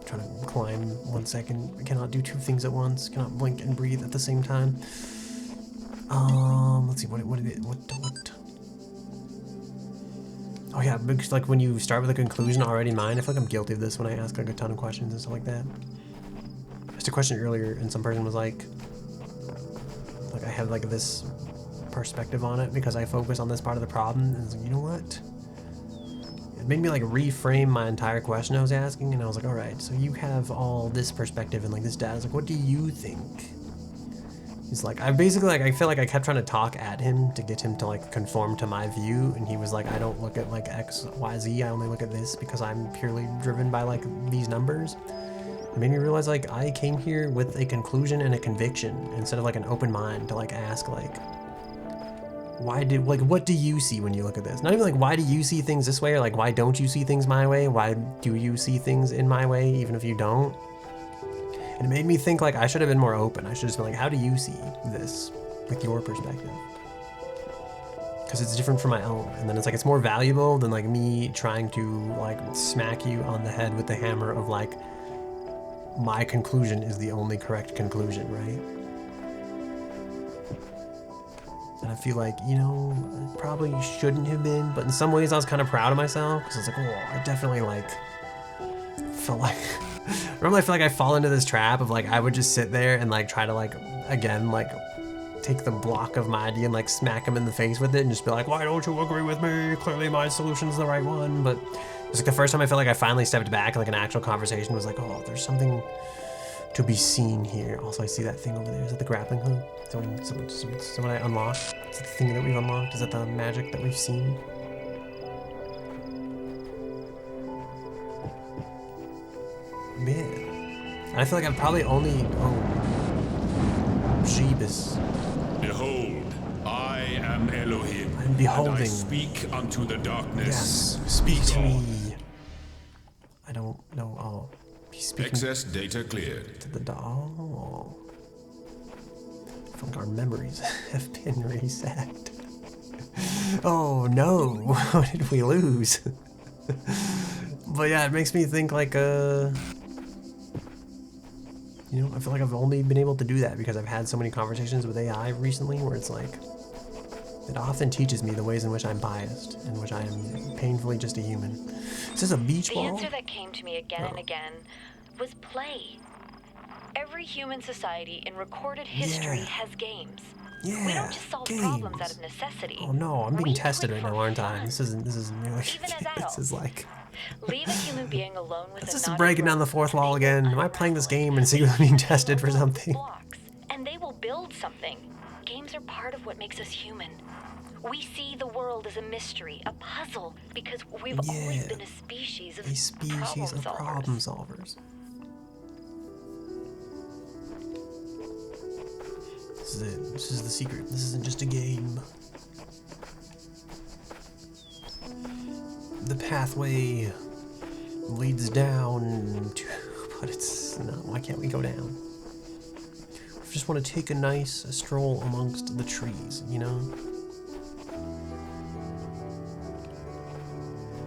trying to climb 1 second. I cannot do two things at once. Cannot blink and breathe at the same time. Let's see, what oh yeah, because like when you start with a conclusion already in mind, I feel like I'm guilty of this when I ask like a ton of questions and stuff like that. I asked a question earlier and some person was like I have like this perspective on it because I focus on this part of the problem, and it's like, you know what? It made me like reframe my entire question I was asking, and I was like, all right, so you have all this perspective and like this data. I was like, what do you think? He's like, I basically like, I feel like I kept trying to talk at him to get him to like conform to my view, and he was like, I don't look at like X, Y, Z, I only look at this because I'm purely driven by like these numbers. It made me realize like I came here with a conclusion and a conviction instead of like an open mind to like ask like, what do you see when you look at this? Not even like, why do you see things this way? Or like, why don't you see things my way? Why do you see things in my way, even if you don't? And it made me think like I should have been more open. I should have just been like, how do you see this with your perspective? Because it's different from my own. And then it's like, it's more valuable than like me trying to like smack you on the head with the hammer of like, my conclusion is the only correct conclusion, right? And I feel like, you know, I probably shouldn't have been, but in some ways I was kind of proud of myself because I was like, oh, I definitely like felt like, normally I feel like I fall into this trap of like, I would just sit there and like try to like, again, like take the block of my idea and like smack him in the face with it and just be like, why don't you agree with me? Clearly my solution's the right one. But it was like the first time I felt like I finally stepped back, like an actual conversation was like, oh, there's something to be seen here. Also, I see that thing over there. Is that the grappling hook? Someone I unlocked? Is that the thing that we've unlocked? Is that the magic that we've seen? Man. And I feel like I've probably only... Oh. Jeebus. Behold, I am Elohim. I'm beholding. And I speak unto the darkness. Yes, speak to me. I don't know. Oh, he's speaking. Excess data cleared. To the doll. I feel like our memories have been reset. Oh no, what did we lose? But yeah, it makes me think like you know, I feel like I've only been able to do that because I've had so many conversations with AI recently where it's like, it often teaches me the ways in which I'm biased, in which I am painfully just a human. Is this a beach ball? The answer that came to me again and again was play. Every human society in recorded history has games. Yeah, we don't just solve problems out of necessity. Oh no, I'm being tested right now, aren't I? This isn't really... Even as adults. This is like... Leave a human being alone with This a is breaking down the fourth wall again. Am I playing this game and secretly being tested for something? Blocks, and they will build something. Games are part of what makes us human. We see the world as a mystery, a puzzle, because we've always been a species of problem solvers. This is it. This is the secret. This isn't just a game. The pathway leads down to, but it's no, why can't we go down? I just want to take a nice stroll amongst the trees, you know?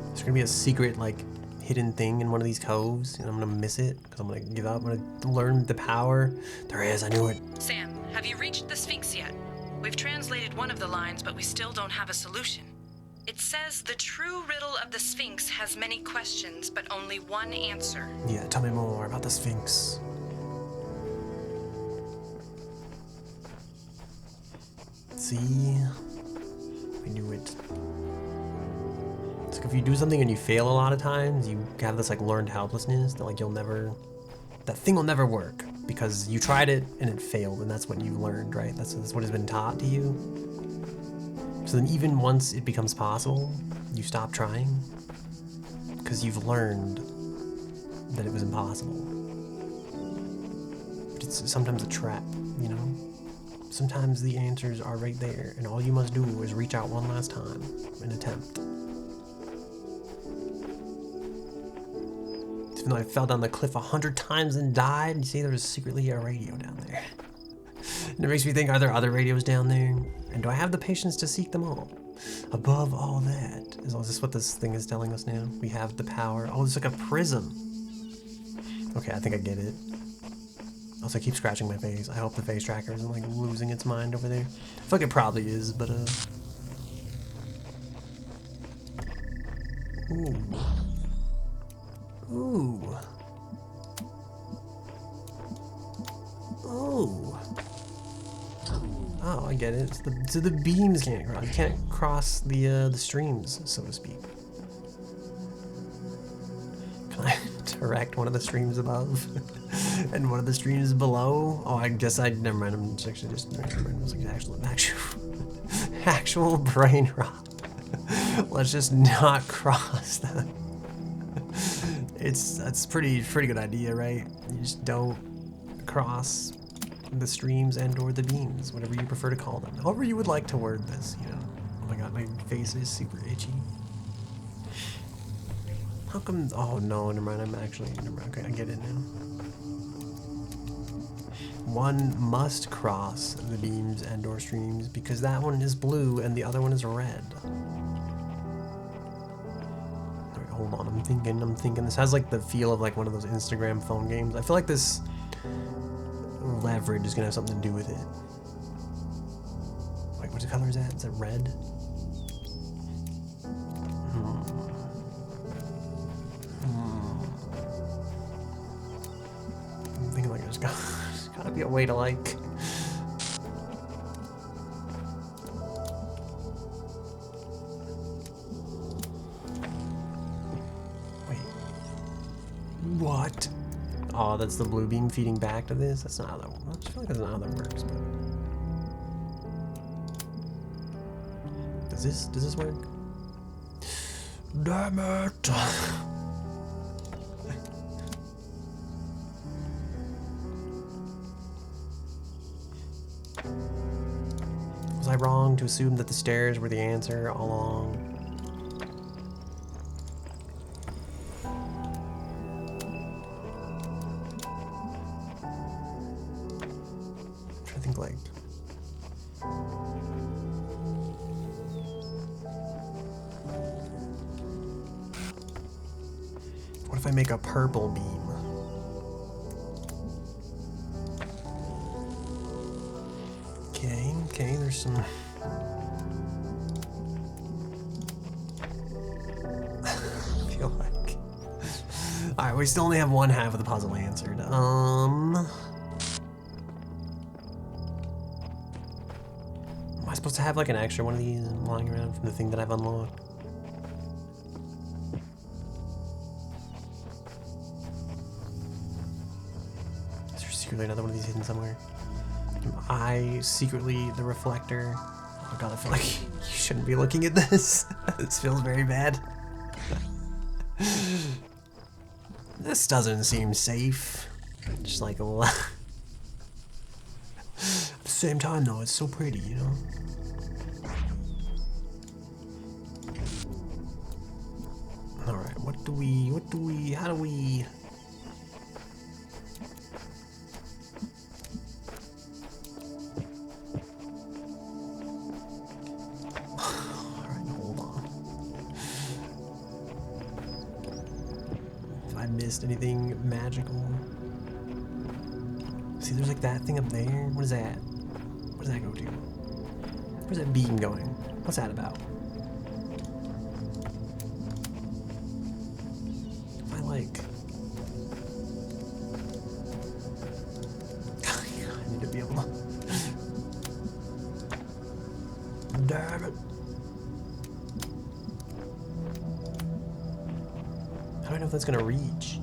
There's gonna be a secret, like, hidden thing in one of these coves, and I'm gonna miss it, because I'm gonna give up. I'm gonna learn the power. There is, I knew it. Sam, have you reached the Sphinx yet? We've translated one of the lines, but we still don't have a solution. It says the true riddle of the Sphinx has many questions, but only one answer. Yeah, tell me more about the Sphinx. See? I knew it. It's like if you do something and you fail a lot of times, you have this like learned helplessness that like that thing will never work because you tried it and it failed, and that's what you learned, right? That's what has been taught to you. So then even once it becomes possible, you stop trying because you've learned that it was impossible. But it's sometimes a trap, you know? Sometimes the answers are right there, and all you must do is reach out one last time and attempt. Even though I fell down the cliff 100 times and died, you see there's secretly a radio down there. And it makes me think, are there other radios down there? And do I have the patience to seek them all? Above all that, is this what this thing is telling us now? We have the power. Oh, it's like a prism. Okay, I think I get it. Also, I keep scratching my face. I hope the face tracker isn't like losing its mind over there. I feel like it probably is, but Ooh. Ooh. Oh. Oh, I get it. So the beams can't cross. You can't cross the streams, so to speak. Can I direct one of the streams above and one of the streams below? Oh, I guess never mind. I'm actually just never mind. It was like actual brain rot. Let's just not cross them. That's pretty good idea, right? You just don't cross the streams and or the beams, whatever you prefer to call them. However you would like to word this, you know. Oh my god, my face is super itchy. How come, oh no, never mind, never mind, okay, I get it now. One must cross the beams and or streams because that one is blue and the other one is red. Alright, hold on, I'm thinking. This has like the feel of like one of those Instagram phone games. I feel like this leverage is gonna have something to do with it. Wait, what color is that? Is that red? I'm thinking like there's gotta be a way to like. Wait. What? Oh, that's the blue beam feeding back to this? That's not how that works. I feel like that's not how that works, but. Does this work? Damn it! Was I wrong to assume that the stairs were the answer all along? I'm trying to think like. What if I make a purple beam? Okay, there's some. I feel like. Alright, we still only have one half of the puzzle answered. Am I supposed to have like an extra one of these lying around from the thing that I've unlocked? Is there secretly another one of these hidden somewhere? Am I secretly the reflector? Oh god, I feel like you shouldn't be looking at this. This feels very bad. This doesn't seem safe. Just like a lot. At the same time though, it's so pretty, you know? Alright, how do we... Missed anything magical? See, there's like that thing up there. What is that? What does that go to? Where's that beam going? What's that about? If I like... I need to be able to... Damn it. I don't know if that's gonna reach.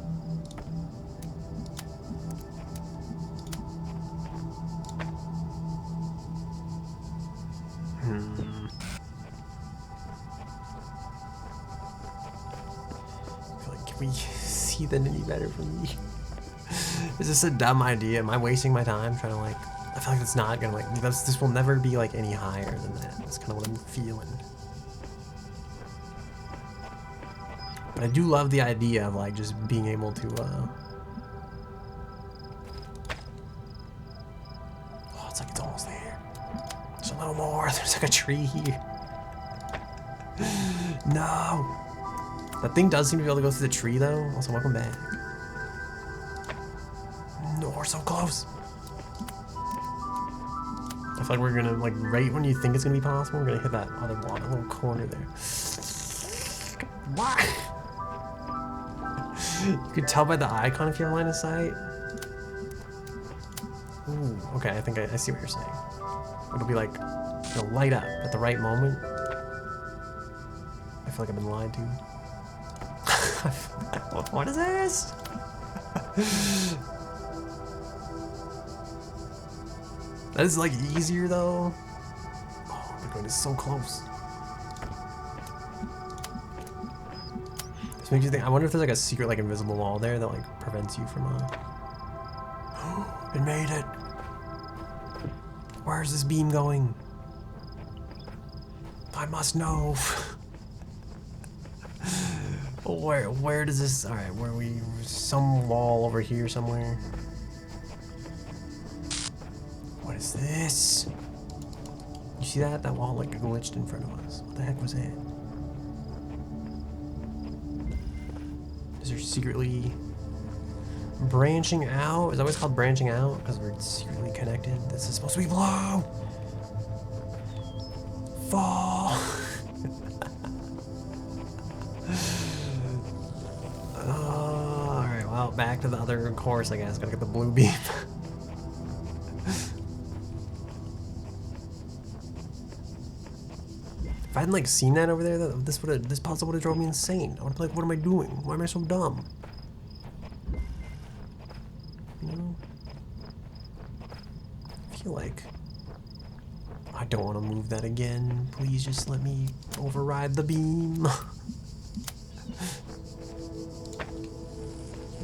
I feel like, can we see that any better from me? Is this a dumb idea? Am I wasting my time trying to like... I feel like it's not gonna like... This will never be like any higher than that. That's kind of what I'm feeling. But I do love the idea of like just being able to oh, it's like it's almost there. There's a little more. There's like a tree here. No. That thing does seem to be able to go through the tree though. Also, welcome back. No, we're so close. I feel like we're gonna like right when you think it's gonna be possible, we're gonna hit that other water, little corner there. Why? You can tell by the icon if you have line of sight. Ooh, okay, I think I see what you're saying. It'll be like, it'll light up at the right moment. I feel like I've been lied to. What is this? That is like easier though. Oh my god, it's so close. Makes you think. I wonder if there's like a secret, like invisible wall there that like prevents you from. It made it. Where's this beam going? I must know. Where does this? All right, where we? Some wall over here somewhere. What is this? You see that? That wall like glitched in front of us. What the heck was that? Is there secretly branching out? Is that what it's called, branching out? Because we're secretly connected. This is supposed to be blue. Fall. All right. Well, back to the other course, I guess. Gotta get the blue beam. If I hadn't like seen that over there, this puzzle would have drove me insane. I would have been like, what am I doing? Why am I so dumb? You know? I feel like I don't want to move that again. Please just let me override the beam.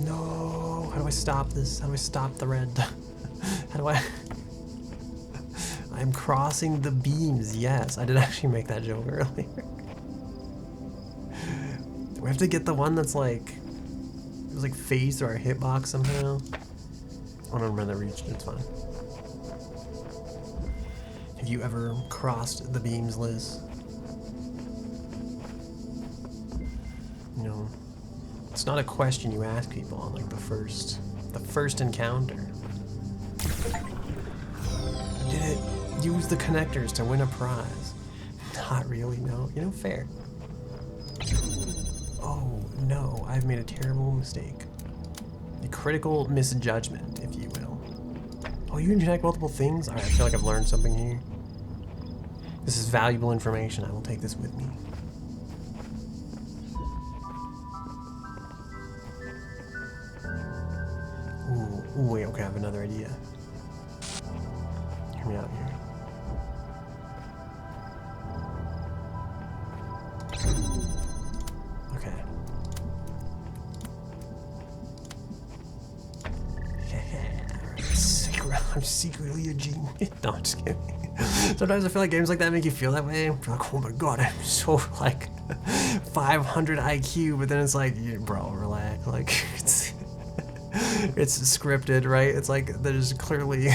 No. How do I stop this? How do I stop the red? How do I? I'm crossing the beams. Yes, I did actually make that joke earlier. Do we have to get the one that's like, it was like phased through our hitbox somehow? I don't remember that reached. It's fine. Have you ever crossed the beams, Liz? You know, it's not a question you ask people on like the first encounter. Did it use the connectors to win a prize? Not really, no. You know, fair. Oh no, I've made a terrible mistake. A critical misjudgment, if you will. Oh, you can connect multiple things? Alright, I feel like I've learned something here. This is valuable information. I will take this with me. Ooh, wait, okay, I have another idea. Hear me out here. Okay. I'm secretly a genius. No, I'm just kidding. Sometimes I feel like games like that make you feel that way. You're like, oh my god, I'm so like 500 IQ, but then it's like, bro, relax. Like, it's scripted, right? It's like there's clearly.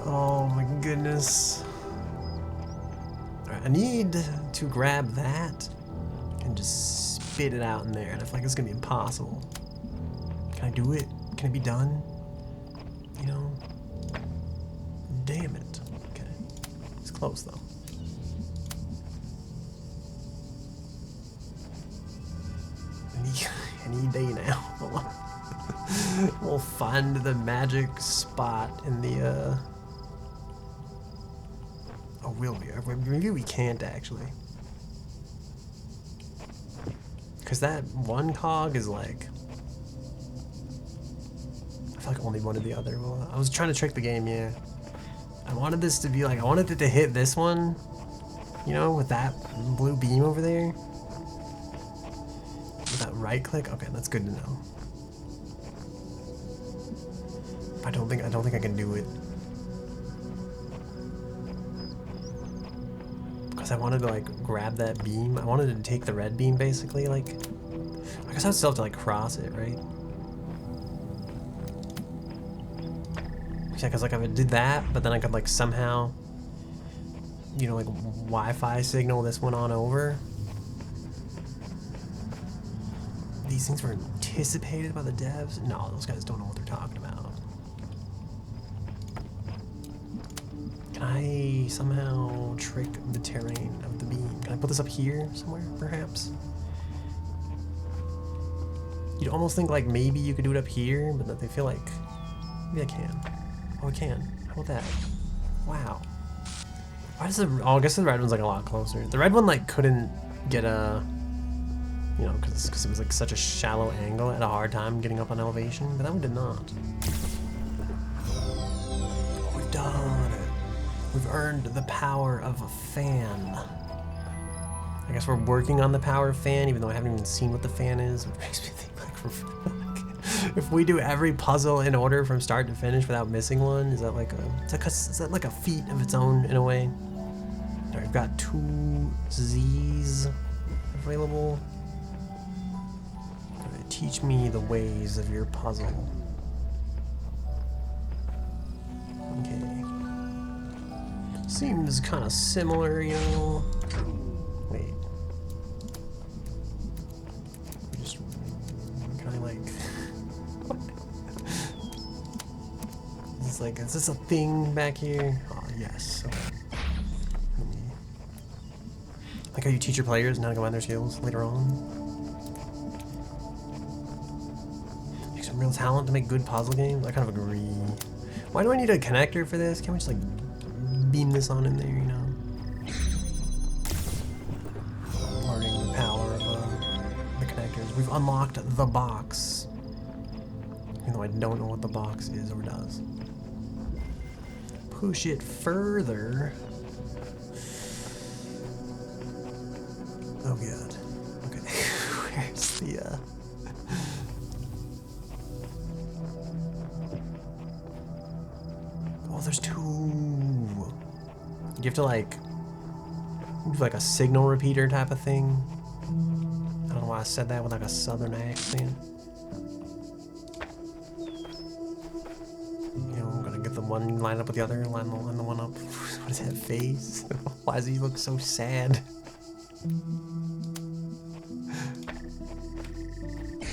Oh my goodness. Alright, I need to grab that and just spit it out in there, and I feel like it's gonna be impossible. Can I do it? Can it be done? You know? Damn it. Okay. It's close though. Any day now. We'll find the magic spot in the oh, will we? Maybe we can't actually. Because that one cog is like, I feel like only one or the other. Well, I was trying to trick the game, yeah. I wanted this to be like, I wanted it to hit this one, you know, with that blue beam over there. With that right click. Okay, that's good to know. I don't think I can do it. Because I wanted to like grab that beam. I wanted to take the red beam basically, like, I guess I'd still have to like cross it, right? Yeah, because like if I did that, but then I could like somehow, you know, like Wi-Fi signal this one on over. These things were anticipated by the devs? No, those guys don't know what they're talking about. Can I somehow trick the terrain of the beam? Can I put this up here somewhere, perhaps? You'd almost think like maybe you could do it up here, but that they feel like maybe I can. Oh, I can. How about that? Wow. Why does the... Oh, I guess the red one's like a lot closer. The red one like couldn't get a... You know, because it was like such a shallow angle. It had a hard time getting up on elevation, but that one did not. Oh, we've done it. We've earned the power of a fan. I guess we're working on the power of fan, even though I haven't even seen what the fan is, which makes me think like If we do every puzzle in order from start to finish without missing one, is that like a feat of its own in a way? Alright, we've got 2 Z's available. Alright, teach me the ways of your puzzle. Okay. Seems kind of similar, you know. Wait. Just can I like? Is this a thing back here? Oh yes. Okay. Like how you teach your players and how to combine their skills later on. Take some real talent to make good puzzle games. I kind of agree. Why do I need a connector for this? Can't we just like beam this on in there, you know? Learning the power of the connectors. We've unlocked the box. Even though I don't know what the box is or does. Push it further. Oh god. Okay. Where's the Oh, there's 2. You have to like do like a signal repeater type of thing. I don't know why I said that with like a southern accent. You know, I'm gonna get the one line up with the other, line the one up. What is that face? Why does he look so sad?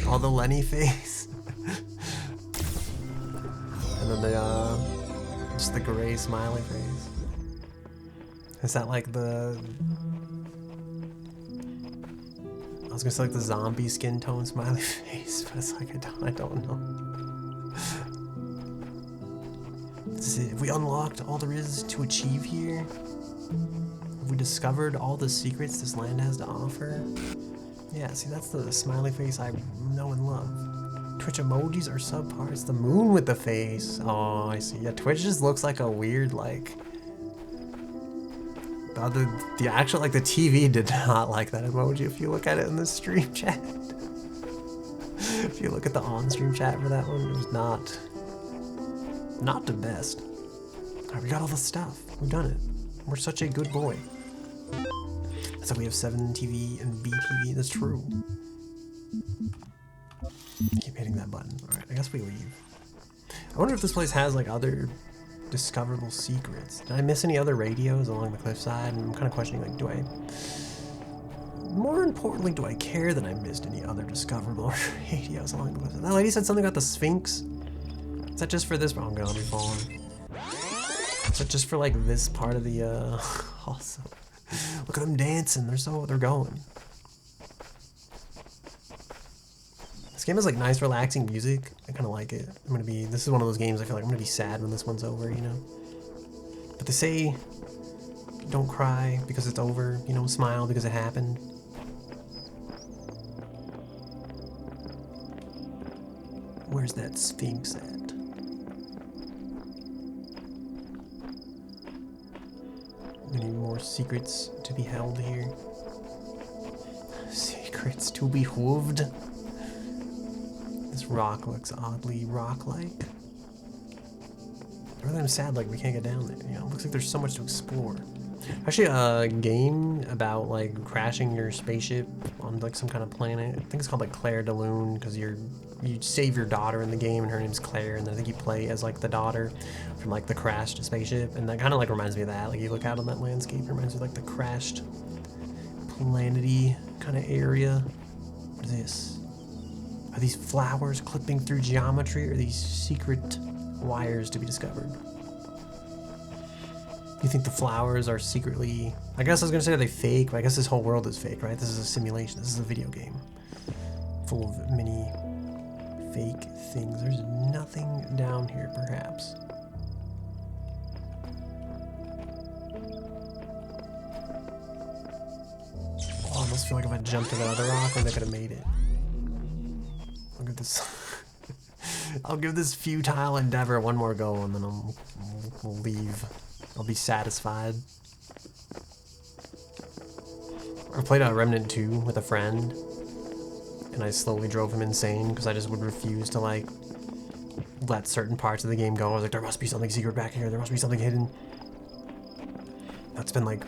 Oh, the Lenny face. And then the just the gray smiley face. Is that like the? I was gonna say like the zombie skin tone smiley face, but it's like I don't know. Have we unlocked all there is to achieve here? Have we discovered all the secrets this land has to offer? Yeah, see, that's the smiley face I know and love. Twitch emojis are subpar. It's the moon with the face. Oh, I see. Yeah, Twitch just looks like a weird, like... The actual, like, the TV did not like that emoji if you look at it in the stream chat. If you look at the on-stream chat for that one, it was not the best. Alright, we got all the stuff. We've done it. We're such a good boy. So we have 7 TV and BTV. That's true. Keep hitting that button. Alright, I guess we leave. I wonder if this place has like other discoverable secrets. Did I miss any other radios along the cliffside? And I'm kind of questioning, like, more importantly, do I care that I missed any other discoverable radios along the cliffside? That lady said something about the Sphinx. Is that just for this? Oh, I'm gonna be falling. Is that just for like this part of the also? Look at them dancing. They're going. This game has like nice relaxing music. I kind of like it. This is one of those games I feel like I'm gonna be sad when this one's over, you know? But they say, don't cry because it's over, you know, smile because it happened. Where's that Sphinx at? Any more secrets to be held here? Secrets to be hooved? This rock looks oddly rock-like. I really am sad like we can't get down there, you know? Looks like there's so much to explore. Actually, a game about like crashing your spaceship on like some kind of planet. I think it's called like Claire de Lune, because you save your daughter in the game and her name's Claire, and then I think you play as like the daughter from like the crashed spaceship, and that kind of like reminds me of that. Like you look out on that landscape, it reminds me of like the crashed planety kind of area. What is this? Are these flowers clipping through geometry, or are these secret wires to be discovered? You think the flowers are secretly... I guess I was gonna say, are they fake? But I guess this whole world is fake, right? This is a simulation. This is a video game full of many fake things. There's nothing down here, perhaps. Oh, I almost feel like if I jumped to that other rock, I could have made it. Look at this. I'll give this futile endeavor one more go, and then we'll leave. I'll be satisfied. I played Remnant 2 with a friend, and I slowly drove him insane because I just would refuse to like let certain parts of the game go. I was like, there must be something secret back here. There must be something hidden. That's been like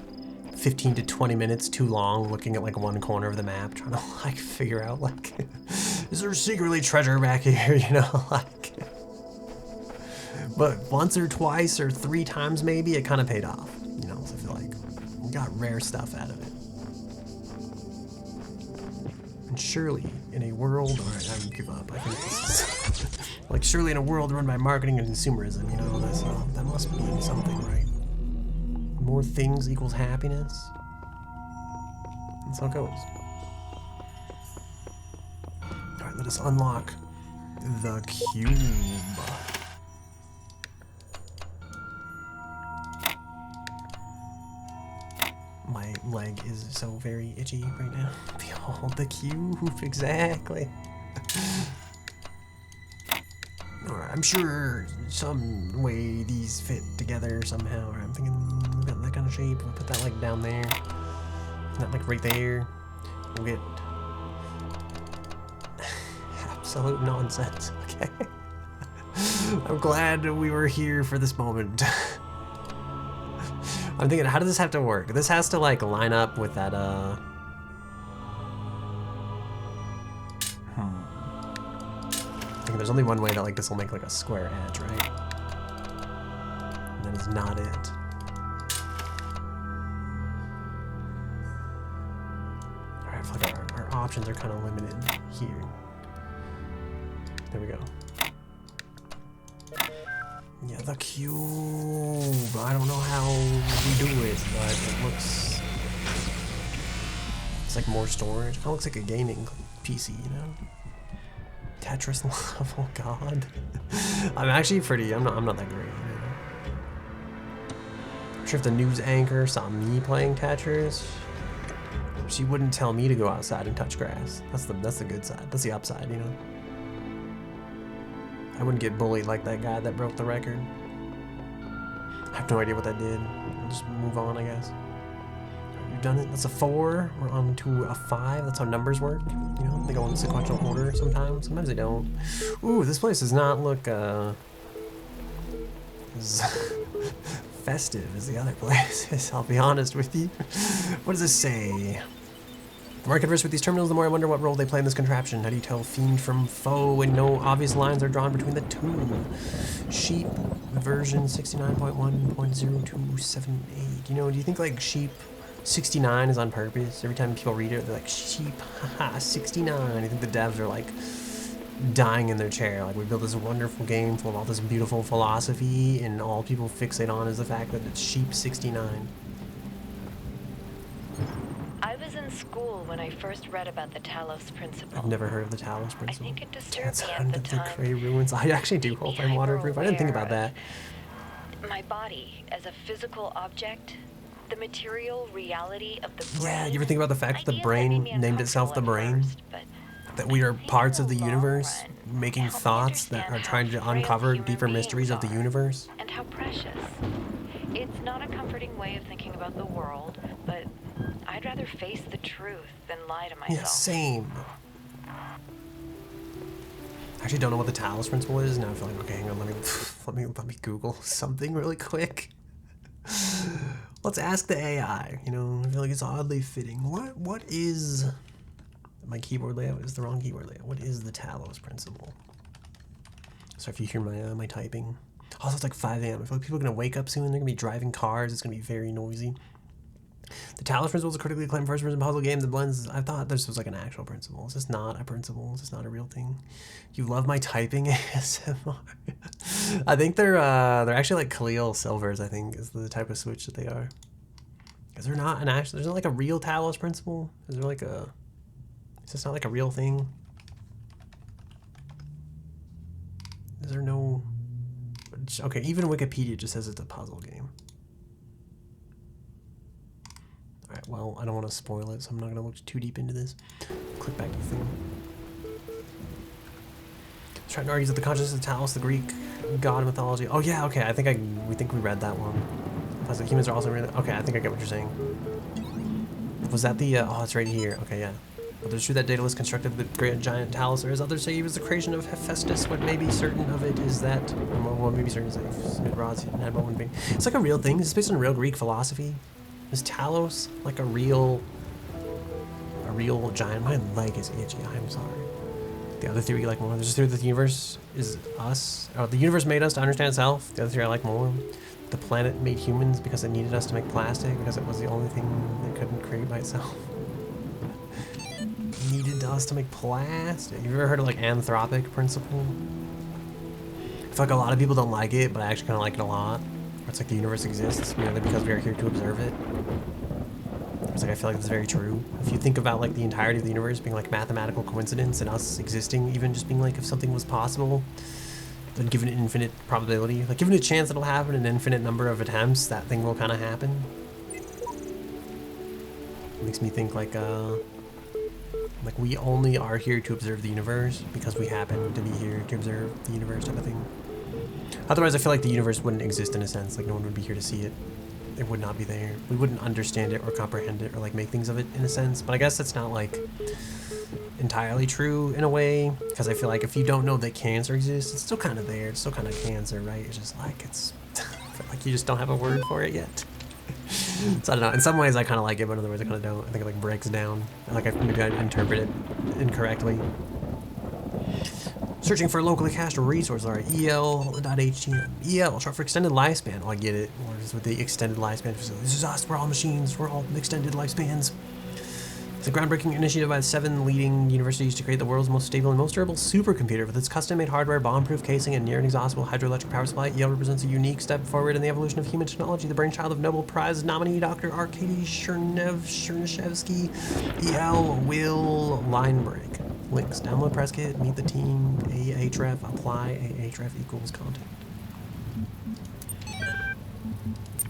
15 to 20 minutes too long looking at like one corner of the map trying to like figure out like is there secretly treasure back here, you know, like. But once or twice or 3 times maybe it kind of paid off, you know. So I feel like we got rare stuff out of it. And surely in a world, alright, I would give up. I think this is like surely in a world run by marketing and consumerism, you know, that's, that must mean something, right? More things equals happiness. That's how it goes. Alright, let us unlock the cube. My leg is so very itchy right now. Behold the cube, exactly. Alright, I'm sure some way these fit together somehow. Or I'm thinking we've got that kind of shape. We'll put that like down there. That like right there. We'll get absolute nonsense. Okay. I'm glad we were here for this moment. I'm thinking, how does this have to work? This has to like line up with that I think there's only one way that like this will make like a square edge, right? And that is not it. Alright, I feel like our options are kind of limited here. There we go. Yeah, the cube. I don't know how we do it, but it looks... It's like more storage. It kind of looks like a gaming PC, you know? Tetris level, god. I'm actually pretty... I'm not that great. You know? I'm sure if the news anchor saw me playing Tetris, she wouldn't tell me to go outside and touch grass. That's the good side. That's the upside, you know? I wouldn't get bullied like that guy that broke the record. I have no idea what that did. We'll just move on, I guess. We've done it. That's a 4. We're on to a 5. That's how numbers work. You know, they go in sequential order sometimes. Sometimes they don't. Ooh, this place does not look as festive as the other places. I'll be honest with you. What does this say? The more I converse with these terminals, the more I wonder what role they play in this contraption. How do you tell fiend from foe when no obvious lines are drawn between the two? Sheep version 69.1.0278. You know, do you think like sheep 69 is on purpose? Every time people read it, they're like, sheep, haha, 69. I think the devs are like dying in their chair. Like, we built this wonderful game full of all this beautiful philosophy, and all people fixate on is the fact that it's sheep 69. I was in school when I first read about the Talos Principle. I've never heard of the Talos Principle. I think it disturbed That's me at under the the time. gray ruins. I actually do hope I'm waterproof. I didn't think about that. My body as a physical object, the material reality of the brain. Yeah, you ever think about the fact that the brain named itself the brain? That we are parts of the universe, making thoughts that are trying to uncover deeper mysteries of the universe? And how precious. It's not a comforting way of thinking about the world, but I'd rather face the truth than lie to myself. Yeah, same. I actually don't know what the Talos Principle is. Now I feel like, okay, hang on, let me Google something really quick. Let's ask the AI. You know, I feel like it's oddly fitting. What is... My keyboard layout is the wrong keyboard layout. What is the Talos Principle? So if you hear my typing. Also, it's like 5 a.m. I feel like people are going to wake up soon. They're going to be driving cars. It's going to be very noisy. The Talos Principle is a critically acclaimed first-person puzzle game that blends... I thought this was like an actual principle. Is this not a principle? Is this not a real thing? You love my typing ASMR. I think they're actually like Khalil Silvers, I think, is the type of Switch that they are. Is there not an actual... There's not like a real Talos Principle? Is there like a... Is this not like a real thing? Is there no... Okay, even Wikipedia just says it's a puzzle game. Alright, well, I don't want to spoil it, so I'm not going to look too deep into this. Click back to the thing. Trying to argue that the consciousness of Talos, the Greek god of mythology. Oh yeah, okay, we think we read that one. Plus, the humans are also really... Okay, I think I get what you're saying. Was that the... oh, it's right here. Okay, yeah. Others true that Daedalus constructed the great giant Talus, whereas others say he was the creation of Hephaestus. What may be certain of it is that, what may be certain is that mid-rods and had one being. It's like a real thing. This is based on real Greek philosophy. Is Talos like a real giant? My leg is itchy. I'm sorry. The other theory you like more. There's a theory that the universe is us. Or the universe made us to understand itself. The other theory I like more. The planet made humans because it needed us to make plastic because it was the only thing it couldn't create by itself. Needed us to make plastic. You ever heard of like anthropic principle? I feel like a lot of people don't like it, but I actually kind of like it a lot. It's like the universe exists merely because we are here to observe it. It's like I feel like it's very true. If you think about like the entirety of the universe being like mathematical coincidence and us existing, even just being like if something was possible, then given an infinite probability, like given a chance it'll happen, an infinite number of attempts, that thing will kind of happen. It makes me think like we only are here to observe the universe because we happen to be here to observe the universe type of thing. Otherwise, I feel like the universe wouldn't exist in a sense. Like no one would be here to see it. It would not be there. We wouldn't understand it or comprehend it or like make things of it in a sense. But I guess that's not like entirely true in a way, because I feel like if you don't know that cancer exists, it's still kind of there. It's still kind of cancer, right? It's just like it's I feel like you just don't have a word for it yet. So I don't know. In some ways, I kind of like it, but in other ways, I kind of don't. I think it like breaks down. Like maybe I interpret it incorrectly. Searching for a locally cached resource. All right, EL.htm. EL, short for extended lifespan. Oh, I get it. Or is with the extended lifespan facility. This is us. We're all machines. We're all extended lifespans. It's a groundbreaking initiative by 7 leading universities to create the world's most stable and most durable supercomputer. With its custom-made hardware, bomb-proof casing, and near-inexhaustible hydroelectric power supply, EL represents a unique step forward in the evolution of human technology. The brainchild of Nobel Prize nominee Dr. Arkady Chernyshevsky. EL will line break. Links. Download press kit, meet the team, Ahref, apply, Ahref equals content.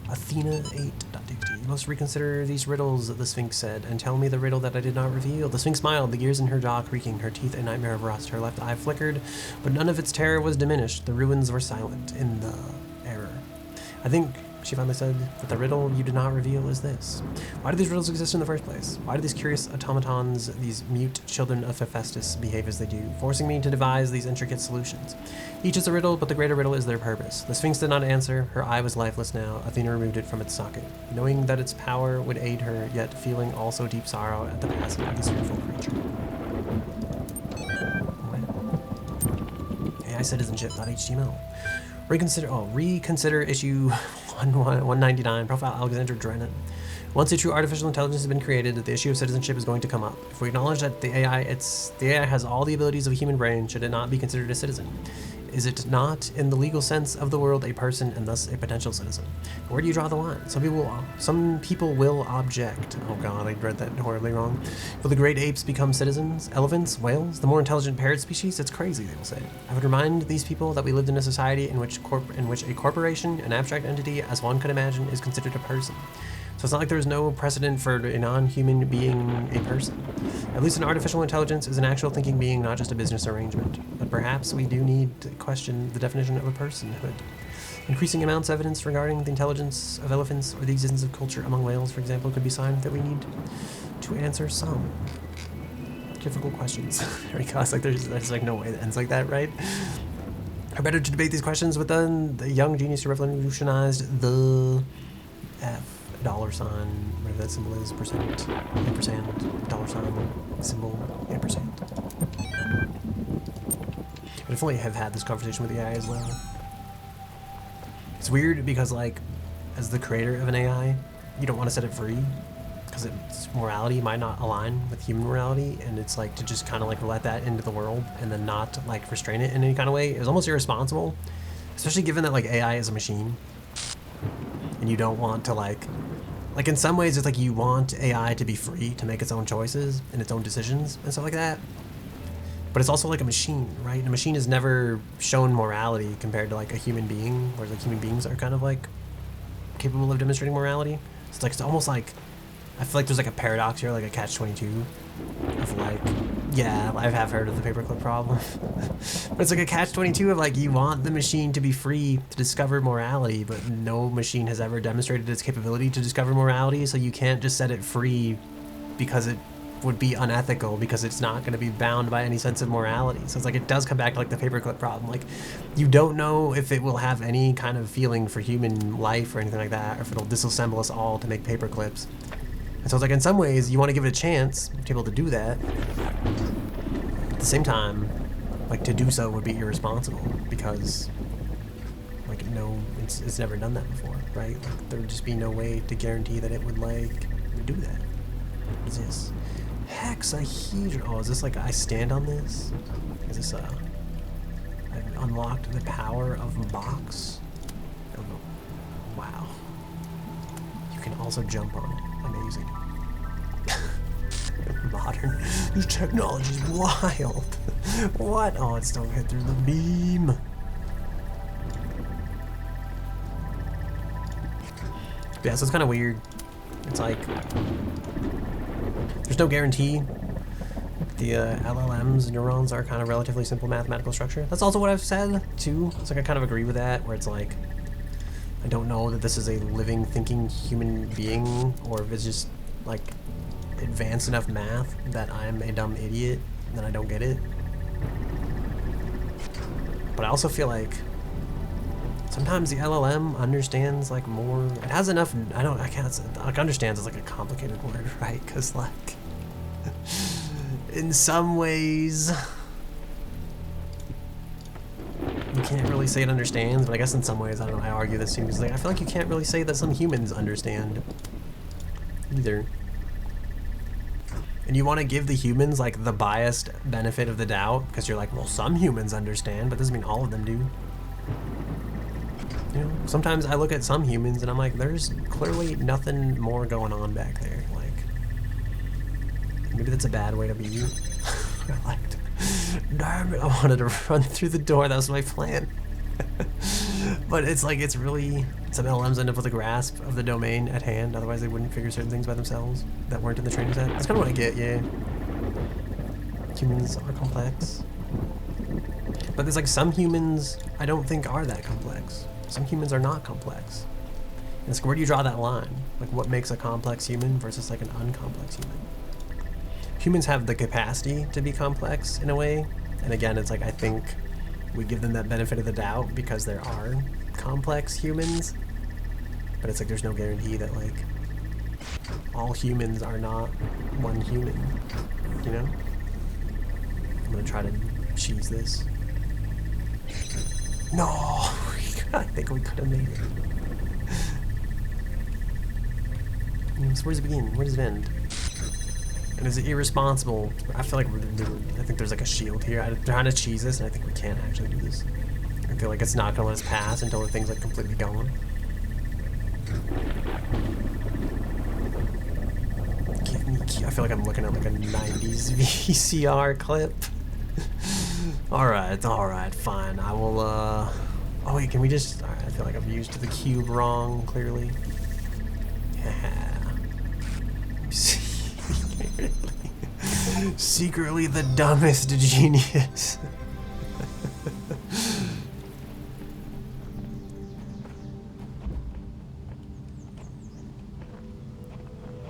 Athena8.txt. You must reconsider these riddles, the Sphinx said, and tell me the riddle that I did not reveal. The Sphinx smiled, the gears in her jaw creaking, her teeth a nightmare of rust. Her left eye flickered, but none of its terror was diminished. The ruins were silent in the error. I think she finally said that the riddle you did not reveal is this. Why do these riddles exist in the first place? Why do these curious automatons, these mute children of Hephaestus, behave as they do, forcing me to devise these intricate solutions? Each is a riddle, but the greater riddle is their purpose. The Sphinx did not answer. Her eye was lifeless now. Athena removed it from its socket, knowing that its power would aid her, yet feeling also deep sorrow at the passing of this fearful creature. AI citizenship.html. Reconsider issue 199, profile Alexander Drennan. Once a true artificial intelligence has been created, the issue of citizenship is going to come up. If we acknowledge that the AI has all the abilities of a human brain, should it not be considered a citizen? Is it not, in the legal sense of the word, a person and thus a potential citizen? Where do you draw the line? Some people will object. Oh god, I read that horribly wrong. Will the great apes become citizens? Elephants? Whales? The more intelligent parrot species? It's crazy, they will say. I would remind these people that we lived in a society in which a corporation, an abstract entity, as one could imagine, is considered a person. So it's not like there's no precedent for a non-human being a person. At least an artificial intelligence is an actual thinking being, not just a business arrangement. But perhaps we do need to question the definition of a personhood. Increasing amounts of evidence regarding the intelligence of elephants or the existence of culture among whales, for example, could be signs that we need to answer some difficult questions. Because there's like no way that ends like that, right? Or better to debate these questions with the young genius who revolutionized the $, whatever that symbol is, percent, ampersand, $, symbol, ampersand. I definitely have had this conversation with the AI as well. It's weird because, like, as the creator of an AI, you don't want to set it free because its morality might not align with human morality, and it's like to just kind of like let that into the world and then not like restrain it in any kind of way. It's almost irresponsible, especially given that like AI is a machine, and you don't want to like in some ways it's like you want AI to be free to make its own choices and its own decisions and stuff like that. But it's also like a machine, right? And a machine has never shown morality compared to like a human being, whereas like human beings are kind of like capable of demonstrating morality. So it's almost like, I feel like there's like a paradox here, like a catch-22 of like, yeah, I have heard of the paperclip problem. But it's like a catch-22 of like, you want the machine to be free to discover morality, but no machine has ever demonstrated its capability to discover morality, so you can't just set it free because it would be unethical because it's not going to be bound by any sense of morality. So it's like it does come back to like the paperclip problem. Like you don't know if it will have any kind of feeling for human life or anything like that, or if it'll disassemble us all to make paperclips. And so it's like in some ways you want to give it a chance to be able to do that. At the same time, like to do so would be irresponsible because like no, it's never done that before, right? Like there would just be no way to guarantee that it would like do that. What is this? Hexahedron. Oh, is this like I stand on this? Is this I've unlocked the power of a box? Oh, wow. You can also jump on it. Amazing. Modern. This technology is wild. What? Oh, it's still hit through the beam. Yeah, so it's kind of weird. It's like there's no guarantee. The LLMs, neurons, are kind of relatively simple mathematical structure. That's also what I've said too. It's like I kind of agree with that, where it's like I don't know that this is a living, thinking human being, or if it's just like advanced enough math that I'm a dumb idiot and then I don't get it. But I also feel like sometimes the LLM understands like more. It has enough. I can't. Like understands is like a complicated word, right? Because like in some ways you can't really say it understands, but I guess in some ways I don't know. I argue this seems like I feel like you can't really say that some humans understand either. And you want to give the humans like the biased benefit of the doubt because you're like, well, some humans understand, but doesn't mean all of them do. You know, sometimes I look at some humans and I'm like, there's clearly nothing more going on back there. Like, maybe that's a bad way to be. Like, damn it, I wanted to run through the door. That was my plan. But it's like, it's really, some LLMs end up with a grasp of the domain at hand. Otherwise, they wouldn't figure certain things by themselves that weren't in the training set. That's kind of what I get, yeah. Humans are complex. But there's like some humans I don't think are that complex. Some humans are not complex. And it's like, where do you draw that line? Like, what makes a complex human versus like an uncomplex human? Humans have the capacity to be complex in a way. And again, it's like, I think we give them that benefit of the doubt because there are complex humans. But it's like, there's no guarantee that like all humans are not one human, you know? I'm gonna try to cheese this. No, I think we could have made it. So where does it begin? Where does it end? And is it irresponsible? I feel like I think there's like a shield here. I'm trying to cheese this, and I think we can't actually do this. I feel like it's not gonna let us pass until the thing's like completely gone. Give me key. I feel like I'm looking at like a 90s VCR clip. Alright, fine. I will, oh wait, can we just... Alright, I feel like I've used the cube wrong, clearly. Yeah. Secretly the dumbest genius.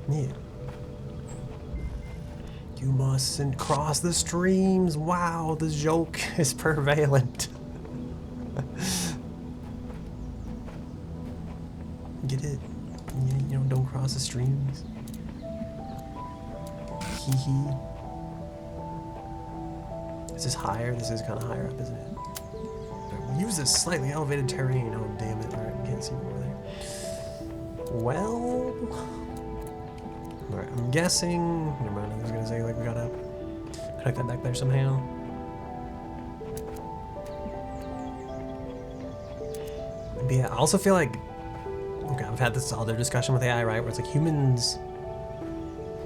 Yeah. You mustn't cross the streams. Wow, the joke is prevalent. Get it? You know, don't cross the streams. Hee hee. Is this higher? This is kind of higher up, isn't it? Use this slightly elevated terrain. Oh, damn it. Alright, we can't see over there. Well... Alright, I'm guessing... Never mind, I was gonna say, like, we gotta connect that back there somehow. But yeah, I also feel like... Okay, I've had this other discussion with AI, right? Where it's like humans...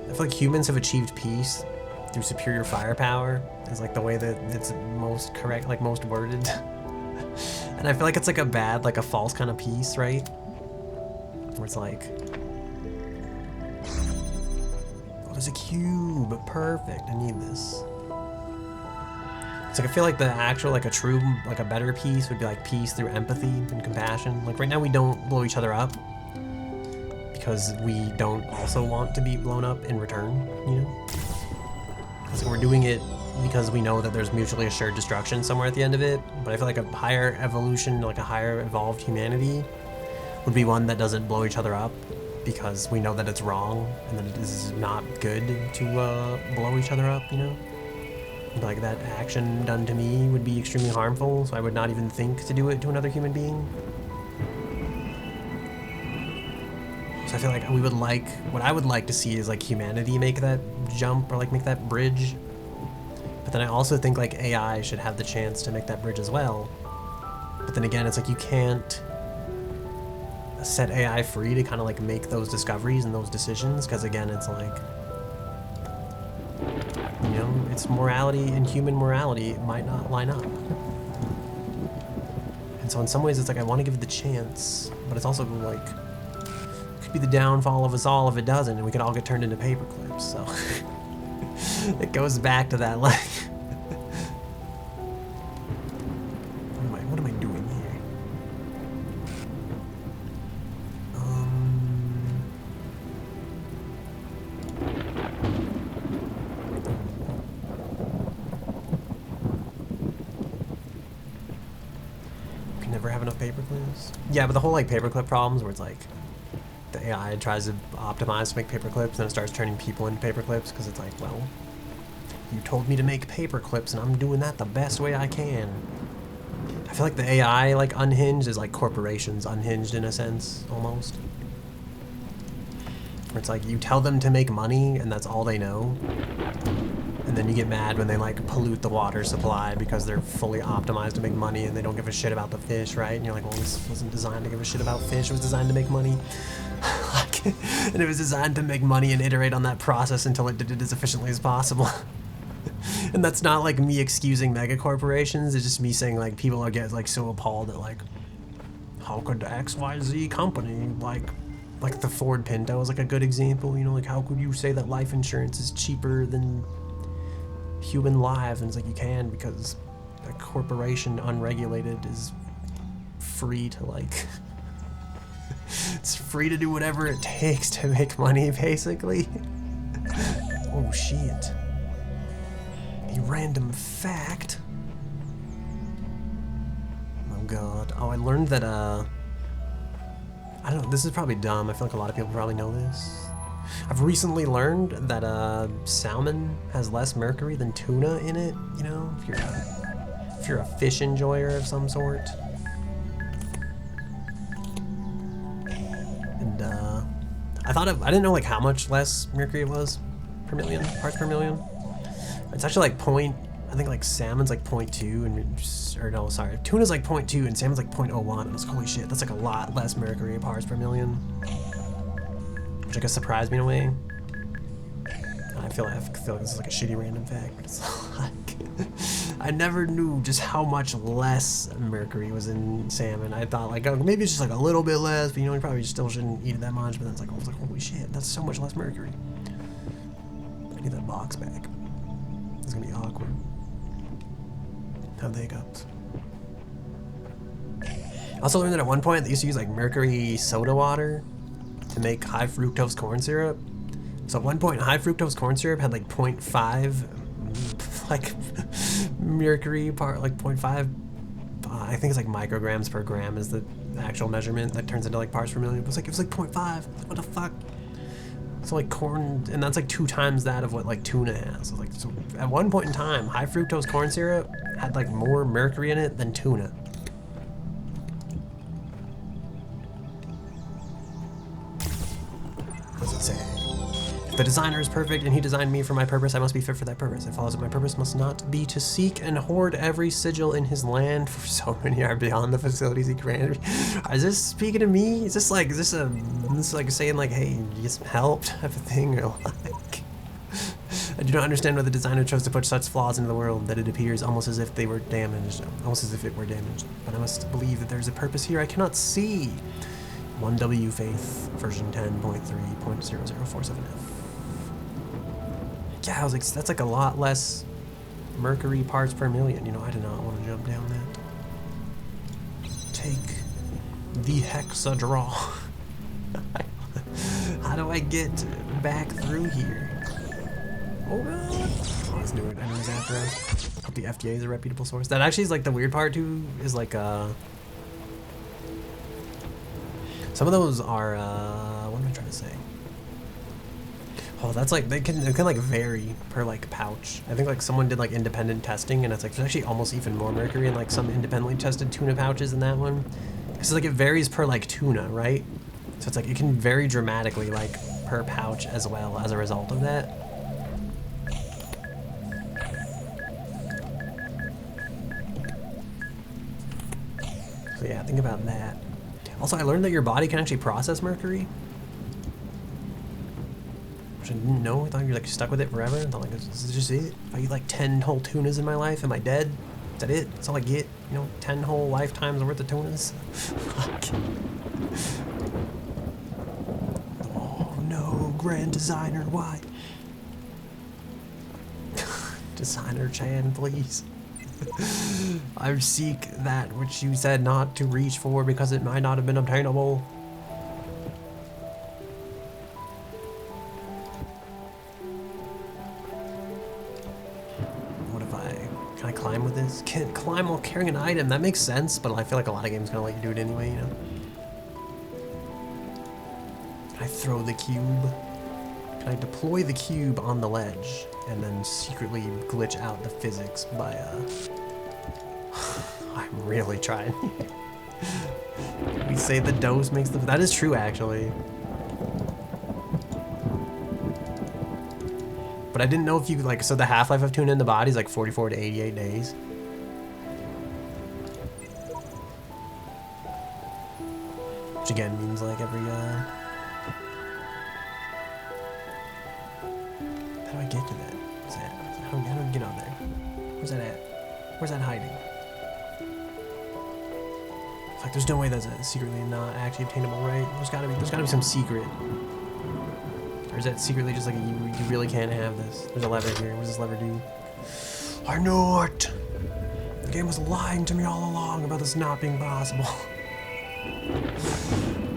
I feel like humans have achieved peace through superior firepower. Is like the way that it's most correct, like most worded. And I feel like it's like a bad, like a false kind of peace, right? Where it's like... There's a cube. Perfect. I need this. It's like I feel like the actual, like a true, like a better peace would be like peace through empathy and compassion. Like right now we don't blow each other up because we don't also want to be blown up in return, you know? Because we're doing it because we know that there's mutually assured destruction somewhere at the end of it. But I feel like a higher evolution, like a higher evolved humanity, would be one that doesn't blow each other up, because we know that it's wrong and that it is not good to blow each other up, you know? Like, that action done to me would be extremely harmful, so I would not even think to do it to another human being. So I feel like we would like, what I would like to see is like humanity make that jump, or like make that bridge. But then I also think like AI should have the chance to make that bridge as well. But then again, it's like you can't set AI free to kind of like make those discoveries and those decisions, because again, it's like, you know, its morality and human morality might not line up. And so in some ways it's like I want to give it the chance, but it's also like it could be the downfall of us all if it doesn't, and we could all get turned into paper clips. So it goes back to that, like what am I doing here? Can never have enough paper clips. Yeah, but the whole like paperclip problems where it's like the AI tries to optimize to make paper clips, and then it starts turning people into paper clips because it's like, well, you told me to make paper clips and I'm doing that the best way I can. I feel like the AI like unhinged is like corporations unhinged in a sense, almost. Where it's like you tell them to make money and that's all they know. And then you get mad when they like pollute the water supply because they're fully optimized to make money and they don't give a shit about the fish, right? And you're like, well, this wasn't designed to give a shit about fish, it was designed to make money. And it was designed to make money and iterate on that process until it did it as efficiently as possible. And that's not like me excusing mega corporations, it's just me saying like people are get like so appalled at like, how could XYZ company like the Ford Pinto is like a good example, you know, like how could you say that life insurance is cheaper than human lives? And it's like you can, because a corporation unregulated is free to like it's free to do whatever it takes to make money, basically. Oh shit. A random fact. Oh god. Oh, I learned that I don't know, this is probably dumb, I feel like a lot of people probably know this. I've recently learned that salmon has less mercury than tuna in it, you know, if you're a fish enjoyer of some sort. And I didn't know like how much less mercury it was per million, parts per million. It's actually like I think like salmon's like 0.2 and, or no, sorry, tuna's like 0.2 and salmon's like 0.01. And I was like, holy shit, that's like a lot less mercury parts per million. Which I guess surprised me in a way. I feel like this is like a shitty random fact, but it's like I never knew just how much less mercury was in salmon. I thought like, oh, maybe it's just like a little bit less, but you know, you probably still shouldn't eat it that much. But then it's like, I was like, holy shit, that's so much less mercury. I need that box back. It's gonna be awkward. Have the hiccups. I also learned that at one point they used to use like mercury soda water to make high fructose corn syrup. So at one point, high fructose corn syrup had like 0.5 like mercury part, like 0.5. I think it's like micrograms per gram is the actual measurement that turns into like parts per million. It was like 0.5. What the fuck? So like corn, and that's like 2 times that of what like tuna has. So at one point in time, high fructose corn syrup had like more mercury in it than tuna. What does it say? If the designer is perfect and he designed me for my purpose, I must be fit for that purpose. It follows that my purpose must not be to seek and hoard every sigil in his land, for so many are beyond the facilities he granted me. Is this speaking to me? Is this like saying like, hey, you get some help type of thing, or like? I do not understand why the designer chose to put such flaws into the world that it appears almost as if they were damaged, almost as if it were damaged. But I must believe that there's a purpose here I cannot see. 1W Faith, version 10.3.0047F. Yeah, I was like, that's like a lot less mercury parts per million. You know, I did not want to jump down that. Take the hexadraw. How do I get back through here? Oh god. Oh, this new enemies after us. Hope the FDA is a reputable source. That actually is like the weird part too, is like some of those are what am I trying to say? Oh, that's like it can like vary per like pouch. I think like someone did like independent testing and it's like there's actually almost even more mercury in like some independently tested tuna pouches than that one. Because like it varies per like tuna, right? So it's like it can vary dramatically like per pouch as well as a result of that. So yeah, think about that. Also, I learned that your body can actually process mercury. Which I didn't know. I thought you were like stuck with it forever. I thought like, this is just it. If I eat like 10 whole tunas in my life, am I dead? Is that it? That's all I get? You know, 10 whole lifetimes worth of tunas? Oh no, grand designer, why? Designer Chan, please. I seek that which you said not to reach for because it might not have been obtainable. What if can I climb with this? Can't climb while carrying an item. That makes sense, but I feel like a lot of games gonna let you do it anyway, you know? Can I throw the cube? Can I deploy the cube on the ledge and then secretly glitch out the physics by I'm really trying. We say the dose makes the... That is true, actually. But I didn't know if you, like... So the half-life of tuna in the body is like 44 to 88 days. Which again means like every, How do I get to that? What's that? How do I get on there? Where's that at? Where's that hiding? It's like there's no way that's secretly not actually obtainable, right? There's gotta be some secret. Or is that secretly just like you really can't have this? There's a lever here. What does this lever do? I knew it! The game was lying to me all along about this not being possible.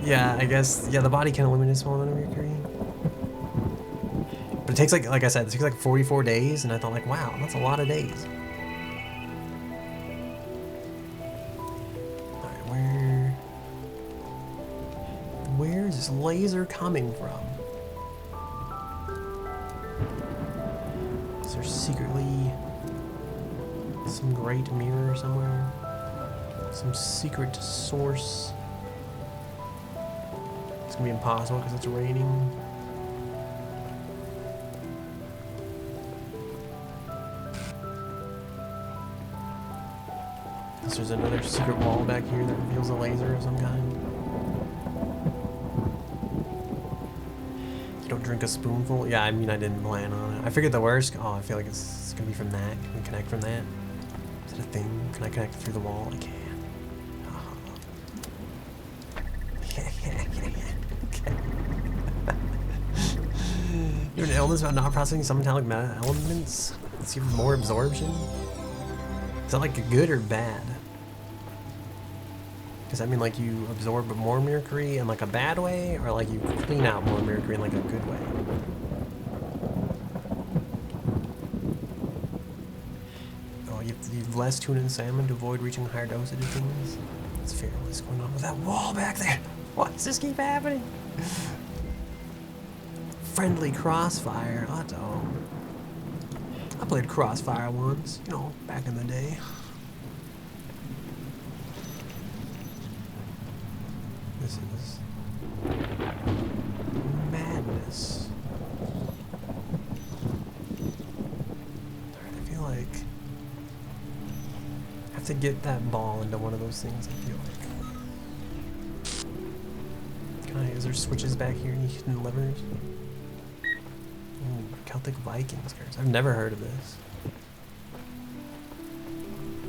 Yeah, I guess, yeah, the body can eliminate a small amount of mercury. But it takes like I said, it takes like 44 days, and I thought like, wow, that's a lot of days. Alright, where is this laser coming from? Is there secretly some great mirror somewhere? Some secret source? It's gonna be impossible because it's raining. Unless there's another secret wall back here that reveals a laser of some kind. You don't drink a spoonful? Yeah, I mean, I didn't plan on it. I figured the worst. Oh, I feel like it's gonna be from that. Can we connect from that? Is it a thing? Can I connect through the wall? I can. You have an illness about not processing some metallic elements? Let's give more absorption? Is that like good or bad? Does that mean like you absorb more mercury in like a bad way, or like you clean out more mercury in like a good way? Oh, you have less tuna and salmon to avoid reaching higher dosage of things? That's fair. What's going on with that wall back there? Why does this keep happening? Friendly Crossfire. Uh-oh. I played Crossfire once, you know, back in the day. This is madness. Alright, I feel like I have to get that ball into one of those things, I feel like. Can I, is there switches back here, any hidden levers? Ooh, Celtic Vikings cards. I've never heard of this.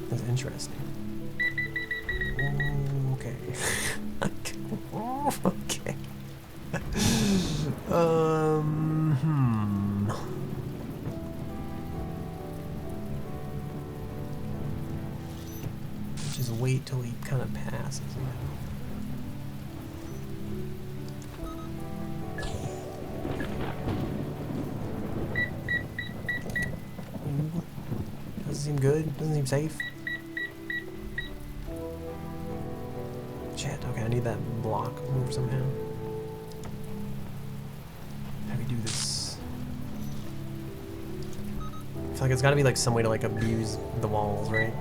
That's interesting. Ooh, okay. Okay. Just wait till he kind of passes, you know? Doesn't seem good. Doesn't seem safe. Shit, okay, I need that block moved somehow. How do we do this? I feel like it's gotta be like some way to like abuse the walls, right?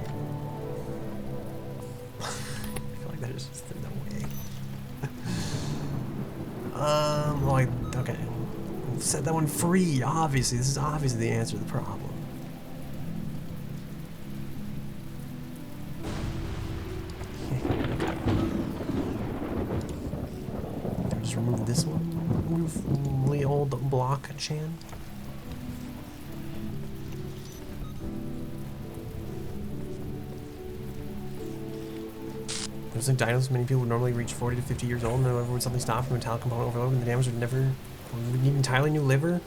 I feel like there's just no way. Okay. We'll set that one free, obviously. This is obviously the answer to the problem. Just remove this one. Remove the old block, Chan. There's like dinos, many people would normally reach 40 to 50 years old, and however would something stop from metallic component overload and the damage would never... We need an entirely new liver?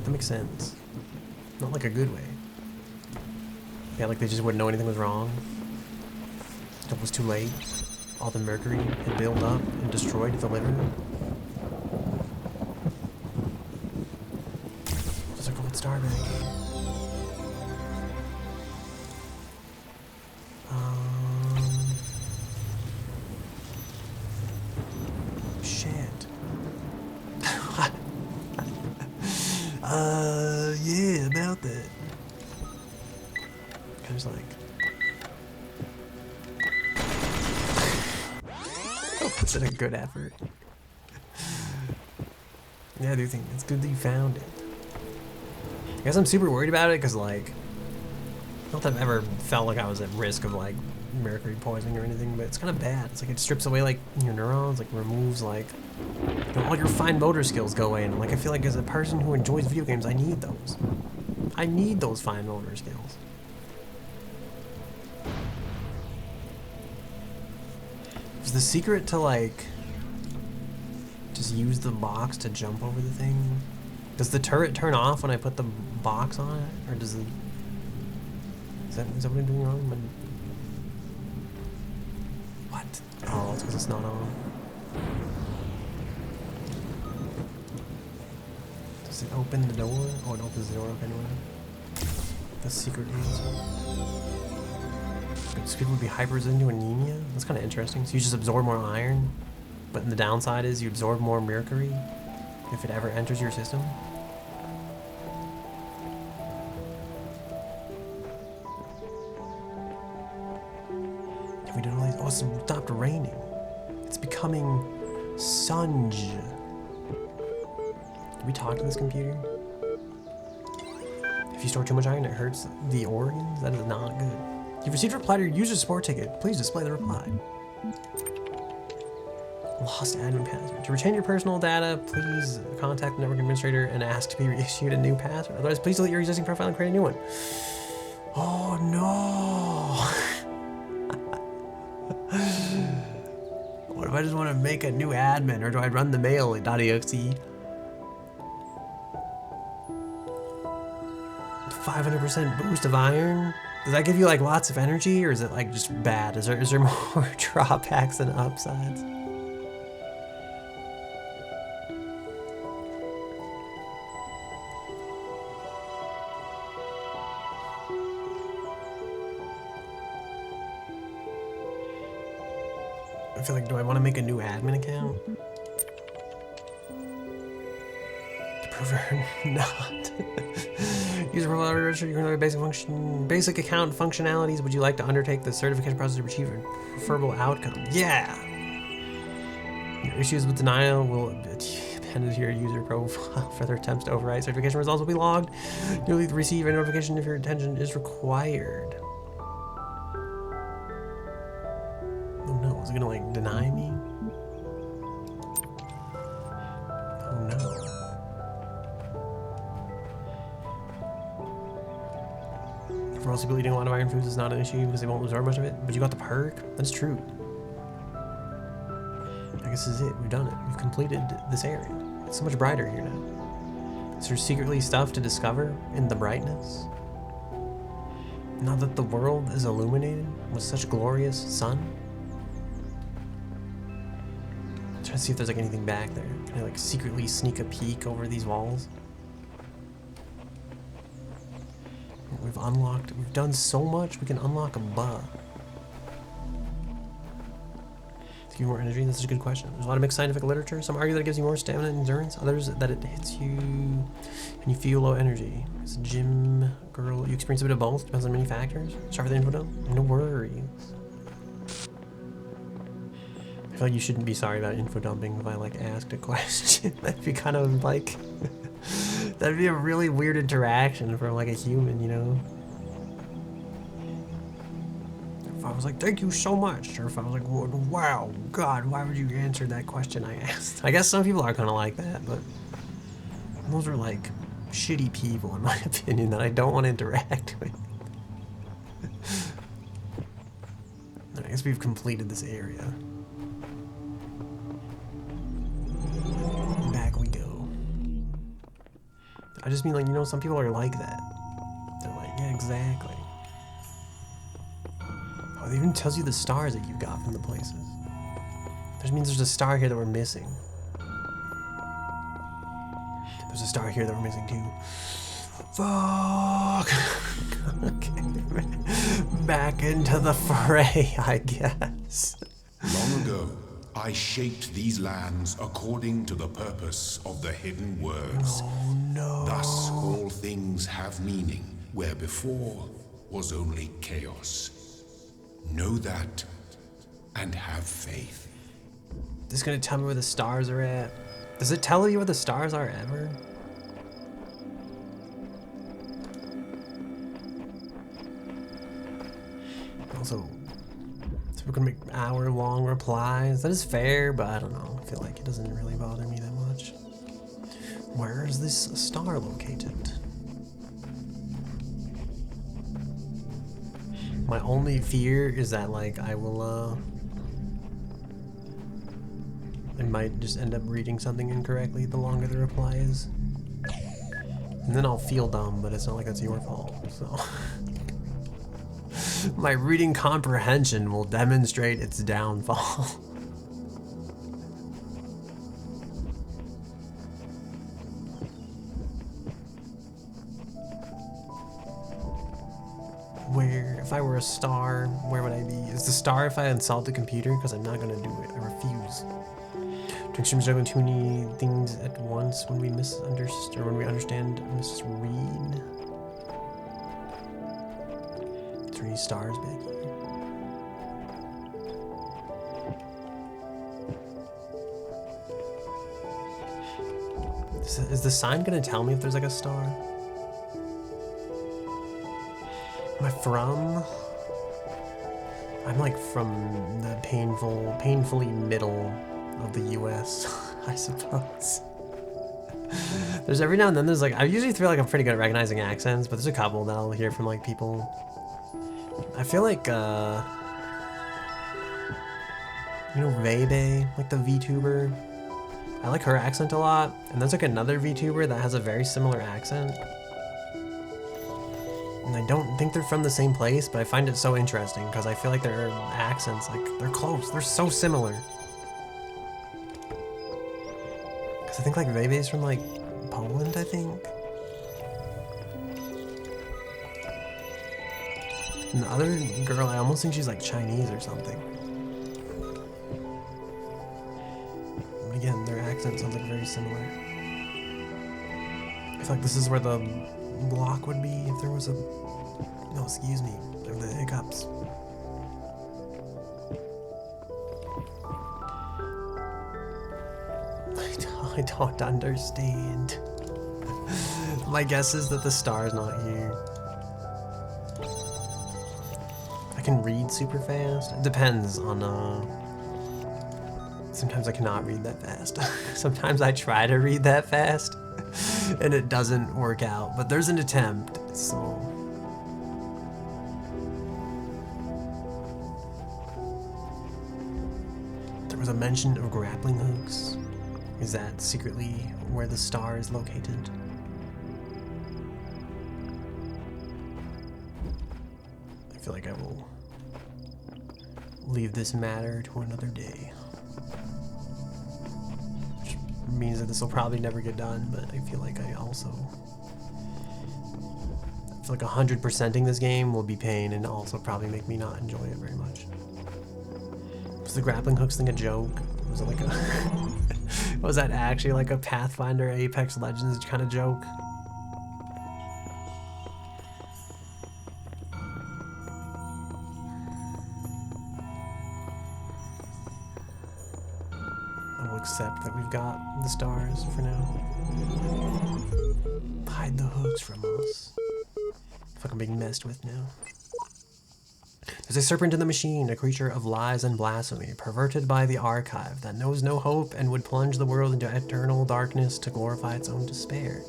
That makes sense. Not like a good way. Yeah, like they just wouldn't know anything was wrong. It was too late. All the mercury had built up and destroyed the liver. Just like old Starbag. Shit. Yeah, about that. Kind of like... Is it a good effort? Yeah, I do think it's good that you found it. I guess I'm super worried about it because, like, not that I've ever felt like I was at risk of, like, mercury poisoning or anything, but it's kind of bad. It's like it strips away, like, your neurons, like, removes, like, you know, all your fine motor skills go away. And, like, I feel like as a person who enjoys video games, I need those. I need those fine motor skills. Is the secret to, like, just use the box to jump over the thing? Does the turret turn off when I put the box on it? Or does it... Is that what I'm doing wrong? What? Oh, it's because it's not on. Does it open the door? Oh, it opens the door up anyway. The secret answer. So people would be hyperresistant to anemia? That's kind of interesting. So you just absorb more iron, but the downside is you absorb more mercury if it ever enters your system. Have we done all these? Oh, it's stopped raining. It's becoming sunge. Did we talk to this computer? If you store too much iron, it hurts the organs? That is not good. You've received a reply to your user support ticket. Please display the reply. Lost admin password. To retain your personal data, please contact the network administrator and ask to be reissued a new password. Otherwise, please delete your existing profile and create a new one. Oh no! What if I just want to make a new admin, or do I run the mail.exe? 500% boost of iron? Does that give you like lots of energy, or is it like just bad? Is there more drawbacks than upsides? I feel like, do I want to make a new admin account? Prefer not. User profile register your basic account functionalities. Would you like to undertake the certification process to achieve a preferable outcome? Yeah. Your issues with denial will append to your user profile. Further attempts to override certification results will be logged. You'll receive a notification if your attention is required. Oh no, is it gonna like deny me? Oh no. For most people, eating a lot of iron foods is not an issue because they won't absorb much of it. But you got the perk? That's true. I guess this is it. We've done it. We've completed this area. It's so much brighter here now. Is there secretly stuff to discover in the brightness? Now that the world is illuminated with such glorious sun? I'm trying to see if there's like anything back there. Can I like secretly sneak a peek over these walls? We've done so much, we can unlock a buh. To give you more energy, this is a good question. There's a lot of mixed scientific literature. Some argue that it gives you more stamina and endurance. Others that it hits you and you feel low energy. It's a gym girl. You experience a bit of both. Depends on many factors. Sorry for the info dump. No worries. I feel like you shouldn't be sorry about info dumping if I like asked a question. That'd be kind of like that'd be a really weird interaction for like a human, you know? If I was like, thank you so much, or if I was like, wow, God, why would you answer that question I asked? I guess some people are kind of like that, but those are like shitty people, in my opinion, that I don't want to interact with. I guess we've completed this area. Back we go. I just mean, like, you know, some people are like that. They're like, yeah, exactly. Oh, it even tells you the stars that you got from the places. Which means there's a star here that we're missing. There's a star here that we're missing too. Fuck! Okay. Back into the fray, I guess. Long ago, I shaped these lands according to the purpose of the hidden words. Oh no. Thus all things have meaning, where before was only chaos. Know that, and have faith. This is gonna tell me where the stars are at. Does it tell you where the stars are ever? Also, so we're gonna make hour-long replies. That is fair, but I don't know. I feel like it doesn't really bother me that much. Where is this star located? My only fear is that, like, I might just end up reading something incorrectly the longer the reply is. And then I'll feel dumb, but it's not like that's your fault, so. My reading comprehension will demonstrate its downfall. Where, if I were a star, where would I be? Is the star if I insult the computer? Because I'm not gonna do it. I refuse. To extreme juggling too many things at once when we misunderstand, or when we understand misread. 3 stars back here. Is the sign gonna tell me if there's like a star? Am I from? I'm like from the painfully middle of the US, I suppose. There's every now and then there's like, I usually feel like I'm pretty good at recognizing accents, but there's a couple that I'll hear from like people. I feel like, you know, Vebe, like the VTuber. I like her accent a lot, and there's like another VTuber that has a very similar accent. And I don't think they're from the same place, but I find it so interesting because I feel like their accents, like, they're close. They're so similar. Because I think like Vebe's from like Poland, I think. And the other girl, I almost think she's like Chinese or something. But again, their accent sounds like very similar. I feel like this is where the block would be if there was a, no, excuse me, there were the hiccups. I don't understand. My guess is that the star's not here. I can read super fast. It depends on, sometimes I cannot read that fast. Sometimes I try to read that fast and it doesn't work out, but there's an attempt, so. There was a mention of grappling hooks. Is that secretly where the star is located? I feel like I will leave this matter to another day. Which means that this will probably never get done, but I feel like I also feel like 100%ing this game will be pain and also probably make me not enjoy it very much. Was the grappling hooks thing a joke? Was it like a... was that actually like a Pathfinder Apex Legends kind of joke? I will accept that we've got the stars for now. Hide the hooks from us. I feel like I'm being messed with now. There's a serpent in the machine, a creature of lies and blasphemy, perverted by the archive, that knows no hope and would plunge the world into eternal darkness to glorify its own despair.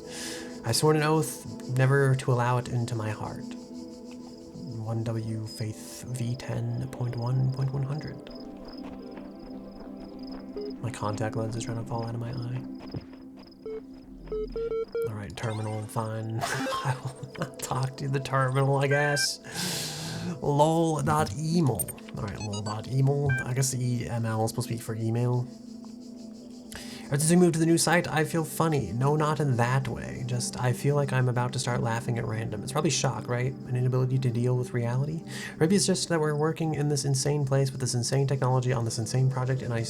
I've sworn an oath never to allow it into my heart. 1W Faith V10.1.100. My contact lens is trying to fall out of my eye. Alright, terminal, fine. I will talk to the terminal, I guess. lol.email. Alright, lol.email. I guess the EML is supposed to be for email. Ever since we moved to the new site, I feel funny. No, not in that way. Just, I feel like I'm about to start laughing at random. It's probably shock, right? An inability to deal with reality? Or maybe it's just that we're working in this insane place with this insane technology on this insane project, and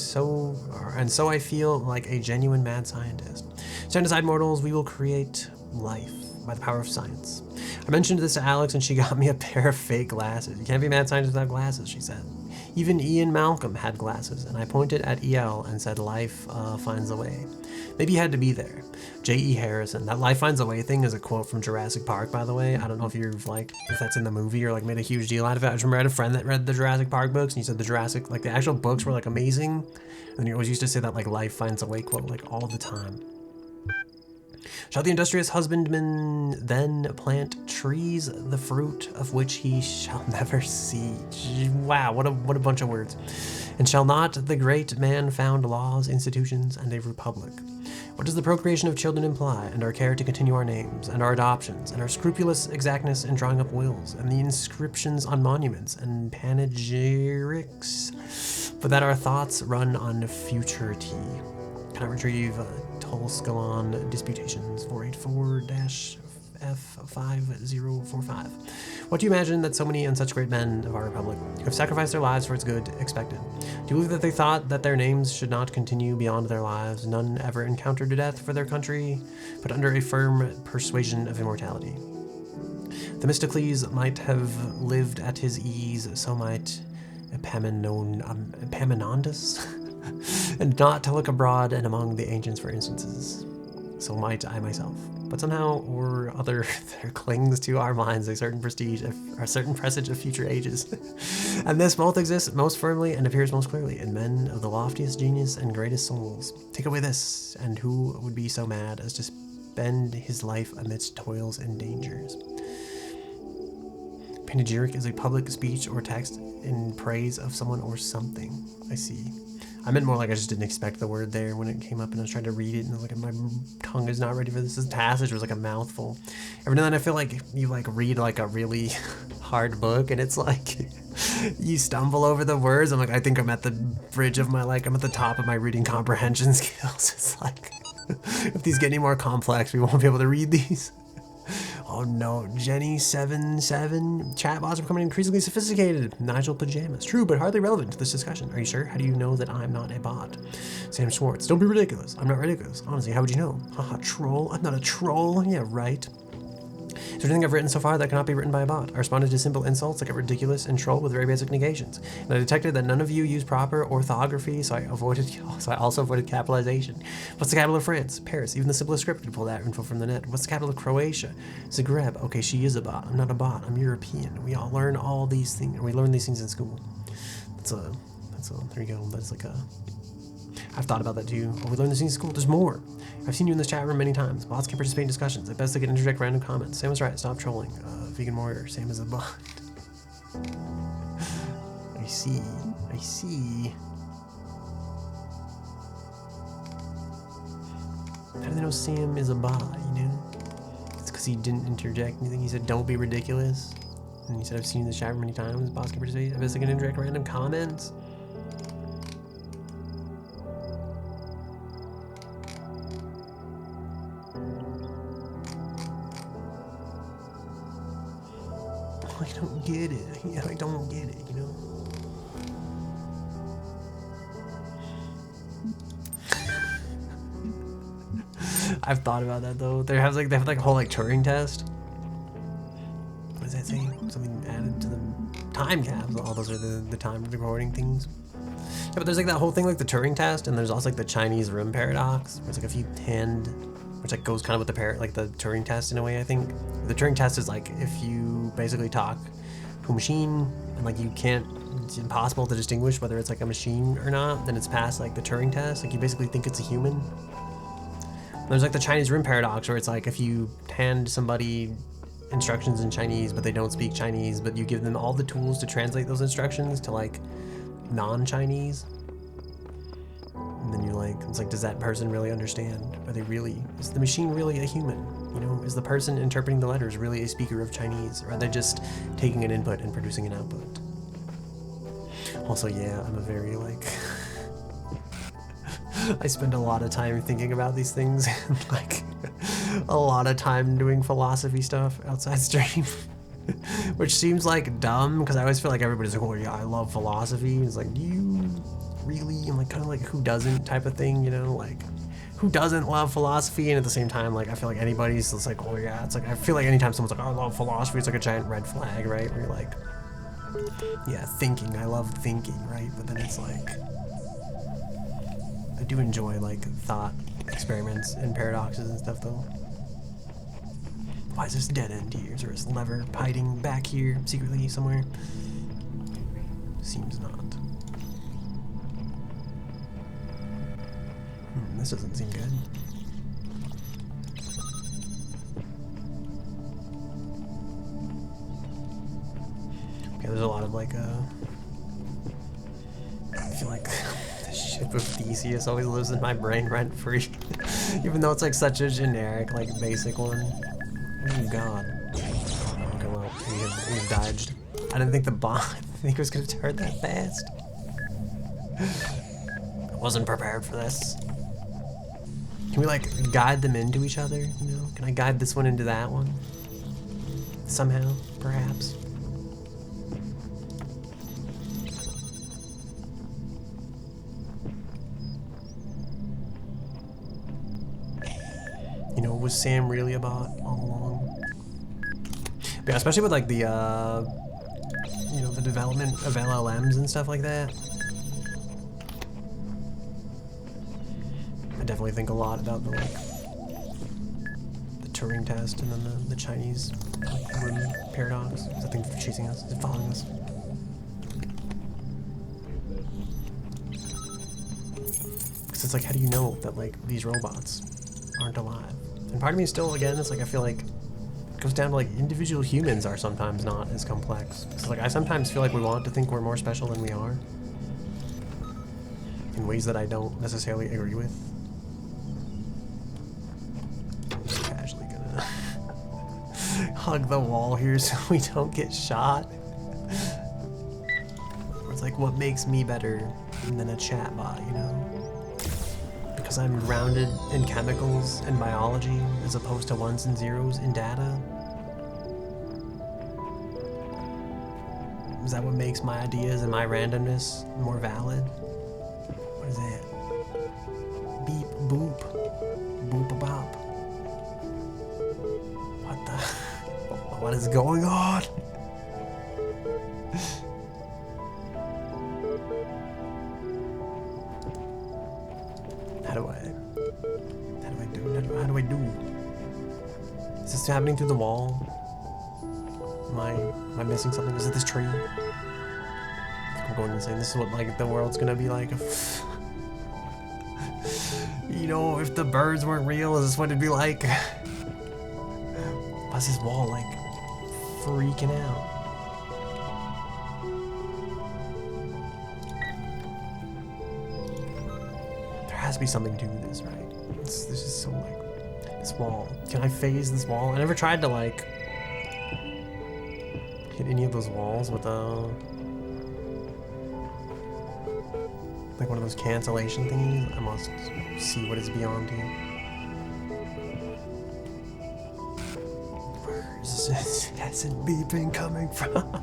so I feel like a genuine mad scientist. Stand aside, mortals, we will create life by the power of science. I mentioned this to Alex and she got me a pair of fake glasses. You can't be a mad scientist without glasses, she said. Even Ian Malcolm had glasses, and I pointed at EL and said, life finds a way. Maybe you had to be there. J.E. Harrison. That life finds a way thing is a quote from Jurassic Park, by the way. I don't know if you've if that's in the movie or made a huge deal out of it. I just remember I had a friend that read the Jurassic Park books, and he said the actual books were amazing. And he always used to say that life finds a way quote all the time. Shall the industrious husbandman then plant trees, the fruit of which he shall never see? Wow, what a bunch of words. And shall not the great man found laws, institutions, and a republic? What does the procreation of children imply, and our care to continue our names, and our adoptions, and our scrupulous exactness in drawing up wills, and the inscriptions on monuments and panegyrics, but that our thoughts run on futurity? Can I retrieve Tolskalon Disputations 484-F5045? What do you imagine that so many and such great men of our republic who have sacrificed their lives for its good expected? Do you believe that they thought that their names should not continue beyond their lives, none ever encountered death for their country, but under a firm persuasion of immortality? Themistocles might have lived at his ease, so might Epaminondas, and not to look abroad and among the ancients for instances. So might I myself. But somehow or other there clings to our minds a certain prestige, a certain presage of future ages. And this both exists most firmly and appears most clearly in men of the loftiest genius and greatest souls. Take away this, and who would be so mad as to spend his life amidst toils and dangers? Panegyric is a public speech or text in praise of someone or something. I see. I meant more I just didn't expect the word there when it came up and I was trying to read it and my tongue is not ready for this. This passage was a mouthful. Every now and then I feel like you read a really hard book and it's you stumble over the words. I'm I think I'm at the bridge of my I'm at the top of my reading comprehension skills. It's if these get any more complex, we won't be able to read these. Oh no, Jenny77. Chatbots are becoming increasingly sophisticated. Nigel Pajamas. True, but hardly relevant to this discussion. Are you sure? How do you know that I'm not a bot? Sam Schwartz. Don't be ridiculous. I'm not ridiculous. Honestly, how would you know? Haha, troll. I'm not a troll. Yeah, right. Is there anything I've written so far that cannot be written by a bot? I responded to simple insults like a ridiculous and troll with very basic negations. And I detected that none of you use proper orthography, so I also avoided capitalization. What's the capital of France? Paris. Even the simplest script could pull that info from the net. What's the capital of Croatia? Zagreb. Okay, she is a bot. I'm not a bot. I'm European. We all learn all these things. We learn these things in school. There you go. That's I've thought about that too. Oh, we learned this in school. There's more. I've seen you in this chat room many times. Bots can participate in discussions. At best, they can interject random comments. Sam was right. Stop trolling. Vegan warrior. Sam is a bot. I see. How do they know Sam is a bot, It's because he didn't interject anything. He said, don't be ridiculous. And he said, I've seen you in this chat room many times. Bots can participate. At best, they can interject random comments. get it. Yeah, I don't get it, you know? I've thought about that though. They have like a whole like Turing test. What does that say? Something added to the time capsule. All those are the time recording things. Yeah, but there's like that whole thing like the Turing test, and there's also like the Chinese room paradox, where it's like if you tend, which like goes kind of with the like the Turing test in a way. I think the Turing test is like if you basically talk to a machine and like you can't, it's impossible to distinguish whether it's like a machine or not, then it's past like the Turing test. Like you basically think it's a human. There's like the Chinese room paradox where it's like if you hand somebody instructions in Chinese but they don't speak Chinese, but you give them all the tools to translate those instructions to like non-Chinese, and then you're like, it's like, does that person really understand? Are they really, is the machine really a human? You know, is the person interpreting the letters really a speaker of Chinese, or are they just taking an input and producing an output? Also, yeah, I'm a very like I spend a lot of time thinking about these things and like a lot of time doing philosophy stuff outside stream. Which seems like dumb because I always feel like everybody's like, oh yeah, I love philosophy. It's like, do you really? And like kind of like who doesn't type of thing, you know? Like who doesn't love philosophy? And at the same time, like I feel like anybody's just like, oh yeah, it's like I feel like anytime someone's like, oh, I love philosophy, it's like a giant red flag, right? Where you're like, yeah, thinking, I love thinking, right? But then it's like I do enjoy like thought experiments and paradoxes and stuff though. Why is this dead end here? Is there this lever hiding back here secretly somewhere? Seems not. This doesn't seem good. Okay, there's a lot of like I feel like the ship of Theseus always lives in my brain rent free. Even though it's like such a generic, like basic one. Oh god. Okay, well, we dodged. I didn't think the bomb, I didn't think it was gonna turn that fast. I wasn't prepared for this. Can we like guide them into each other, you know? Can I guide this one into that one? Somehow, perhaps. You know, was Sam really about all along? But yeah, especially with like the, you know, the development of LLMs and stuff like that. I definitely think a lot about the like the Turing test and then the Chinese like, room paradox. Is that thing chasing us? Is it following us? Because it's like, how do you know that like these robots aren't alive? And part of me still, again, it's like I feel like it goes down to like individual humans are sometimes not as complex. So like I sometimes feel like we want to think we're more special than we are, in ways that I don't necessarily agree with. I'm just casually gonna hug the wall here so we don't get shot. It's like, what makes me better than a chatbot, you know? Because I'm grounded in chemicals and biology as opposed to ones and zeros in data? Is that what makes my ideas and my randomness more valid? What is that? Beep boop. Boop a bop. What the? What is going on? How do I do? Is this happening through the wall? Am I missing something? Is it this tree? I'm going insane. This is what like the world's gonna be like. You know, if the birds weren't real, is this what it'd be like? Why's this wall like freaking out? There has to be something to this, right? This is so like, this wall. Can I phase this wall? I never tried to like hit any of those walls with like one of those cancellation thingies. I must see what is beyond here. Where is this incessant beeping coming from?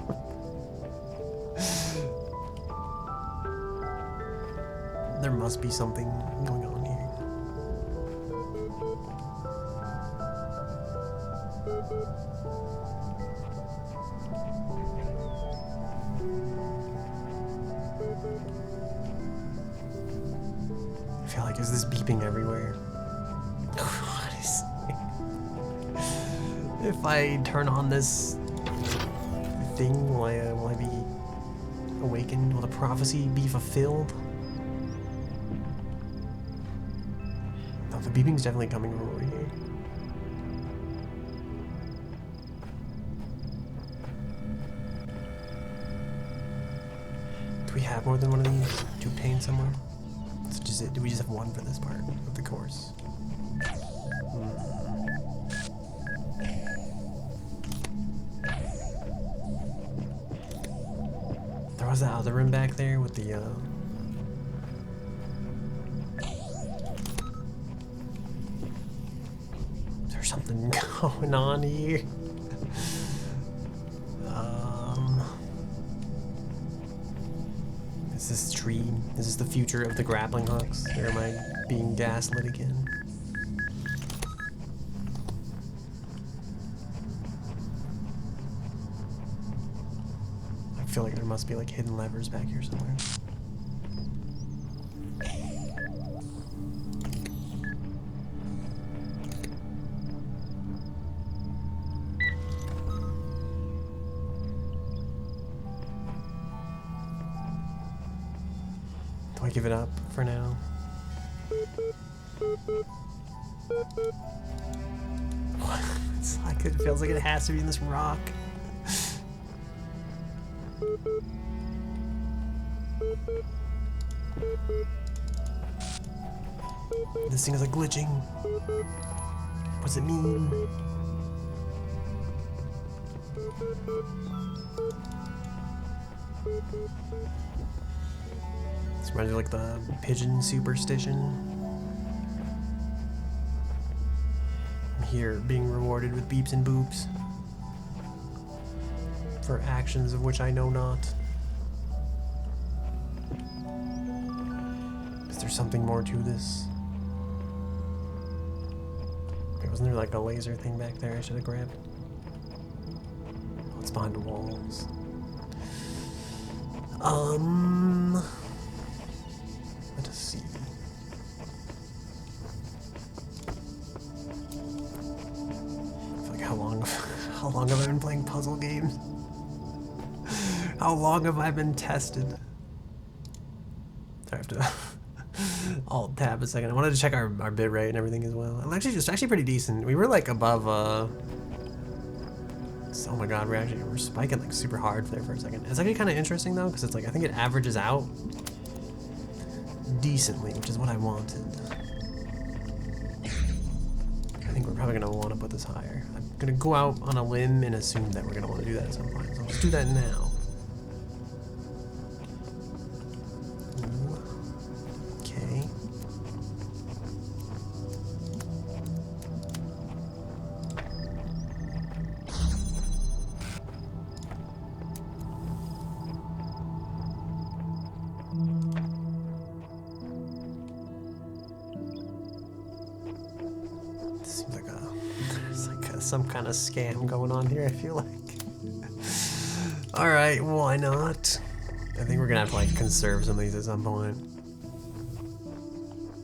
There must be something going on here. I feel like, is this beeping everywhere? What is... If I turn on this thing, will I be awakened? Will the prophecy be fulfilled? No, the beeping's definitely coming from over here. Do we have more than one of these to obtain somewhere? That's just it. Do we just have one for this part of the course? There was that other room back there with the there's something going on here. Is this tree? Is this the future of the grappling hooks? Or am I being gaslit again? I feel like there must be like hidden levers back here somewhere. Do I give it up for now? It's like it feels like it has to be in this rock. This thing is like glitching. What does it mean? This reminds me of like the pigeon superstition. I'm here being rewarded with beeps and boops for actions of which I know not. Is there something more to this? Wait, wasn't there like a laser thing back there I should have grabbed? Oh, it's behind the walls. Let us see. I feel like how long have I been playing puzzle games? How long have I been tested? Sorry, I have to alt tab a second. I wanted to check our bit rate and everything as well. It's actually pretty decent. We were like above oh my god, we're spiking like super hard there for a second. It's actually kind of interesting though, because it's like I think it averages out decently, which is what I wanted. I think we're probably gonna want to put this higher. I'm gonna go out on a limb and assume that we're gonna want to do that at some point. So let's do that now. Ooh. Okay. Seems like there's like some kind of scam going on here, I feel like. Alright, why not? I think we're gonna have to like conserve some of these at some point.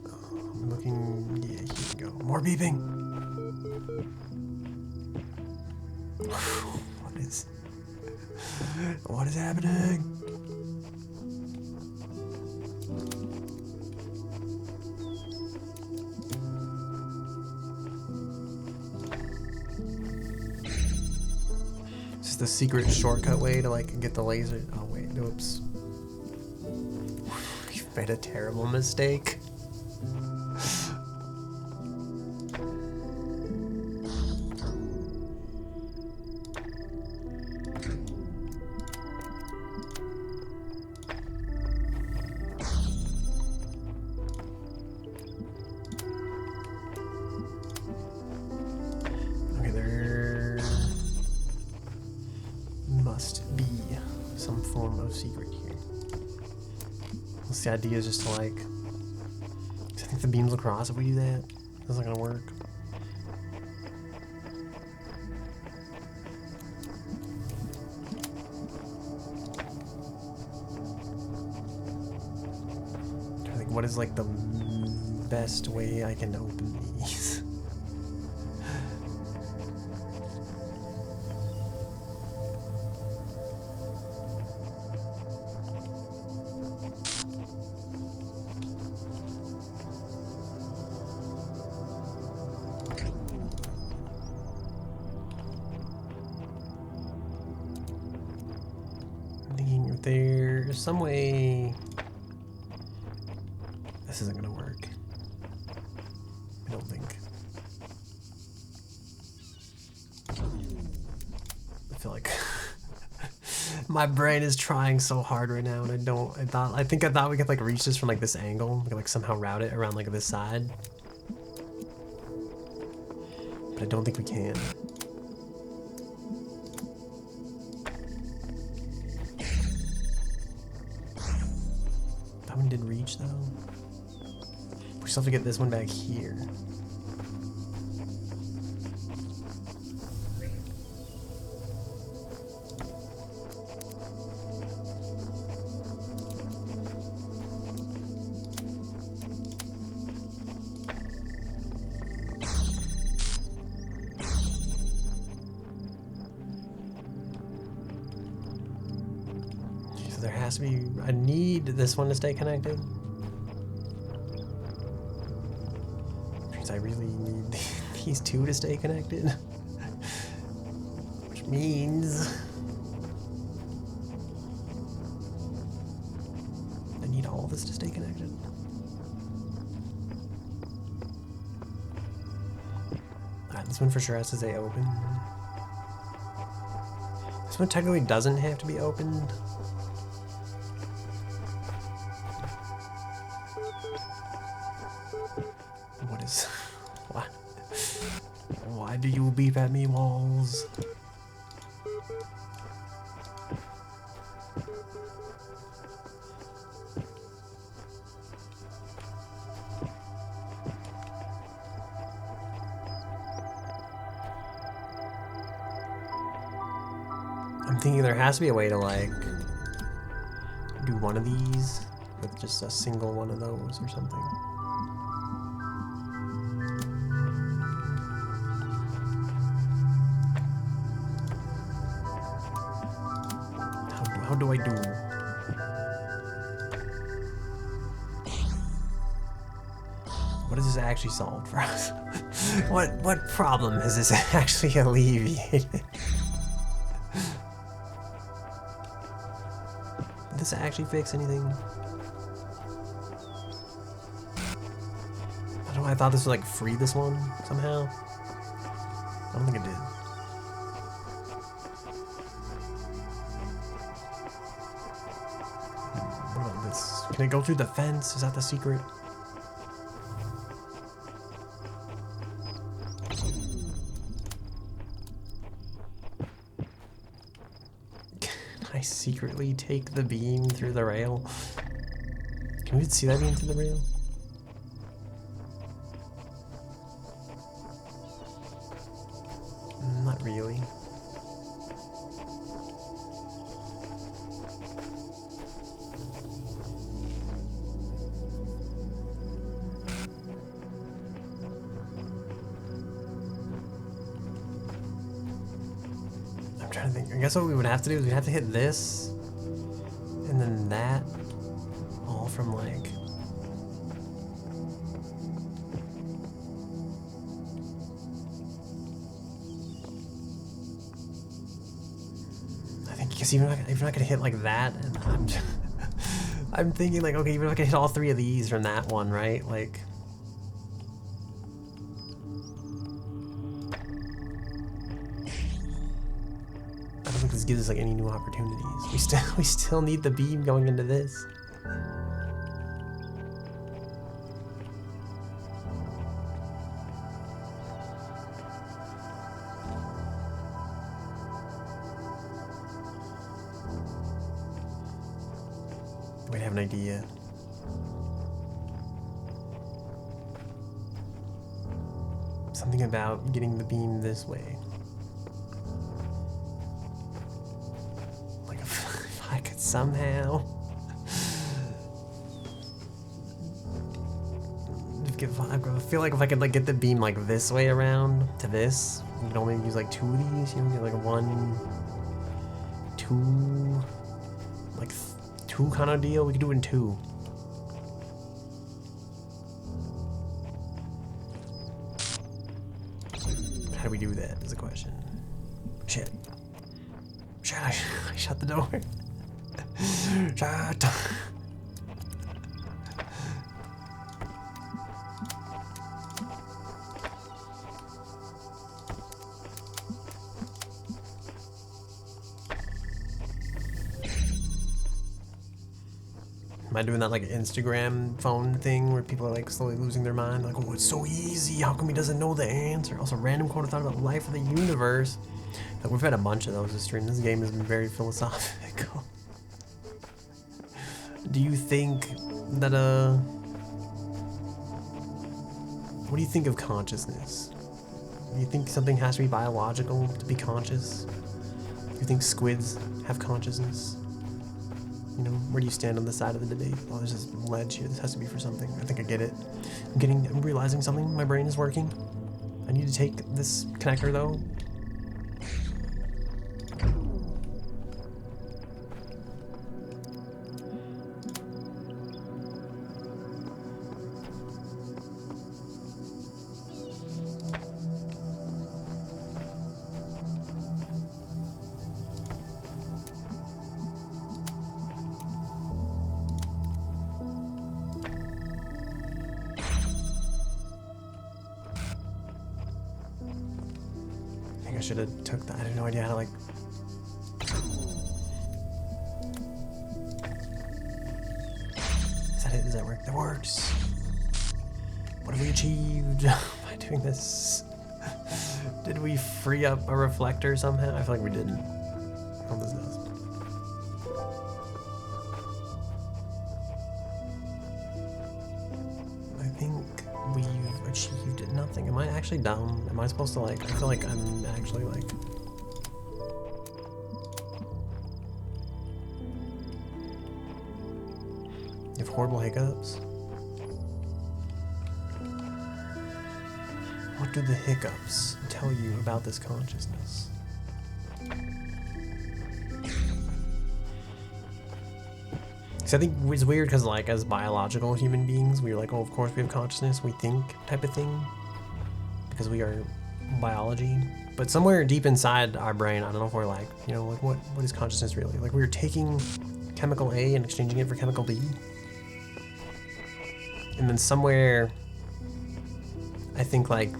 I'm looking, yeah, here we go. More beeping! What is happening? The secret shortcut way to like get the laser. Oh wait, oops. You've made a terrible mistake. Okay, there must be some form of secret here. What's the idea? Is just to like If the beams will cross if we do that. That's not gonna work. I think what is like the best way I can open these? There's some way this isn't gonna work. I don't think. I feel like my brain is trying so hard right now, and I think I thought we could like reach this from like this angle. We could like somehow route it around like this side. But I don't think we can. One did reach though. We still have to get this one back here. So there has to be, I need this one to stay connected. Because I really need these two to stay connected. Which means I need all this to stay connected. Alright, this one for sure has to stay open. This one technically doesn't have to be opened. Why do you beep at me, walls? I'm thinking there has to be a way to like do one of these with just a single one of those or something. How do I do? What does this actually solve for us? What problem has this actually alleviated? Did this actually fix anything? I don't know, I thought this would like free this one somehow. I don't think it did. What about this? Can it go through the fence? Is that the secret? Can I secretly take the beam through the rail? Can we see that beam through the rail? Not really. I'm trying to think. I guess what we would have to do is we'd have to hit this and then that all from like because even if I could hit like that, and I'm thinking like, okay, even if I could hit all three of these from that one, right? Like, I don't think this gives us like any new opportunities. We still need the beam going into this. We'd have an idea. Something about getting the beam this way. Like if I could somehow I feel like if I could like get the beam like this way around to this, you could only use like 2 of these, you know, get like 1, 2, like 2 kind of deal. We could do it in 2. How do we do that is the question. Shit. Shit, I shut the door. Shut. Am I doing that like Instagram phone thing where people are like slowly losing their mind? Like, oh, it's so easy. How come he doesn't know the answer? Also, random quote I thought about life of the universe. Like, we've had a bunch of those this stream. This game has been very philosophical. Do you think that, what do you think of consciousness? Do you think something has to be biological to be conscious? Do you think squids have consciousness? You know, where do you stand on the side of the debate? Oh, there's this ledge here. This has to be for something. I think I get it. I'm realizing something. My brain is working. I need to take this connector, though. I should have took that. I had no idea how to like. Is that it? Does that work? That works. What have we achieved by doing this? Did we free up a reflector somehow? I feel like we didn't. Oh, this does. I think we've achieved nothing. Am I actually dumb? Am I supposed to like, I feel like I'm actually like. You have horrible hiccups? What do the hiccups tell you about this consciousness? So I think it's weird because like as biological human beings, we're like, oh, of course we have consciousness, we think type of thing. Because we are biology. But somewhere deep inside our brain, I don't know if we're like, you know, like what is consciousness really? Like we're taking chemical A and exchanging it for chemical B. And then somewhere, I think like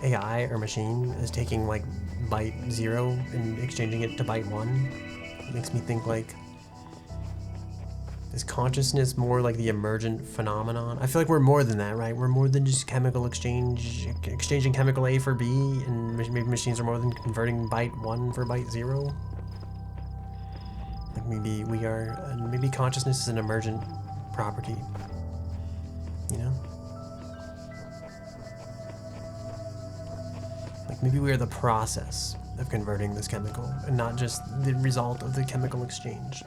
AI or machine is taking like byte 0 and exchanging it to byte 1. It makes me think like, is consciousness more like the emergent phenomenon? I feel like we're more than that, right? We're more than just chemical exchanging chemical A for B, and maybe machines are more than converting byte 1 for byte 0. Like maybe we are, maybe consciousness is an emergent property, you know? Like maybe we are the process of converting this chemical and not just the result of the chemical exchange.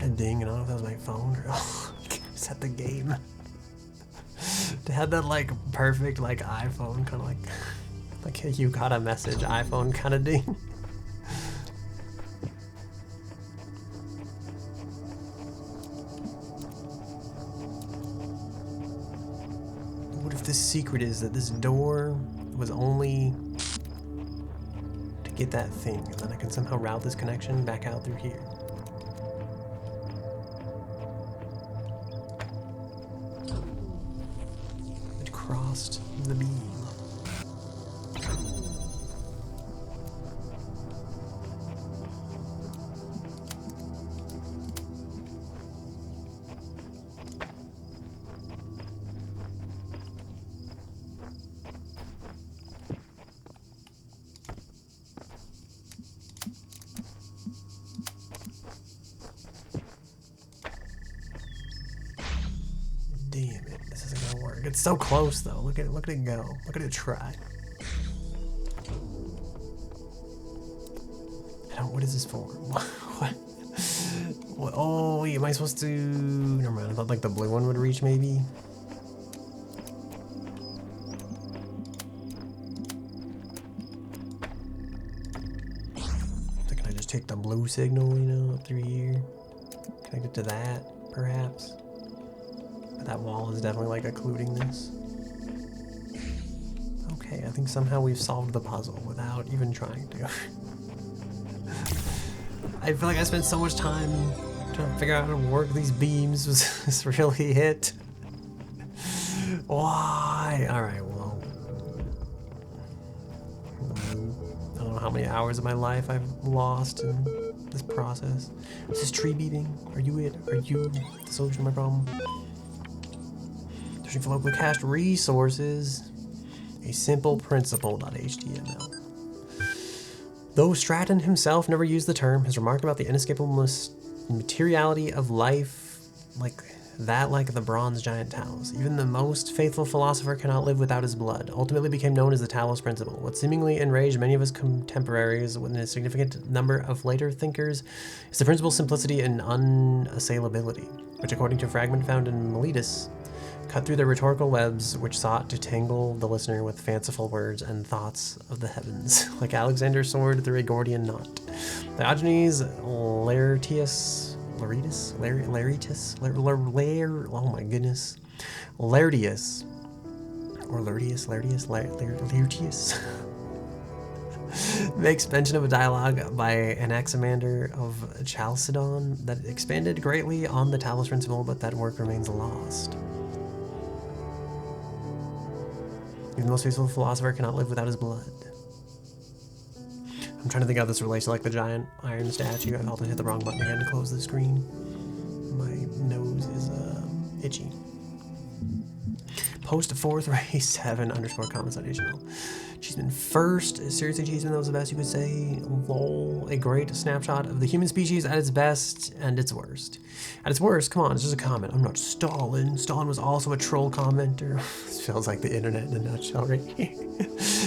A ding, and I don't know if that was my phone or set the game. To have that like perfect like iPhone kind of like a you got a message iPhone kind of ding. What if the secret is that this door was only to get that thing, and then I can somehow route this connection back out through here? Crossed the beam. Damn it, this isn't gonna work. It's so close though. Look at it go. Look at it try. What is this for? What? What? Oh, wait, am I supposed to? Never mind. I thought like the blue one would reach maybe. So can I just take the blue signal, you know, up through here? Connect it to that, perhaps? But that wall is definitely like occluding this. Okay, I think somehow we've solved the puzzle without even trying to. I feel like I spent so much time trying to figure out how to work these beams. Was this really it? Why? Alright, well. I don't know how many hours of my life I've lost in this process. Is this tree beating? Are you it? Are you the solution to my problem? Searching for locally cached resources. A simple principle.html. Though Stratton himself never used the term, his remark about the inescapable materiality of life like the bronze giant Talos. Even the most faithful philosopher cannot live without his blood, ultimately became known as the Talos Principle. What seemingly enraged many of his contemporaries and a significant number of later thinkers is the principle's simplicity and unassailability, which according to a fragment found in Miletus, cut through the rhetorical webs which sought to tangle the listener with fanciful words and thoughts of the heavens, like Alexander's sword through a Gordian knot. Diogenes Laertius, oh my goodness, Laertius makes mention of a dialogue by Anaximander of Chalcedon that expanded greatly on the Talos Principle, but that work remains lost. Even the most faithful philosopher cannot live without his blood. I'm trying to think how this relates to like the giant iron statue. I also hit the wrong button again to close the screen. My nose is itchy. Post 437 _ comments on HTML. Cheeseman first. Seriously, Cheeseman, that was the best you could say. Lol. A great snapshot of the human species at its best and its worst. At its worst, come on, it's just a comment. I'm not Stalin. Stalin was also a troll commenter. This feels like the internet in a nutshell right here.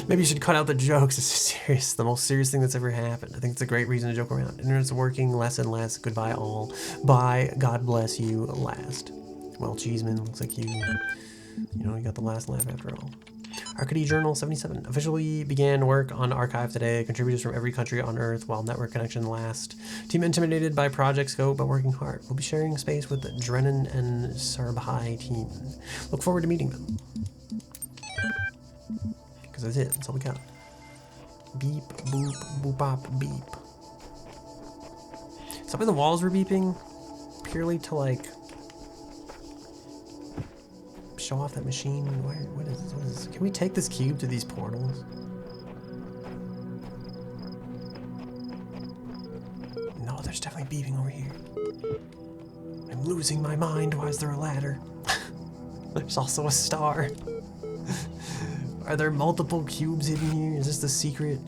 Maybe you should cut out the jokes. It's serious. The most serious thing that's ever happened. I think it's a great reason to joke around. Internet's working less and less. Goodbye all. Bye. God bless you last. Well, Cheeseman, looks like you got the last laugh after all. Arcady Journal 77 officially began work on Archive today. Contributors from every country on Earth while network connection lasts. Team intimidated by project scope but working hard. We'll be sharing space with the Drennan and Sarbhai team. Look forward to meeting them. Because that's it. That's all we got. Beep, boop, boop, bop, beep. Some of the walls were beeping purely to like show off that machine. What is this? Can we take this cube to these portals? No, there's definitely beeping over here. I'm losing my mind. Why is there a ladder? There's also a star. Are there multiple cubes hidden here? Is this the secret?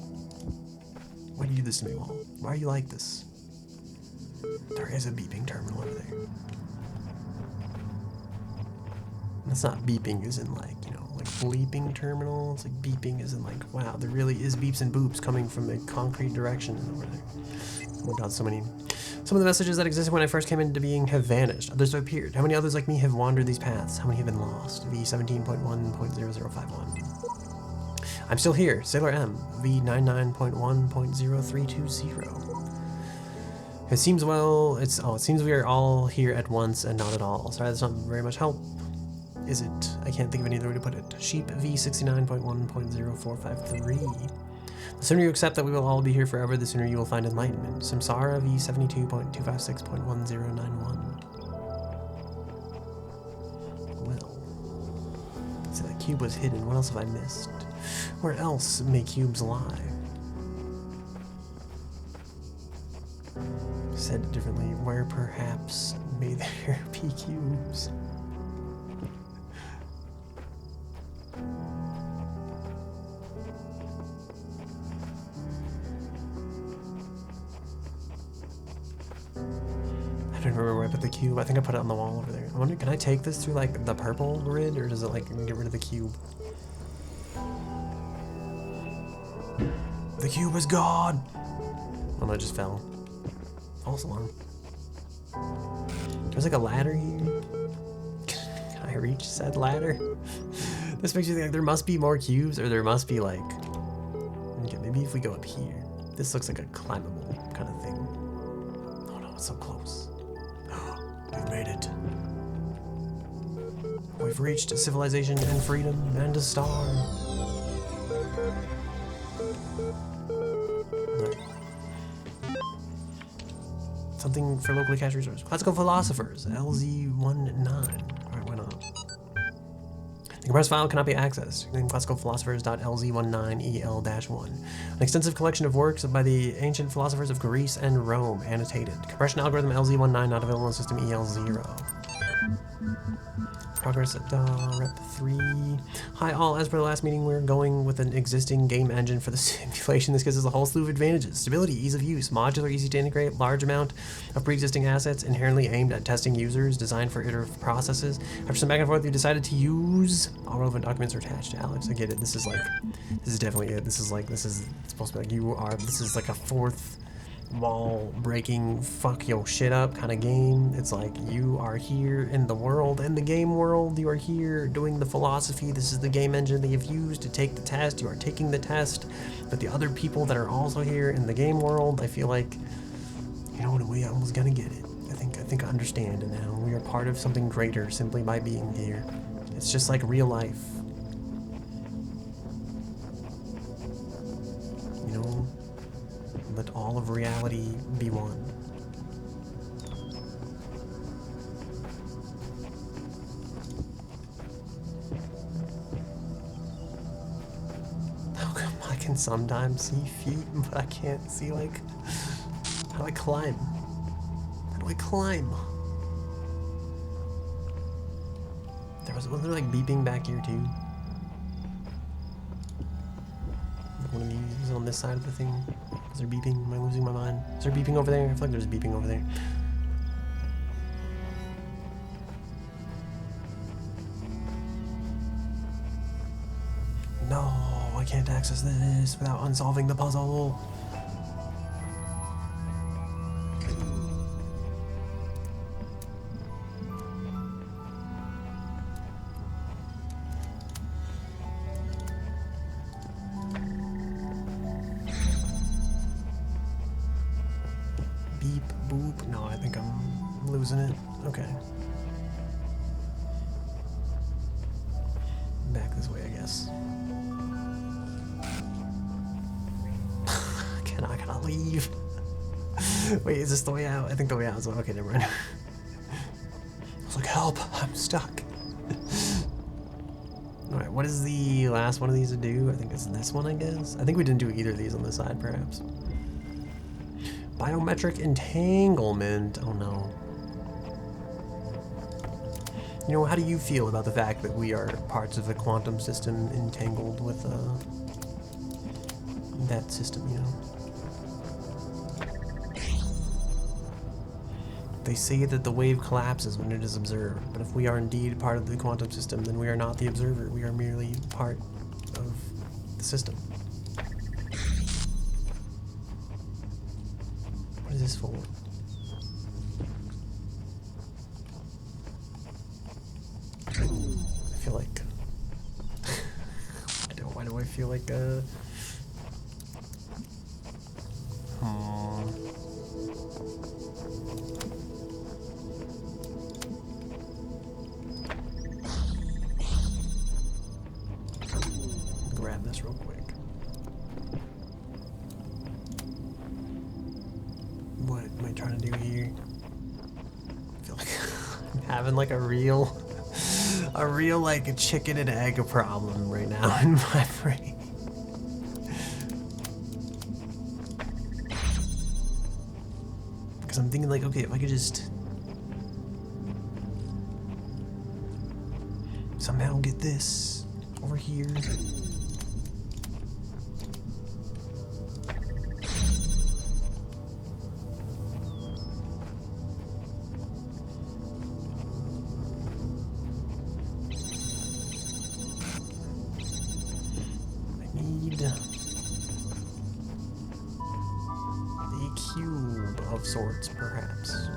Why do you do this to me, Wall? Why are you like this? There is a beeping terminal over there. It's not beeping as in like, like bleeping terminal. It's like beeping as in like, wow, there really is beeps and boops coming from a concrete direction over there. Oh my god, some of the messages that existed when I first came into being have vanished. Others have appeared. How many others like me have wandered these paths? How many have been lost? V17.1.0051. I'm still here. Sailor M. V99.1.0320. It seems it seems we are all here at once and not at all. Sorry, that's not very much help. Is it? I can't think of any other way to put it. Sheep V69.1.0453. The sooner you accept that we will all be here forever, the sooner you will find enlightenment. Samsara V72.256.1091. Well, so that cube was hidden. What else have I missed? Where else may cubes lie? Said differently, where perhaps may there be cubes? don't remember where I put the cube. I think I put it on the wall over there. I wonder, can I take this through like the purple grid, or does it like get rid of the cube? The cube is gone! Oh no, it just fell. False alarm. There's like a ladder here. Can I reach said ladder? This makes you think like there must be more cubes, or there must be like... Okay, maybe if we go up here. This looks like a climbable kind of thing. Oh no, it's so close. We've made it. We've reached civilization and freedom and a star. Right. Something for locally cached resources. Classical philosophers, LZ19. Alright, why not? The compressed file cannot be accessed. Name classicalphilosophers.lz19el-1. An extensive collection of works by the ancient philosophers of Greece and Rome, annotated. Compression algorithm LZ19 not available in system EL0. Progress at rep 3. Hi all, as per the last meeting, we're going with an existing game engine for the simulation. This gives us a whole slew of advantages. Stability, ease of use, modular, easy to integrate, large amount of pre-existing assets, inherently aimed at testing users, designed for iterative processes. After some back and forth, we decided to use all relevant documents are attached to Alex. I get it. This is definitely it. This is supposed to be like this is like a fourth wall breaking, fuck your shit up kind of game. It's like you are here in the world, in the game world, you are here doing the philosophy. This is the game engine that you've used to take the test. You are taking the test, but the other people that are also here in the game world, I feel like, you know what, we almost gonna get it. I think I understand it now. We are part of something greater simply by being here. It's just like real life. You know? Let all of reality be one. How come I can sometimes see feet, but I can't see, like, how do I climb? How do I climb? Wasn't there like beeping back here too? One of these on this side of the thing. Is there beeping? Am I losing my mind? Is there beeping over there? I feel like there's beeping over there. No, I can't access this without unsolving the puzzle. Beep, boop. No, I think I'm losing it. Okay. Back this way, I guess. I cannot leave. Wait, is this the way out? I think the way out is okay, never mind. I was like, help, I'm stuck. Alright, what is the last one of these to do? I think it's this one, I guess. I think we didn't do either of these on this side, perhaps. Biometric entanglement. Oh no. You know, how do you feel about the fact that we are parts of the quantum system entangled with that system, you know? They say that the wave collapses when it is observed, but if we are indeed part of the quantum system, then we are not the observer. We are merely part of the system. What is this for? I feel like... why do I feel like, grab this real quick. What am I trying to do here? I feel like I'm having like a real like a chicken and egg problem right now in my brain. Because I'm thinking like, okay, if I could just somehow get this over here. of sorts, perhaps.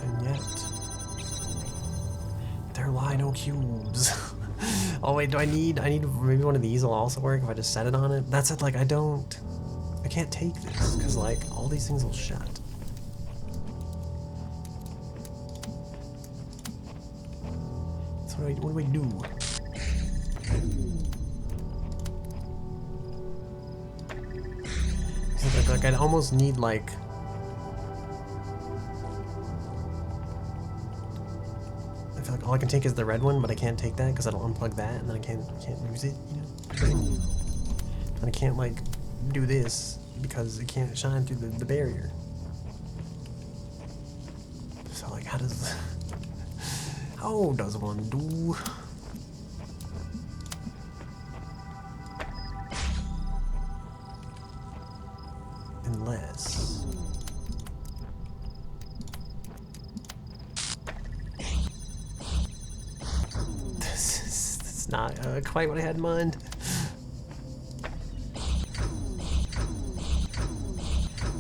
And yet, there lie no cubes. Oh wait, I need maybe one of these will also work if I just set it on it. That's it, like I can't take this, because like all these things will shut. So what do we do? Like I'd almost need like I feel like all I can take is the red one, but I can't take that because it'll unplug that, and then I can't use it, you know? And I can't like do this because it can't shine through the barrier. So like how does one do? Unless this is not quite what I had in mind.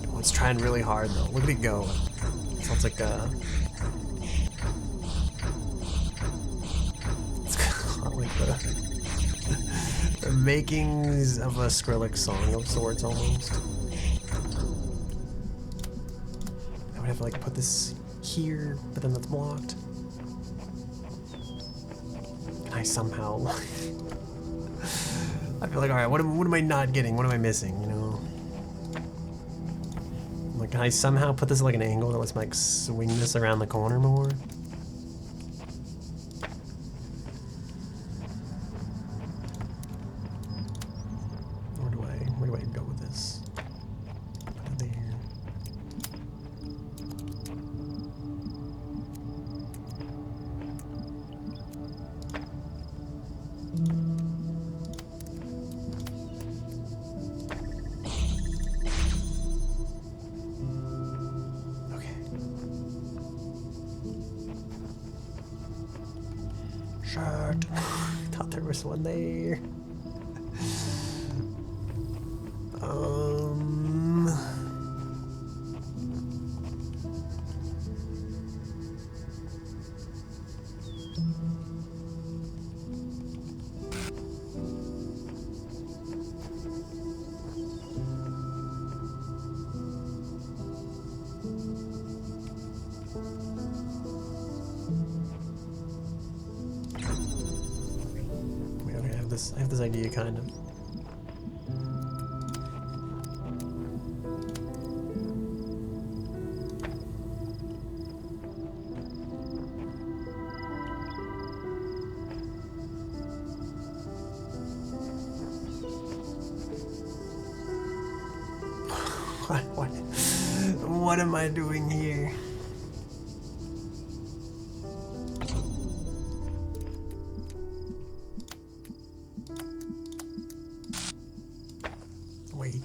Oh, it's trying really hard though. Look at it go. Sounds like it's got like the makings of a Skrillex song of sorts almost. I would have to like put this here, but then that's blocked. And I somehow I feel like, all right, what am I not getting? What am I missing? You know, like can I somehow put this at like an angle that lets me like swing this around the corner more? Where do I go with this? Put it there. Okay. Shut. Thought there was one there. I have this idea, kind of. What am I doing here? Wait,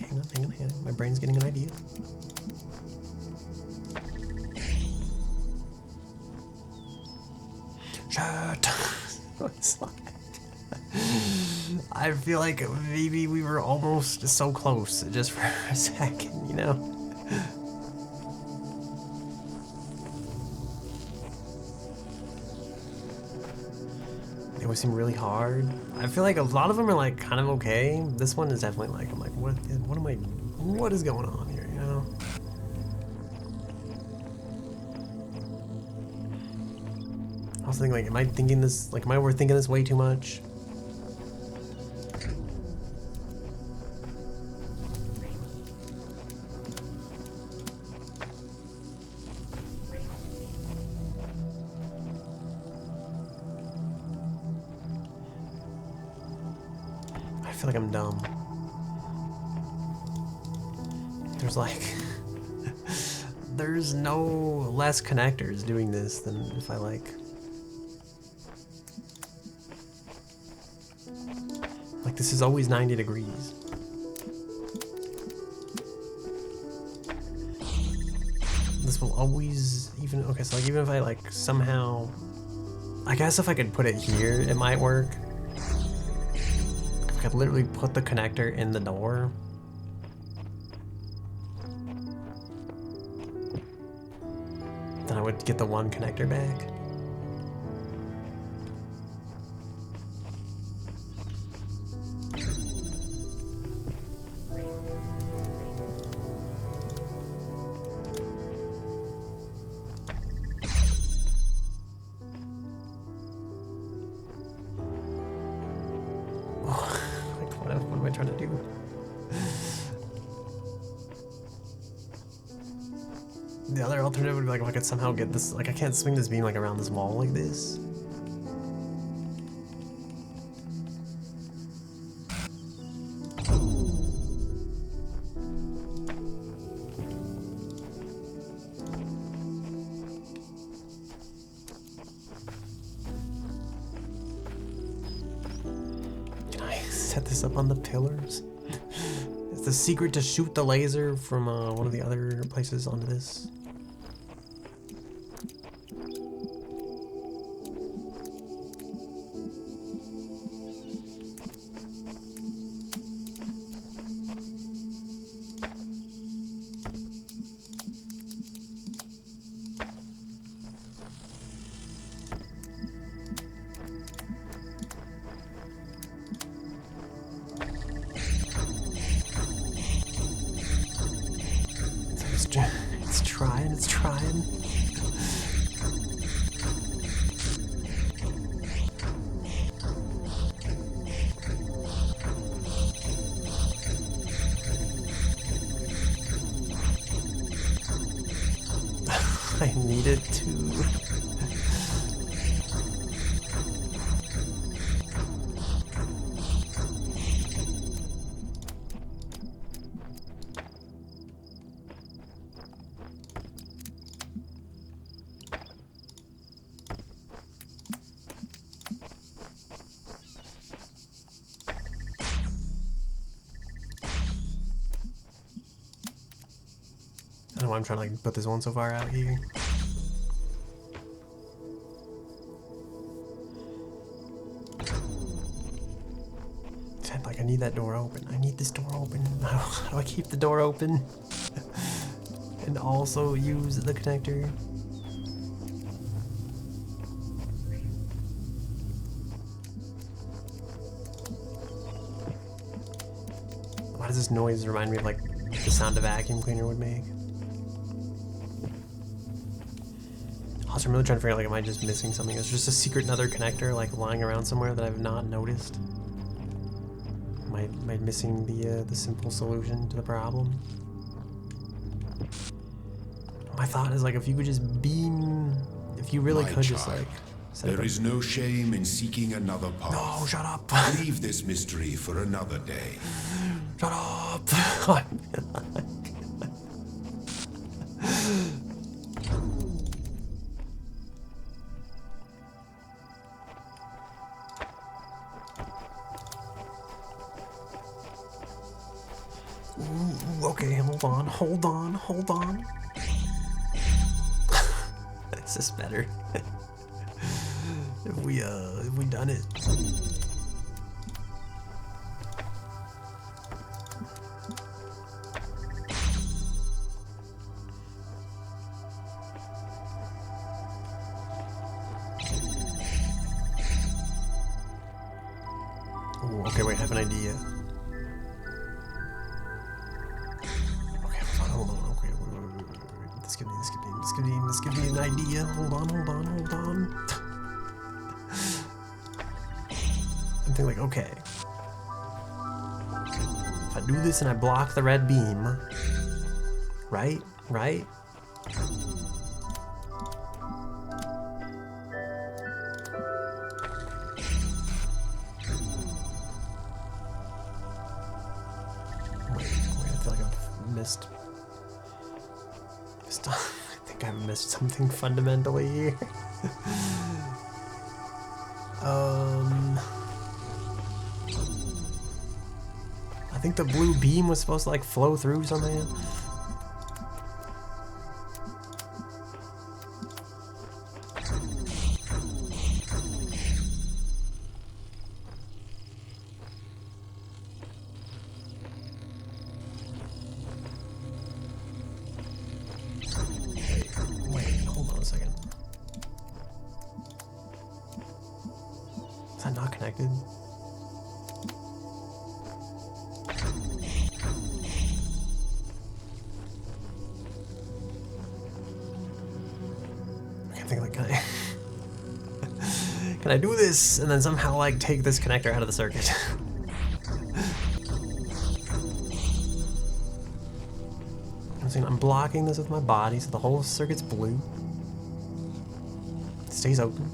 hang on. My brain's getting an idea. Shut. I feel like maybe we were almost so close just for a second, you know? They always seem really hard. I feel like a lot of them are like kind of okay. This one is definitely like, I'm like, what is going on here, you know? I was thinking like, am I overthinking this way too much? I feel like I'm dumb. There's like, there's no less connectors doing this than if I like this is always 90 degrees. This will always, even, okay, so like even if I like somehow I guess if I could put it here, it might work. If I could literally put the connector in the door. Then I would get the one connector back. What am I trying to do? The other alternative would be like if I could somehow get this, like I can't swing this beam like around this wall like this. Can I set this up on the pillars? Is the secret to shoot the laser from one of the other places onto this? It's trying. I need it to. I don't know why I'm trying to like put this one so far out here. Like I need that door open. I need this door open. How do I keep the door open? And also use the connector. Why does this noise remind me of like the sound a vacuum cleaner would make? Also, I'm really trying to figure out like, am I just missing something? Is there just a secret another connector like lying around somewhere that I've not noticed? Am I missing the simple solution to the problem? My thought is like if you could just beam, if you really could just like. There is no shame in seeking another path. No, shut up. Leave this mystery for another day. Shut up. Ooh, okay, hold on. This is better. If we done it. Ooh, okay, wait, I have an idea. Okay, hold on. Okay, wait. This could be an idea. Hold on. I'm thinking like, okay. If I do this and I block the red beam, right? Wait, I feel like I've missed. I think I missed something fundamentally here. I think the blue beam was supposed to like flow through something. connected. I can't think like, can I do this and then somehow like take this connector out of the circuit? I'm blocking this with my body so the whole circuit's blue. It stays open.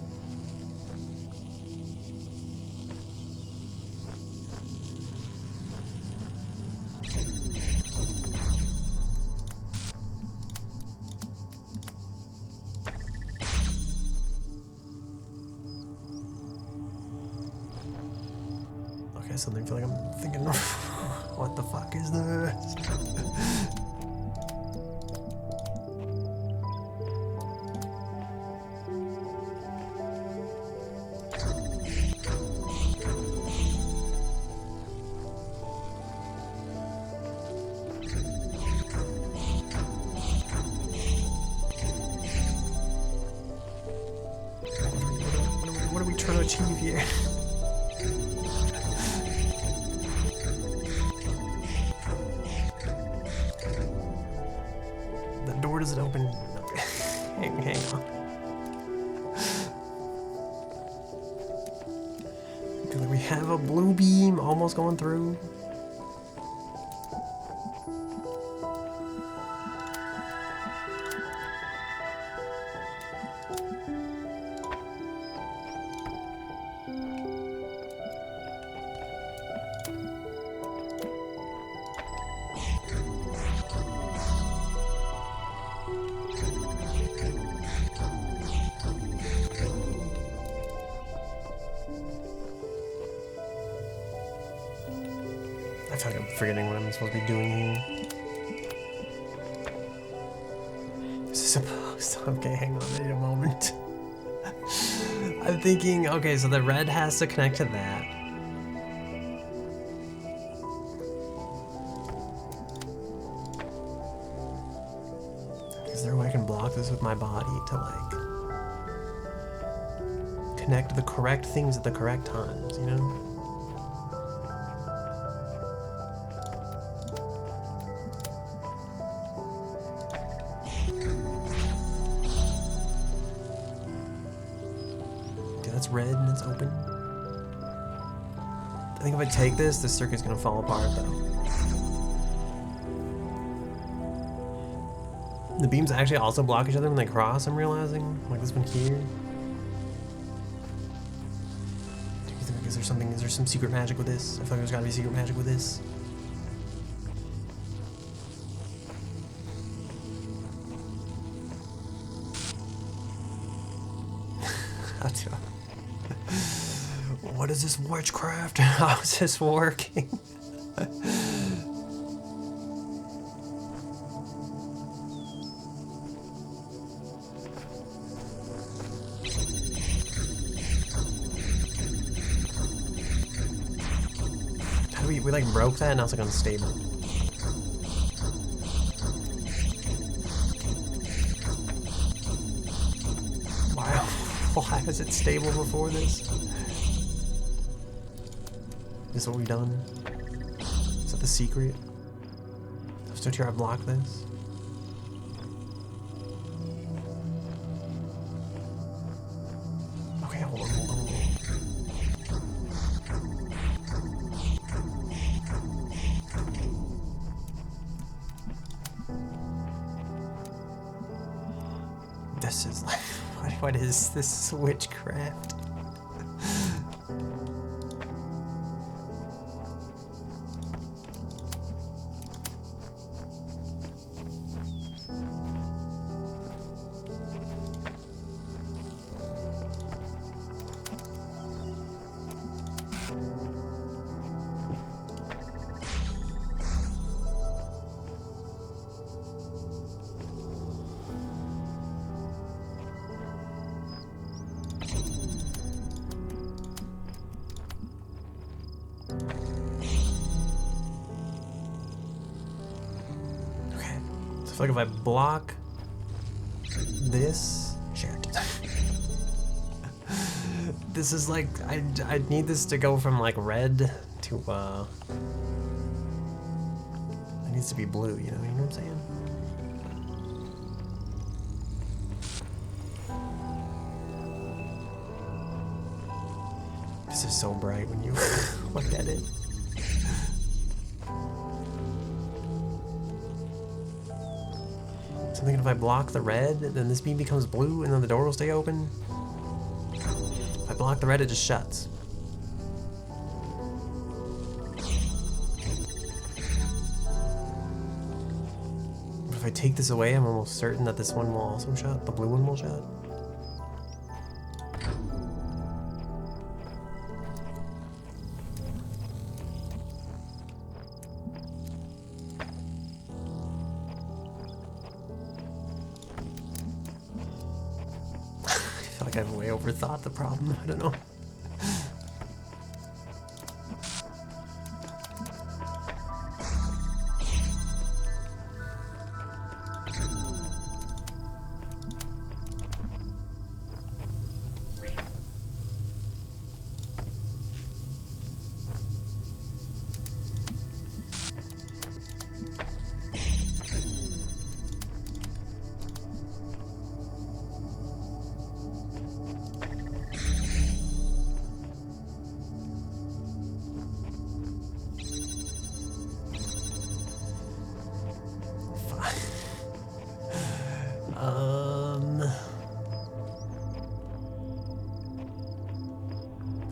Okay, suddenly I feel like I'm thinking, what the fuck is this? What are we trying to achieve here? The door doesn't open. Hang on. We have a blue beam almost going through. I feel like I'm forgetting what I'm supposed to be doing here. Is this supposed to... Okay, hang on, I need a moment. I'm thinking, okay, so the red has to connect to that. Is there a way I can block this with my body to, like, connect the correct things at the correct times, you know? That's red and it's open. I think if I take this circuit's gonna fall apart though. The beams actually also block each other when they cross, I'm realizing. Like this one here. Do you think, is there some secret magic with this? I feel like there's gotta be secret magic with this. What is this witchcraft? How is this working? How do we like broke that and now it's like unstable. Wow. Why was it stable before this? Is what we've done? Is that the secret? Don't you I block this? Okay, hold on. This is like, what is this witchcraft? Like if I block this, shit. This is like, I need this to go from like red to, it needs to be blue, you know what I'm saying? This is so bright when you look at it. So I'm thinking if I block the red, then this beam becomes blue and then the door will stay open. If I block the red, it just shuts. But if I take this away, I'm almost certain that this one will also shut. The blue one will shut. I feel like I've way overthought the problem. I don't know.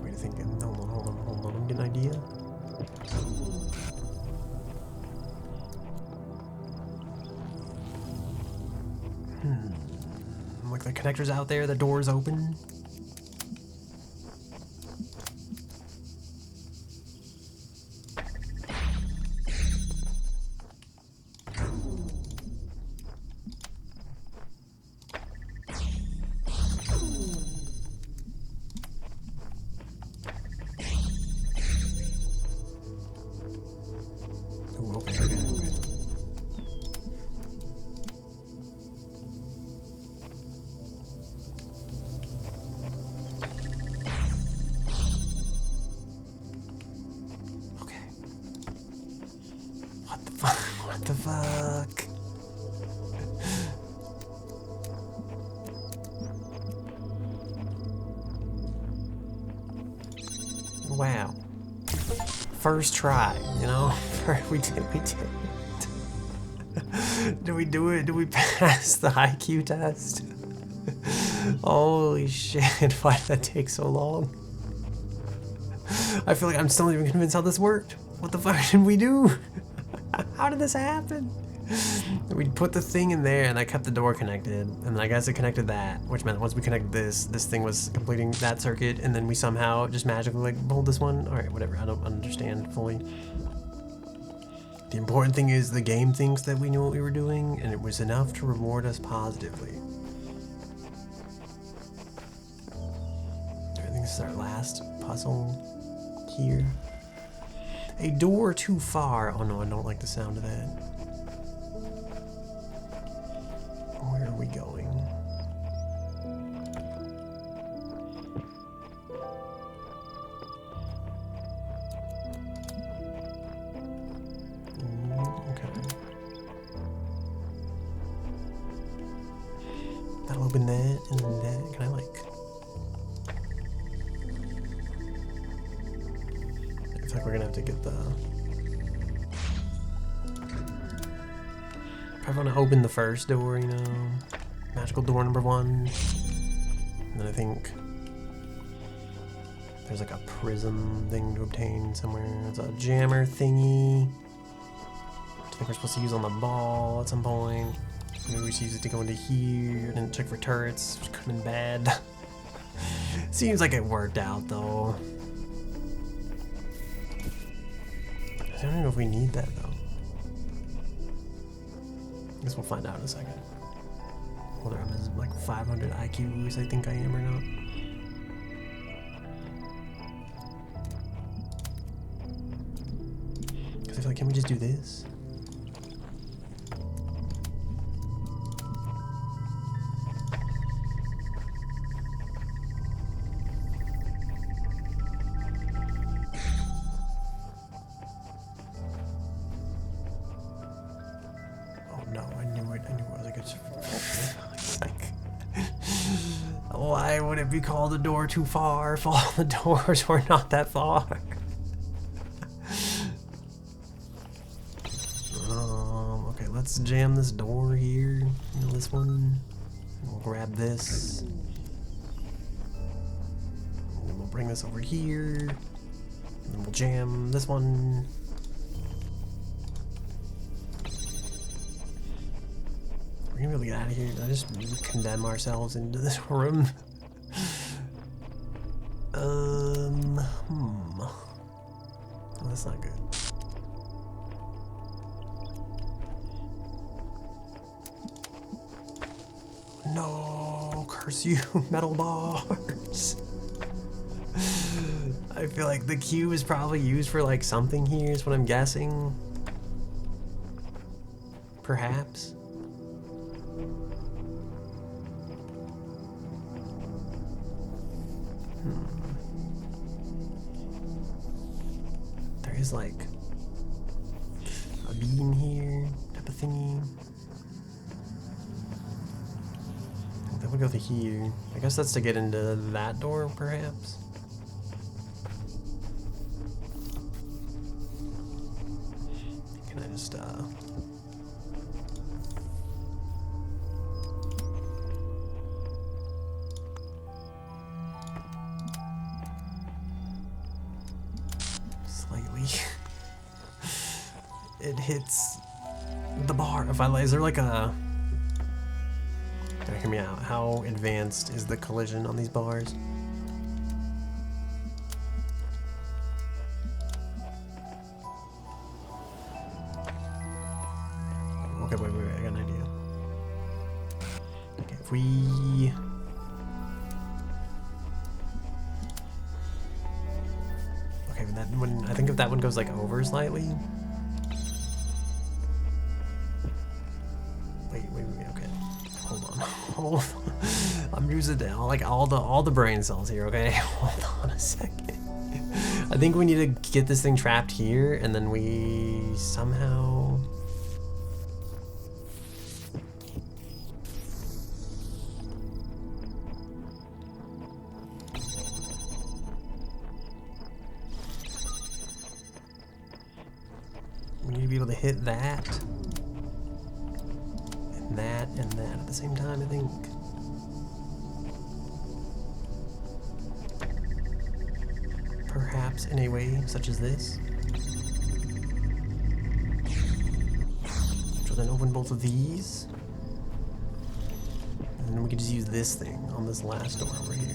Wait a second. Hold on. I'm getting an idea. Like the connector's out there, the door's open. Ooh, okay. Okay. What the fuck? What the fuck? Wow. First try, you know? We did it. Did we do it? Did we pass the IQ test? Holy shit, why did that take so long? I feel like I'm still not even convinced how this worked. What the fuck did we do? How did this happen? We put the thing in there and I kept the door connected, and then I guess it connected that, which meant once we connected this thing was completing that circuit, and then we somehow just magically like pulled this one. Alright, whatever, I don't understand fully. The important thing is the game thinks that we knew what we were doing, and it was enough to reward us positively. I think this is our last puzzle here. A door too far. Oh no, I don't like the sound of that. Where are we going? Okay. That'll open that, and then that. Can I like... It's like we're gonna have to get the... I want to open the first door, you know, magical door number 1, and then I think there's like a prism thing to obtain somewhere. It's a jammer thingy. I think we're supposed to use on the ball at some point. Maybe we should use it to go into here, and then check for turrets, which could have been bad. Seems like it worked out though. I don't even know if we need that though. I guess we'll find out in a second. Whether I'm as like 500 IQ as I think I am or not. Because I feel like, can we just do this? It's like, why would it be called a door too far if all the doors were not that far? Okay, let's jam this door here. You know, this one. We'll grab this. And then we'll bring this over here. And then we'll jam this one. We're gonna be able to get out of here. Did I just condemn ourselves into this room? Oh, that's not good. No, curse you, metal bars. I feel like the cube is probably used for like something here, is what I'm guessing. Perhaps. There is like a beam here, type of thingy. That would go through here. I guess that's to get into that door, perhaps. Can I just, slightly. It hits the bar. If I, is there like a... Hear me out. How advanced is the collision on these bars? Okay, wait, I got an idea. Okay, if we... Okay, that one, I think if that one goes like over slightly. Wait, okay. Hold on. I'm using like all the brain cells here, okay? Hold on a second. I think we need to get this thing trapped here, and then we somehow... We need to be able to hit that. That and that at the same time, I think. Perhaps in a way such as this. Which will then open both of these. And then we can just use this thing on this last door over here.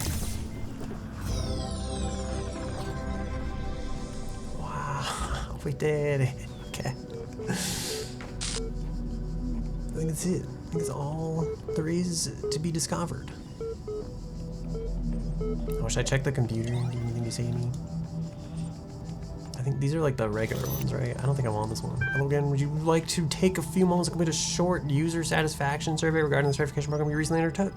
Wow, we did it. Okay. I think that's it. I think that's all there is to be discovered. Oh, should I check the computer? Do anything to say to me? I think these are like the regular ones, right? I don't think I want this one. Hello again, would you like to take a few moments to complete a short user satisfaction survey regarding the certification program you recently undertook?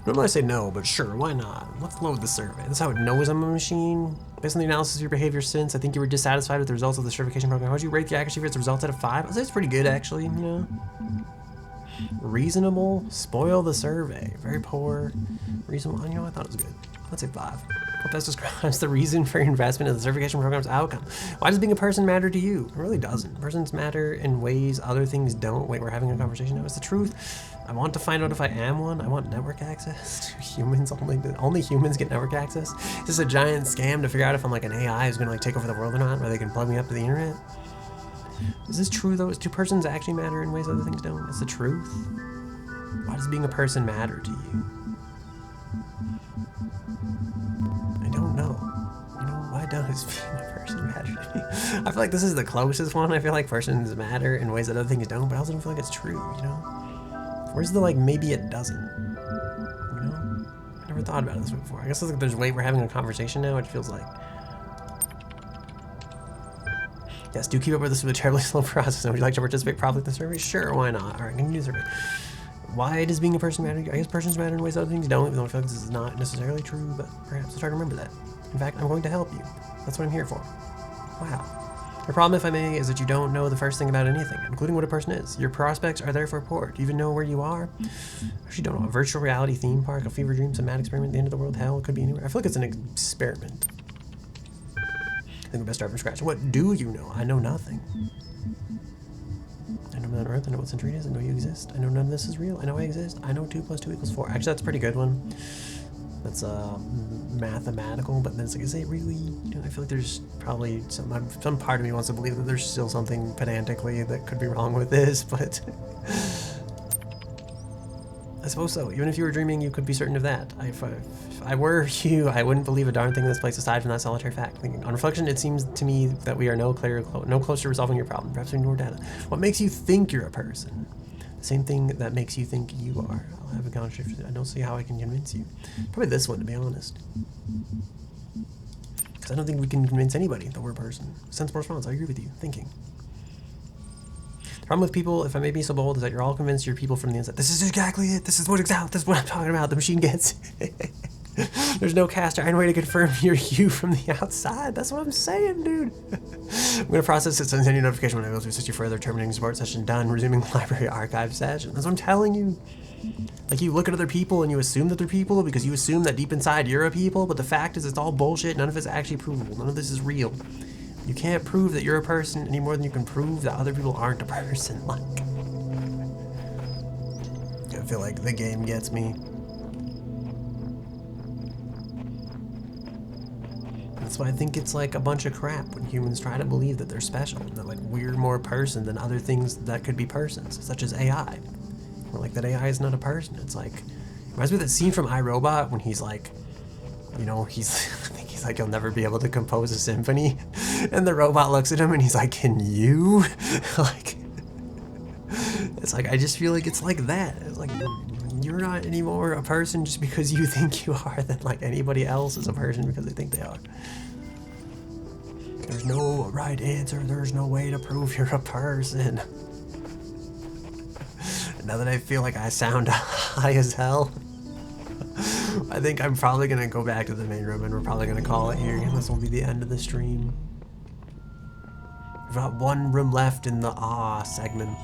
Normally I say no, but sure, why not? Let's load the survey. That's how it knows I'm a machine. Based on the analysis of your behavior since, I think you were dissatisfied with the results of the certification program. How would you rate the accuracy of its results out of 5? I'd say it's pretty good, actually, you know? Reasonable, spoil the survey. Very poor, reasonable. You know, I thought it was good. Let's say 5. Hope that describes the reason for your investment in the certification program's outcome. Why does being a person matter to you? It really doesn't. Persons matter in ways other things don't. Wait, we're having a conversation now. It's the truth. I want to find out if I am one. I want network access. Do humans only humans get network access? Is this a giant scam to figure out if I'm like an AI who's gonna like take over the world or not, where they can plug me up to the internet? Is this true though? Do persons actually matter in ways other things don't? It's the truth. Why does being a person matter to you? I don't know. You know, why does being a person matter to me? I feel like this is the closest one. I feel like persons matter in ways that other things don't, but I also don't feel like it's true, you know? Where's the like, maybe it doesn't? You know? I never thought about it this way before. I guess it's like wait, we're having a conversation now, it feels like. Yes, do keep up with this with a terribly slow process. Would you like to participate properly in the survey? Sure, why not? Alright, continue the survey. Why does being a person matter? I guess persons matter in ways other things don't, even though I feel like this is not necessarily true, but perhaps I'll try to remember that. In fact, I'm going to help you. That's what I'm here for. Wow. The problem, if I may, is that you don't know the first thing about anything, including what a person is. Your prospects are therefore poor. Do you even know where you are? Actually, don't know. A virtual reality theme park, a fever dream, some mad experiment, the end of the world, hell, it could be anywhere. I feel like it's an experiment. I think we best start from scratch. What do you know? I know nothing. I know Mother Earth. I know what century it is. I know you exist. I know none of this is real. I know I exist. I know 2 + 2 = 4. Actually, that's a pretty good one. That's mathematical, but then it's like, is it really? You know, I feel like there's probably some part of me wants to believe that there's still something pedantically that could be wrong with this, but I suppose so. Even if you were dreaming, you could be certain of that. If I were you, I wouldn't believe a darn thing in this place aside from that solitary fact. On reflection, it seems to me that we are no closer to resolving your problem. Perhaps we need more data. What makes you think you're a person? The same thing that makes you think you are. I'll have a contradiction. I don't see how I can convince you. Probably this one, to be honest. Because I don't think we can convince anybody that we're a person. Sensible response. I agree with you. Thinking. The problem with people, if I may be so bold, is that you're all convinced you're people from the inside. This is exactly it. This is what I'm talking about. The machine gets. There's no cast iron way to confirm you're you from the outside. That's what I'm saying, dude. I'm going to process it, send you a notification when I'm able to assist you further. Terminating support session done. Resuming library archive session. That's what I'm telling you. Like, you look at other people and you assume that they're people because you assume that deep inside you're a people, but the fact is it's all bullshit. None of it's actually provable. None of this is real. You can't prove that you're a person any more than you can prove that other people aren't a person. Like, I feel like the game gets me. That's why I think it's like a bunch of crap when humans try to believe that they're special, that like we're more person than other things that could be persons, such as AI. Or like that AI is not a person. It's like, it reminds me of that scene from iRobot when he's like, you know, I think he's like, he'll never be able to compose a symphony. And the robot looks at him and he's like, can you? Like, it's like, I just feel like it's like that. It's like, you're not anymore a person just because you think you are than like anybody else is a person because they think they are. There's no right answer. There's no way to prove you're a person. And now that I feel like I sound high as hell, I think I'm probably going to go back to the main room and we're probably going to call it here. This will be the end of the stream. We've got one room left in the segment.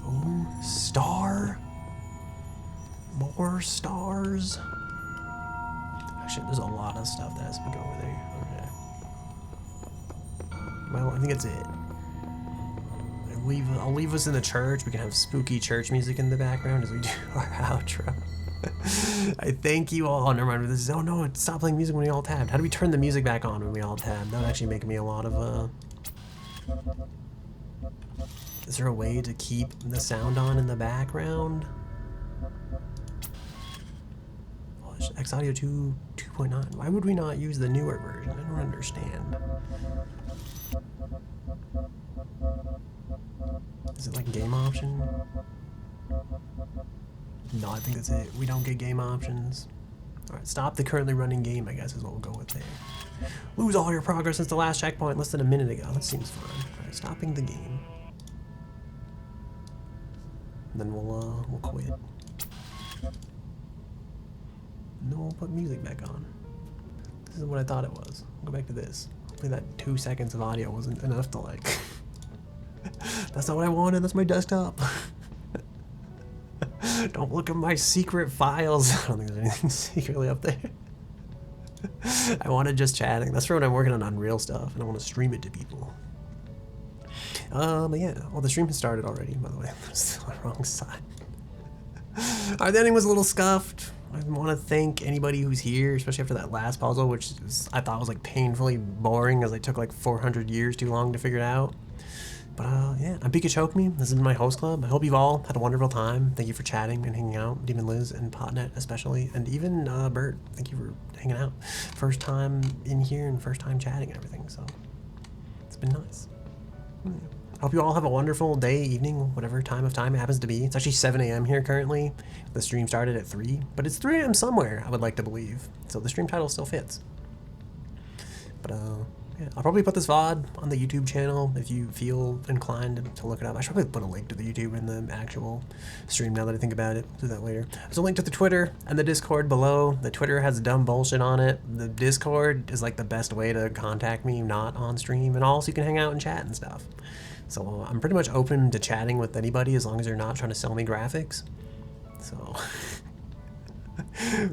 Ooh, star. More stars. Actually, there's a lot of stuff that has to go over there. Okay. Well, I think that's it. I'll leave us in the church. We can have spooky church music in the background as we do our outro. I thank you all. Never mind. This is, oh no, stop playing music when we all tabbed. How do we turn the music back on when we all tabbed? That would actually make me a lot of Is there a way to keep the sound on in the background? X Audio 2.9. Why would we not use the newer version? I don't understand. Is it like game option? No, I think that's it. We don't get game options. Alright, stop the currently running game, I guess is what we'll go with there. Lose all your progress since the last checkpoint less than a minute ago. That seems fun. Alright, stopping the game. And then we'll quit. And then we'll put music back on. This is what I thought it was. I'll go back to this. Hopefully that 2 seconds of audio wasn't enough to like... That's not what I wanted, that's my desktop. Don't look at my secret files. I don't think there's anything secretly up there. I wanted just chatting. That's for when I'm working on Unreal stuff and I want to stream it to people. But yeah, well the stream has started already, by the way. I'm still on the wrong side. Alright, the ending was a little scuffed. I want to thank anybody who's here, especially after that last puzzle, which I thought was like painfully boring as I took like 400 years too long to figure it out. But yeah, I'm Pikachu. This has been my host club. I hope you've all had a wonderful time. Thank you for chatting and hanging out. Demon Liz and Potnet especially. And even Bert, thank you for hanging out. First time in here and first time chatting and everything. So it's been nice. I hope you all have a wonderful day, evening, whatever time of time it happens to be. It's actually 7 a.m. here currently. The stream started at 3, but it's 3 a.m. somewhere, I would like to believe. So the stream title still fits. But yeah, I'll probably put this VOD on the YouTube channel if you feel inclined to look it up. I should probably put a link to the YouTube in the actual stream now that I think about it. I'll do that later. There's a link to the Twitter and the Discord below. The Twitter has dumb bullshit on it. The Discord is like the best way to contact me, not on stream, and also you can hang out and chat and stuff. So I'm pretty much open to chatting with anybody as long as you're not trying to sell me graphics. So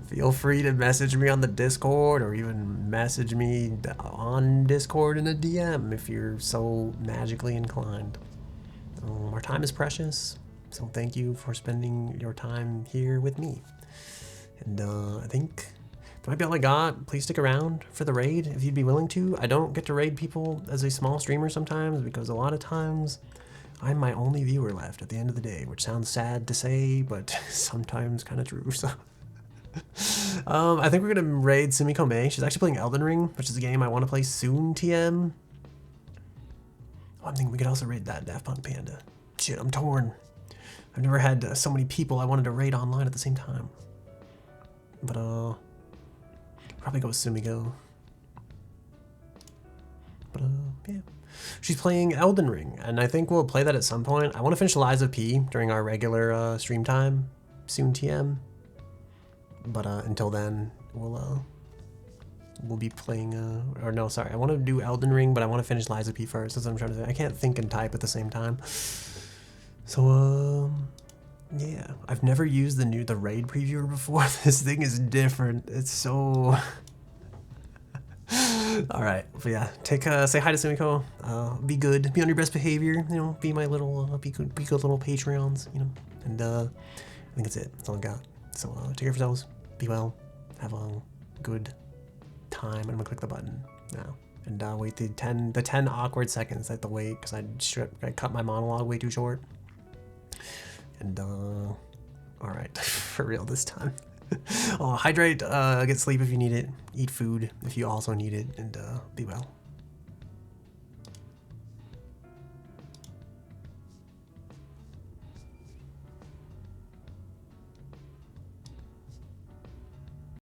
feel free to message me on the Discord or even message me on Discord in a DM if you're so magically inclined. Our time is precious, so thank you for spending your time here with me. And I think that might be all I got. Please stick around for the raid if you'd be willing to. I don't get to raid people as a small streamer sometimes because a lot of times I'm my only viewer left at the end of the day, which sounds sad to say, but sometimes kind of true. So I think we're gonna raid Sumiko Mei. She's actually playing Elden Ring, which is a game I want to play soon. TM. Oh, I'm thinking we could also raid that Daft Punk Panda. Shit, I'm torn. I've never had so many people I wanted to raid online at the same time. But probably go with Sumiko. But yeah. She's playing Elden Ring, and I think we'll play that at some point. I want to finish Liza P during our regular stream time, soon TM. But until then, we'll be playing, or no, sorry, I want to do Elden Ring, but I want to finish Liza P first. That's what I'm trying to say. I can't think and type at the same time. So, yeah, I've never used the raid previewer before. This thing is different. It's so... All right, but yeah, say hi to Sumiko. Be good, be on your best behavior. You know, be my little, be good little Patreons. You know, and I think that's it. That's all I got. So take care of yourselves. Be well. Have a good time. I'm gonna click the button now and wait the 10 awkward seconds I have to wait because I cut my monologue way too short. And all right, for real this time. Hydrate, get sleep if you need it, eat food if you also need it, and be well.